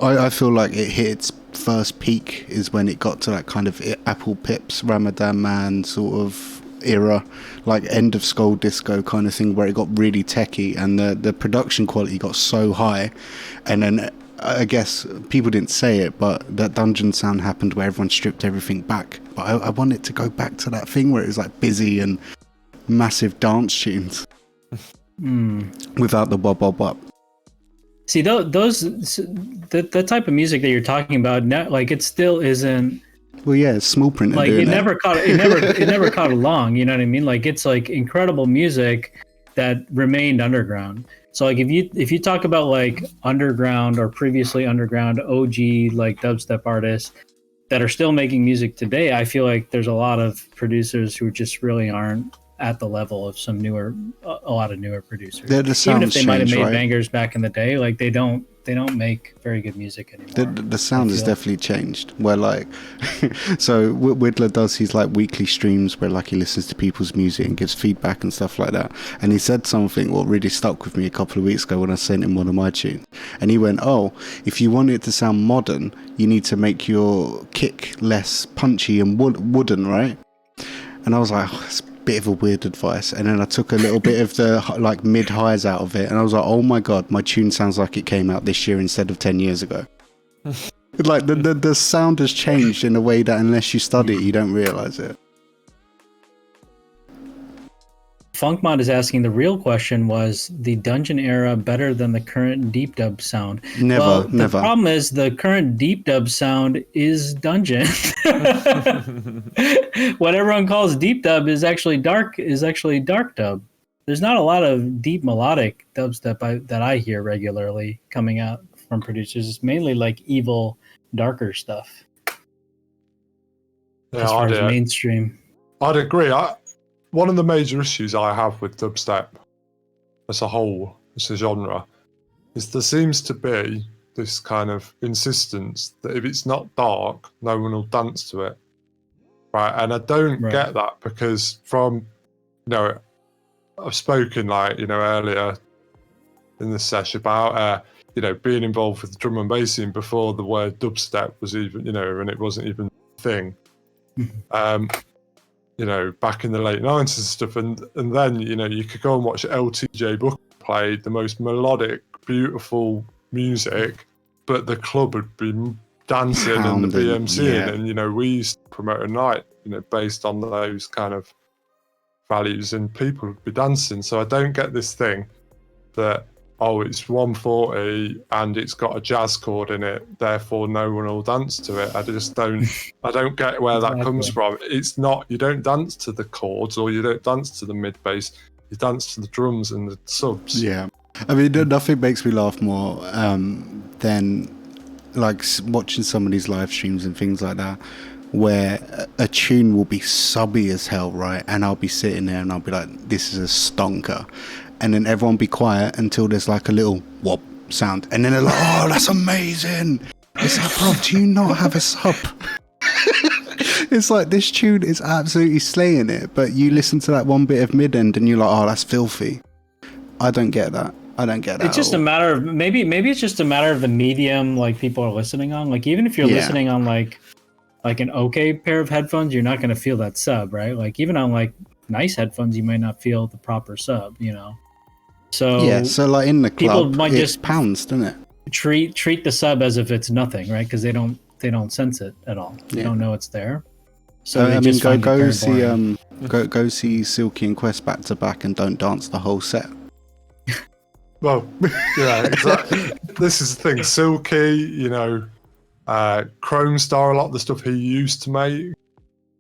I feel like it hit its first peak is when it got to that kind of Apple Pips, Ramadan Man sort of era, like end of Skull Disco kind of thing, where it got really techie and the production quality got so high. And then I guess people didn't say it, but that Dungeon sound happened where everyone stripped everything back. But I want it to go back to that thing where it was like busy and massive dance tunes without the wop wop wop. See, the type of music that you're talking about, like it still isn't. Well, yeah, it's small print. Like it never caught along. You know what I mean? Like it's like incredible music that remained underground. So like if you talk about like underground or previously underground OG like dubstep artists that are still making music today, I feel like there's a lot of producers who just really aren't at the level of a lot of newer producers. Even if they might have made bangers back in the day, like they don't make very good music anymore. The sound has definitely changed. Where like, so Whittler does his like weekly streams where like he listens to people's music and gives feedback and stuff like that. And he said something what really stuck with me a couple of weeks ago when I sent him one of my tunes. And he went, "Oh, if you want it to sound modern, you need to make your kick less punchy and wooden, right?" And I was like, oh, that's bit of a weird advice. And then I took a little bit of the like mid highs out of it and I was like, oh my god, my tune sounds like it came out this year instead of 10 years ago. Like the sound has changed in a way that unless you study it, you don't realize it. Funkmod is asking, the real question was the Dungeon era better than the current deep dub sound? Never. The problem is the current deep dub sound is Dungeon. What everyone calls deep dub is actually dark dub. There's not a lot of deep melodic dubstep that I hear regularly coming out from producers. It's mainly like evil, darker stuff. Yeah, as far as mainstream. I'd agree. One of the major issues I have with dubstep as a whole, as a genre, is there seems to be this kind of insistence that if it's not dark, no one will dance to it. Right? And I don't get that because from, I've spoken earlier in this session about, being involved with drum and bass scene before the word dubstep was even, and it wasn't even a thing. Back in the late 90s and stuff. And then, you could go and watch LTJ Book play the most melodic, beautiful music, but the club would be dancing and the BMCing. And, we used to promote a night, based on those kind of values and people would be dancing. So I don't get this thing that oh, it's 140 and it's got a jazz chord in it, therefore no one will dance to it. I don't get where that comes from. It's not, you don't dance to the chords or you don't dance to the mid bass, you dance to the drums and the subs. Yeah. I mean, nothing makes me laugh more than like watching some of these live streams and things like that, where a tune will be subby as hell, right? And I'll be sitting there and I'll be like, this is a stonker. And then everyone be quiet until there's like a little whop sound. And then they're like, oh, that's amazing. It's like, bro, do you not have a sub? It's like, this tune is absolutely slaying it, but you listen to that one bit of mid-end and you're like, oh, that's filthy. I don't get that. It's just a matter of maybe it's just a matter of the medium like people are listening on. Like even if you're listening on like an okay pair of headphones, you're not going to feel that sub, right? Like even on like nice headphones, you might not feel the proper sub, you know. So yeah, so like in the club, people might it's just pounds, doesn't it? Treat the sub as if it's nothing, right? Because they don't sense it at all. They don't know it's there. So I mean, just go see go see Silky and Quest back to back and don't dance the whole set. Well, yeah, exactly. This is the thing. Silky, you know, Chrome Star, a lot of the stuff he used to make. You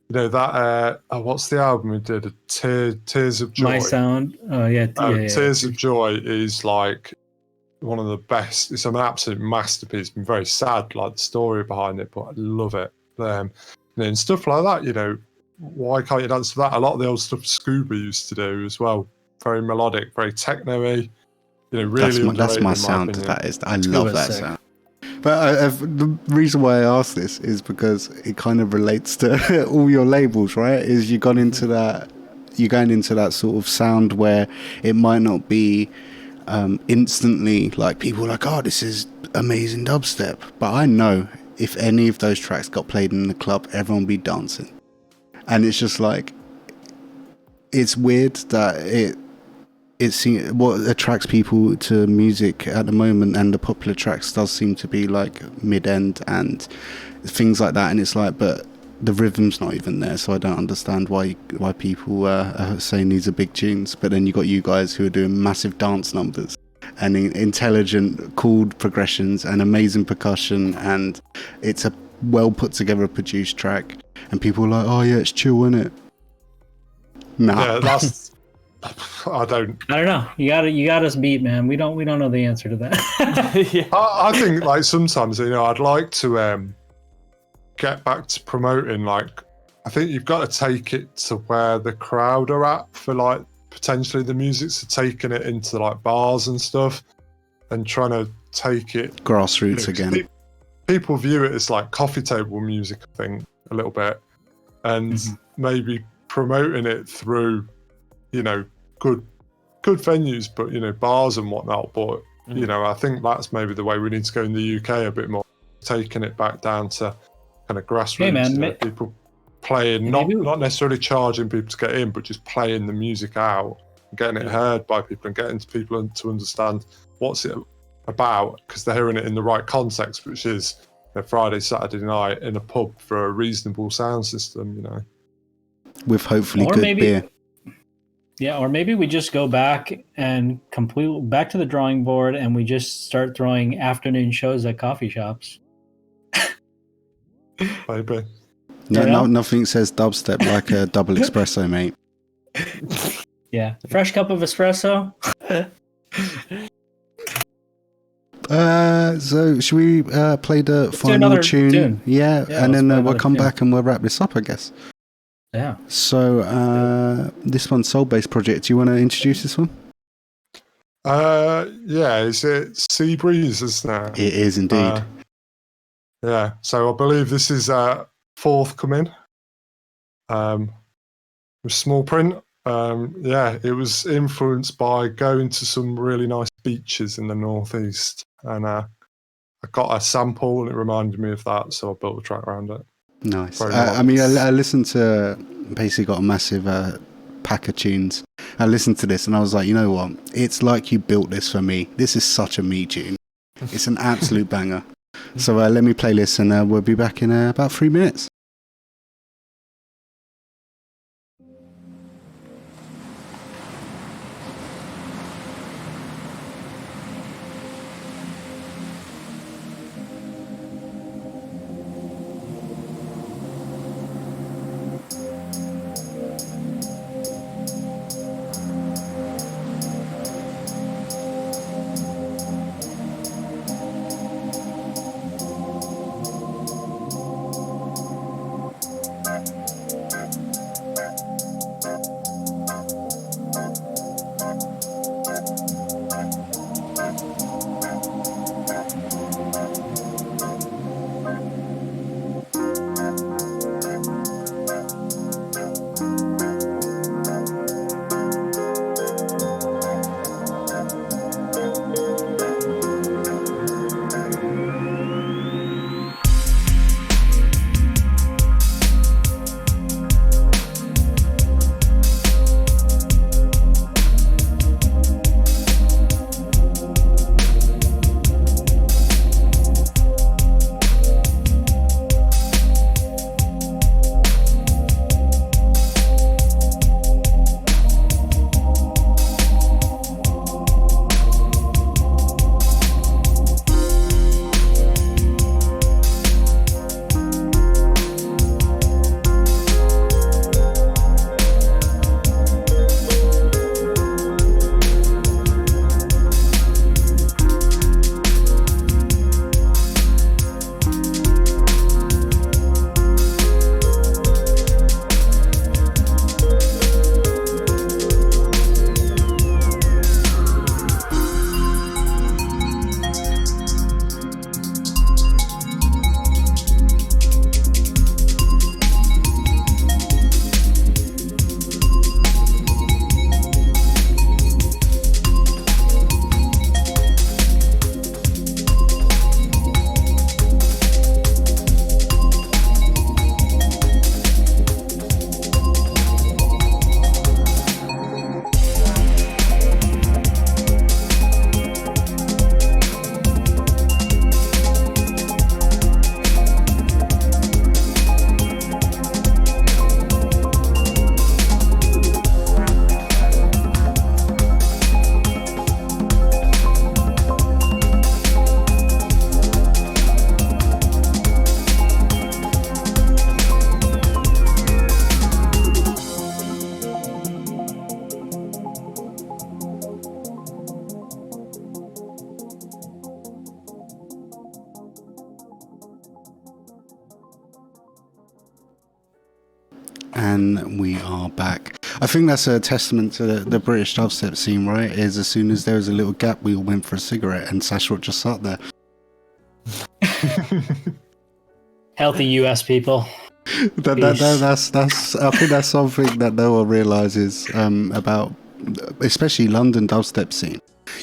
know, that, what's the album he did? Tears of Joy. My Sound. Oh, yeah. Tears of Joy is like one of the best. It's an absolute masterpiece. It's been very sad, like the story behind it, but I love it. And stuff like that, you know, why can't you dance to that? A lot of the old stuff Scuba used to do as well. Very melodic, very techno-y. You know, really that's my sound. That is, I love that sound. But the reason why I ask this is because it kind of relates to all your labels, right? Is you're going into that sort of sound where it might not be instantly like people are like, oh, this is amazing dubstep. But I know if any of those tracks got played in the club, everyone would be dancing. And it's just like, it's weird that it's what attracts people to music at the moment, and the popular tracks does seem to be like mid-end and things like that, and it's like, but the rhythm's not even there, so I don't understand why people are saying these are big tunes. But then you got you guys who are doing massive dance numbers and intelligent chord progressions and amazing percussion, and it's a well put together produced track, and people are like, oh yeah, it's chill, isn't it? Nah. Yeah, that's I don't know. You got us beat, man. We don't know the answer to that. Yeah. I think like sometimes, you know, I'd like to get back to promoting. Like, I think you've got to take it to where the crowd are at for like potentially the music. So taking it into like bars and stuff and trying to take it grassroots, you know, again. People view it as like coffee table music, I think, a little bit, and maybe promoting it through, you know, good venues, but you know, bars and whatnot. But you know, I think that's maybe the way we need to go in the UK a bit more, taking it back down to kind of grassroots. Hey, man, you know, people playing, not necessarily charging people to get in, but just playing the music out, getting it heard by people, and getting people to understand what's it about, because they're hearing it in the right context, which is a Friday, Saturday night in a pub for a reasonable sound system, you know, with hopefully good beer. Yeah, or maybe we just go back and back to the drawing board, and we just start throwing afternoon shows at coffee shops. Maybe. No, nothing says dubstep like a double espresso, mate. Yeah, fresh cup of espresso. So should we play the final tune? Yeah, and then we'll come back and we'll wrap this up, I guess. Yeah. So this one's Soul Based Project. Do you want to introduce this one? Yeah, is it Sea Breeze, isn't it? It is indeed. Yeah, so I believe this is forthcoming. With small print. Yeah, it was influenced by going to some really nice beaches in the northeast, and I got a sample and it reminded me of that, so I built a track around it. Nice. I mean, I listened to, basically got a massive pack of tunes. I listened to this and I was like, you know what? It's like you built this for me. This is such a me tune. It's an absolute banger. So let me play this and we'll be back in about 3 minutes. And we are back. I think that's a testament to the British dubstep scene, right? Is as soon as there was a little gap, we all went for a cigarette, and Sashwat just sat there. Healthy US people. That's I think that's something that no one realizes about, especially London dubstep scene.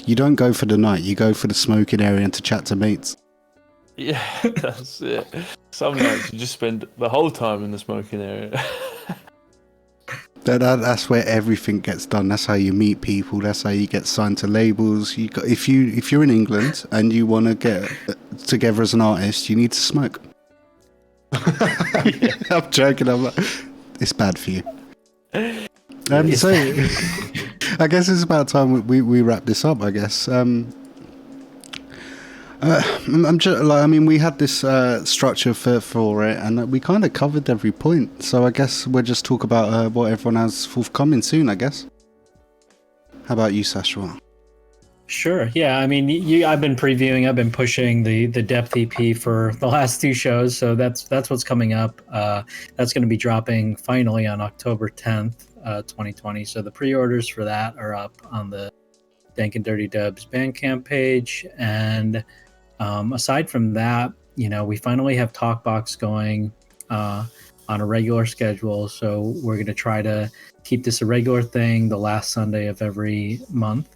You don't go for the night; you go for the smoking area and to chat to mates. Yeah, that's it. Some nights you just spend the whole time in the smoking area. That's where everything gets done. That's how you meet people. That's how you get signed to labels. If you're in England and you want to get together as an artist, you need to smoke. Yeah. I'm joking. It's bad for you. So I guess it's about time we wrap this up. I guess. We had this structure for it, and we kind of covered every point. So I guess we'll just talk about what everyone has forthcoming soon. I guess. How about you, Sashwat? Sure. Yeah. I mean, I've been previewing. I've been pushing the Depth EP for the last 2 shows. So that's what's coming up. That's going to be dropping finally on October 10th, 2020. So the pre-orders for that are up on the Dank and Dirty Dubs Bandcamp page. And aside from that, we finally have Talkbox going on a regular schedule. So we're going to try to keep this a regular thing the last Sunday of every month.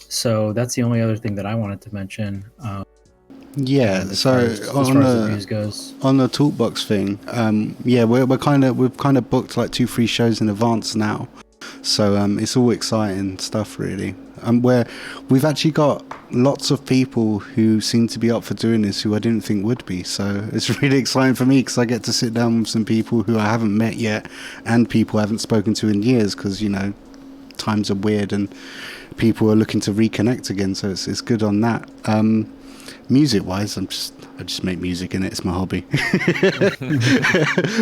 So that's the only other thing that I wanted to mention. So as far as the news goes. On the Talkbox thing, we've kind of booked like 2-3 shows in advance now. So it's all exciting stuff, really. Where we've actually got lots of people who seem to be up for doing this who I didn't think would be. So it's really exciting for me because I get to sit down with some people who I haven't met yet and people I haven't spoken to in years because, times are weird and people are looking to reconnect again. So it's good on that. Music wise, I just make music and it's my hobby.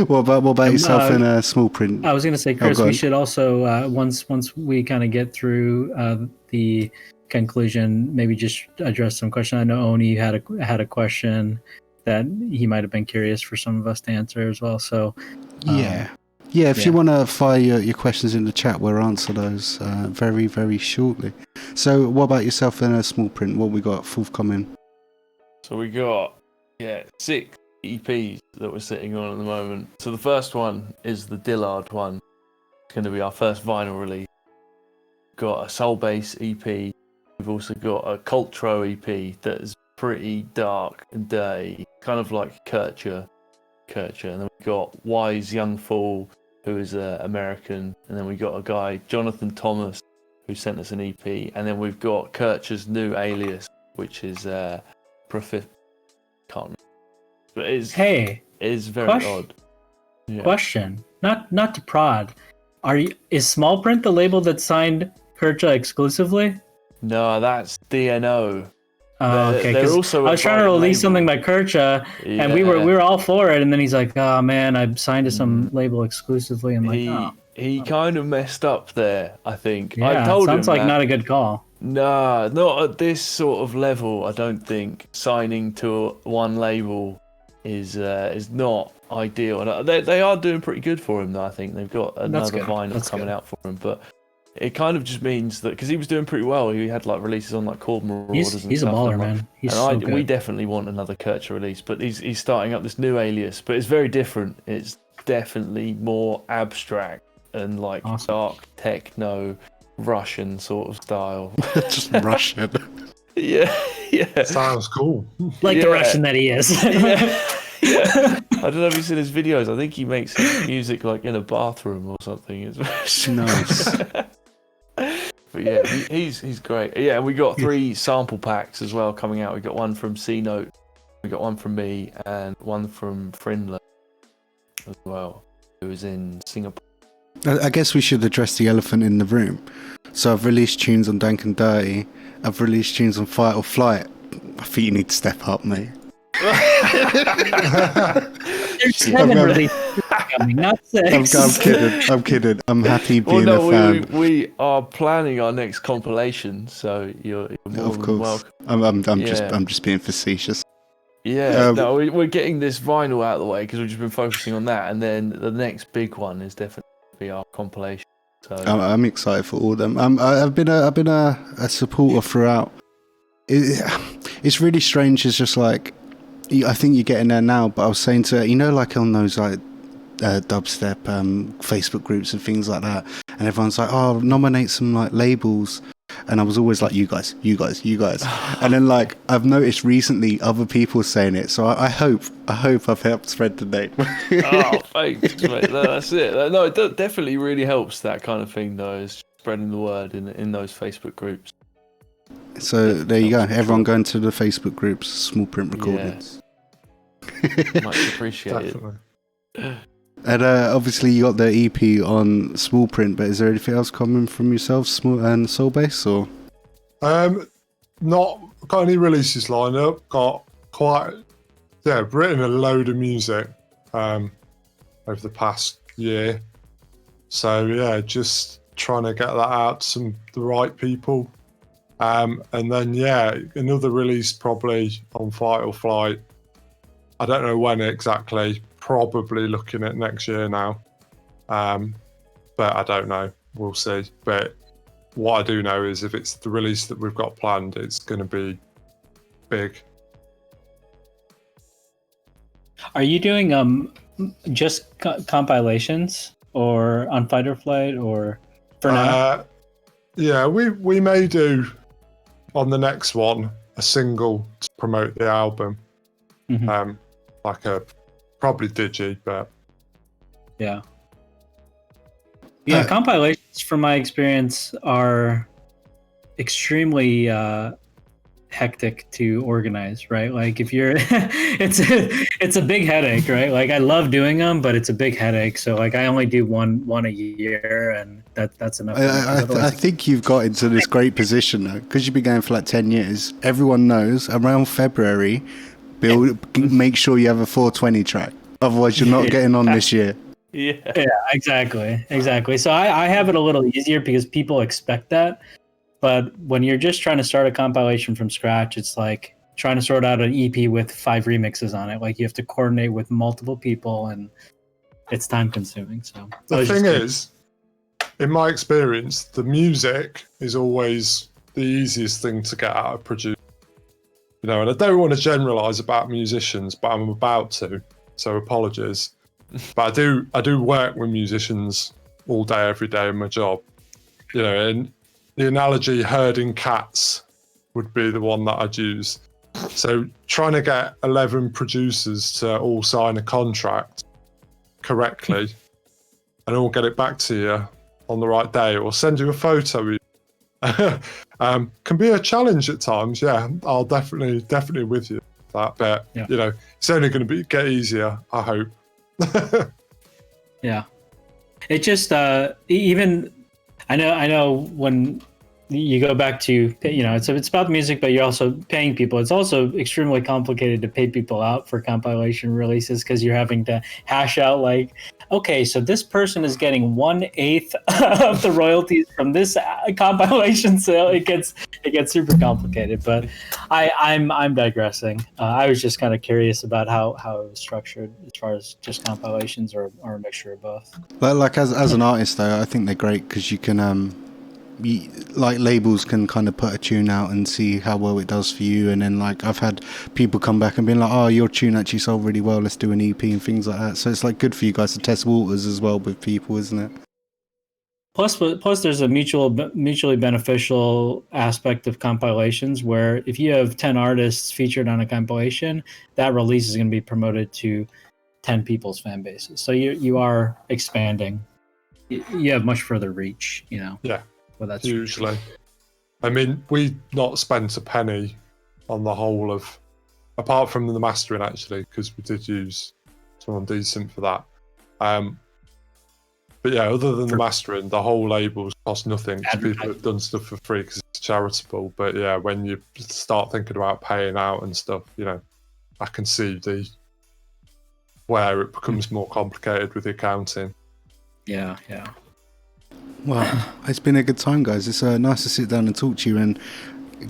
What about yourself in a small print? I was going to say, Chris, we should also once we kind of get through the conclusion, maybe just address some questions. I know Oni had a question that he might have been curious for some of us to answer as well. So if you want to fire your questions in the chat, we'll answer those very, very shortly. So what about yourself in a small print? What we got forthcoming? So we got 6 EPs that we're sitting on at the moment. So the first one is the Dillard one. It's going to be our first vinyl release. We've got a Soul Bass EP. We've also got a Cultro EP that is pretty dark and dirty, kind of like Kircher. And then we've got Wise Young Fool, who is American. And then we got a guy, Jonathan Thomas, who sent us an EP. And then we've got Kircher's new alias, which is can't remember. But it is very odd. Yeah. Question, not to prod. Is Small Print the label that signed Kircher exclusively? No, that's DNO. Oh, okay. They're also I was trying to release something by Kircher, and we were all for it, and then he's like, "Oh man, I signed to some label exclusively." I'm like, he kind of messed up there. I think. Yeah, I told sounds him like that. not a good call. Nah, not at this sort of level. I don't think signing to one label is not ideal. And they are doing pretty good for him, though. I think they've got another vinyl coming out for him, but it kind of just means that because he was doing pretty well, he had like releases on like Cold Marauders and stuff. He's a baller, man. He's so good. We definitely want another Kircher release, but he's starting up this new alias, but it's very different. It's definitely more abstract and like dark techno. Russian sort of style. Just Russian. Yeah. Sounds cool. Like the Russian that he is. Yeah. I don't know if you've seen his videos. I think he makes his music like in a bathroom or something. It's nice. But yeah, he's great. Yeah, and we got 3 sample packs as well coming out. We got one from C Note, we got one from me, and one from Frindler as well, who is in Singapore. I guess we should address the elephant in the room. So I've released tunes on Dank and Dirty. I've released tunes on Fight or Flight. I think you need to step up, mate. There's 7 releases coming, not 6. I'm kidding. I'm happy being a fan. We are planning our next compilation, so you're more than welcome. I'm just being facetious. Yeah, no, we're getting this vinyl out of the way because we've just been focusing on that, and then the next big one is definitely be our compilation. So I'm excited for all of them. I've been a supporter throughout. It's really strange. It's just like I think you're getting there now, but I was saying to like on those like dubstep Facebook groups and things like that, and everyone's like, oh, nominate some like labels. And I was always like, you guys. And then like I've noticed recently other people saying it. So I hope I've helped spread the name. Oh, thanks, mate. No, that's it. No, it definitely really helps, that kind of thing, though, is spreading the word in those Facebook groups. So there you go. Everyone going to the Facebook groups, Small Print Recordings. Yeah. Much appreciated. And obviously you got the EP on Small Print, but is there anything else coming from yourself, Small and Soulbase, or? Not got any releases lined up. Got written a load of music over the past year. So yeah, just trying to get that out to the right people. And then another release probably on Fight or Flight. I don't know when exactly. Probably looking at next year now, but I don't know. We'll see. But what I do know is if it's the release that we've got planned, it's going to be big. Are you doing just compilations or on Fight or Flight, or for now? Yeah, we may do on the next one a single to promote the album, like a probably digi, but yeah. Compilations, from my experience, are extremely hectic to organize, right? Like if you're it's a big headache, right? Like I love doing them, but it's a big headache. So like I only do one a year, and that's enough. I think you've got into this great position though, because you've been going for like 10 years. Everyone knows around February, make sure you have a 420 track, otherwise you're not getting on this year. Yeah, exactly. So I have it a little easier because people expect that. But when you're just trying to start a compilation from scratch, it's like trying to sort out an EP with 5 remixes on it. Like you have to coordinate with multiple people, and it's time consuming. So the thing is, in my experience, the music is always the easiest thing to get out of producing. You know, and I don't want to generalize about musicians, but I'm about to, so apologies. But I do work with musicians all day, every day in my job. You know, and the analogy herding cats would be the one that I'd use. So trying to get 11 producers to all sign a contract correctly and all get it back to you on the right day, or send you a photo can be a challenge at times. Yeah, I'll definitely with you that. But you know, it's only going to get easier, I hope. Yeah, it just even I know when you go back to, you know, it's about the music, but you're also paying people. It's also extremely complicated to pay people out for compilation releases because you're having to hash out like, okay, so this person is getting 1/8 of the royalties from this compilation sale. It gets super complicated. But I'm digressing. I was just kind of curious about how it was structured as far as just compilations or a mixture of both. Like as an artist though, I think they're great because you can like labels can kind of put a tune out and see how well it does for you, and then like I've had people come back and be like, oh, your tune actually sold really well, let's do an EP and things like that. So it's like good for you guys to test waters as well with people, isn't it? Plus there's a mutually beneficial aspect of compilations where if you have 10 artists featured on a compilation, that release is going to be promoted to 10 people's fan bases. So you are expanding. You have much further reach, you know. Yeah. Well, that's usually. I mean, we not spent a penny on the whole of, apart from the mastering actually, because we did use someone decent for that. But yeah, other than the mastering, the whole labels cost nothing. People have done stuff for free because it's charitable. But yeah, when you start thinking about paying out and stuff, you know, I can see where it becomes more complicated with the accounting. Yeah. Well, it's been a good time, guys. It's nice to sit down and talk to you and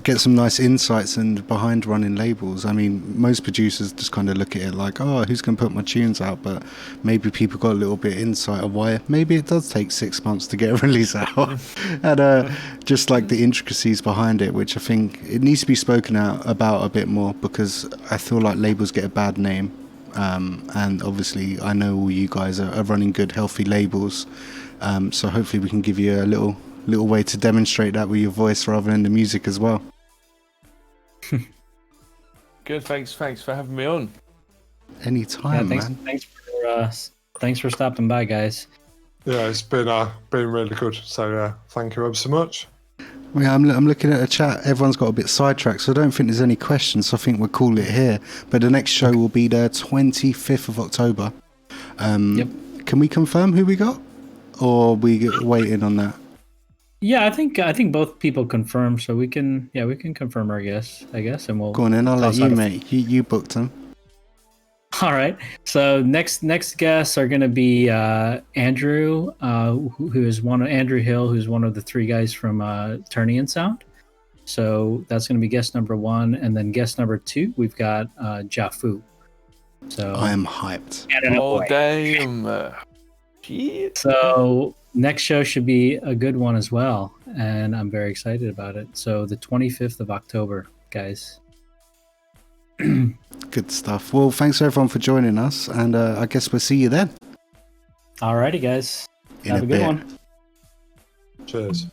get some nice insights and behind running labels. I mean, most producers just kind of look at it like, oh, who's going to put my tunes out? But maybe people got a little bit of insight of why maybe it does take 6 months to get a release out. And just like the intricacies behind it, which I think it needs to be spoken out about a bit more, because I feel like labels get a bad name. And obviously I know all you guys are running good, healthy labels. So hopefully we can give you a little way to demonstrate that with your voice rather than the music as well. Good, thanks for having me on. Anytime, yeah, man. Thanks for stopping by, guys. Yeah, it's been really good. So thank you ever so much. Yeah, I'm looking at a chat. Everyone's got a bit sidetracked, so I don't think there's any questions. So I think we'll call it here. But the next show will be the 25th of October. Yep. Can we confirm who we got, or are we waiting on that? Yeah, I think both people confirmed, so we can confirm our guests, I guess, and we'll Go on in. I'll let toss you, out mate. You booked them. All right. So next guests are going to be Andrew, who is Andrew Hill, who's one of the three guys from Turning in Sound. So that's going to be guest number 1, and then guest number 2, we've got Jafu. So I am hyped. Oh damn! Shit. So next show should be a good one as well, and I'm very excited about it. So the 25th of October, guys. Good stuff. Well, thanks everyone for joining us, and I guess we'll see you then. Alrighty, guys. In Have a a good bit. one. Cheers.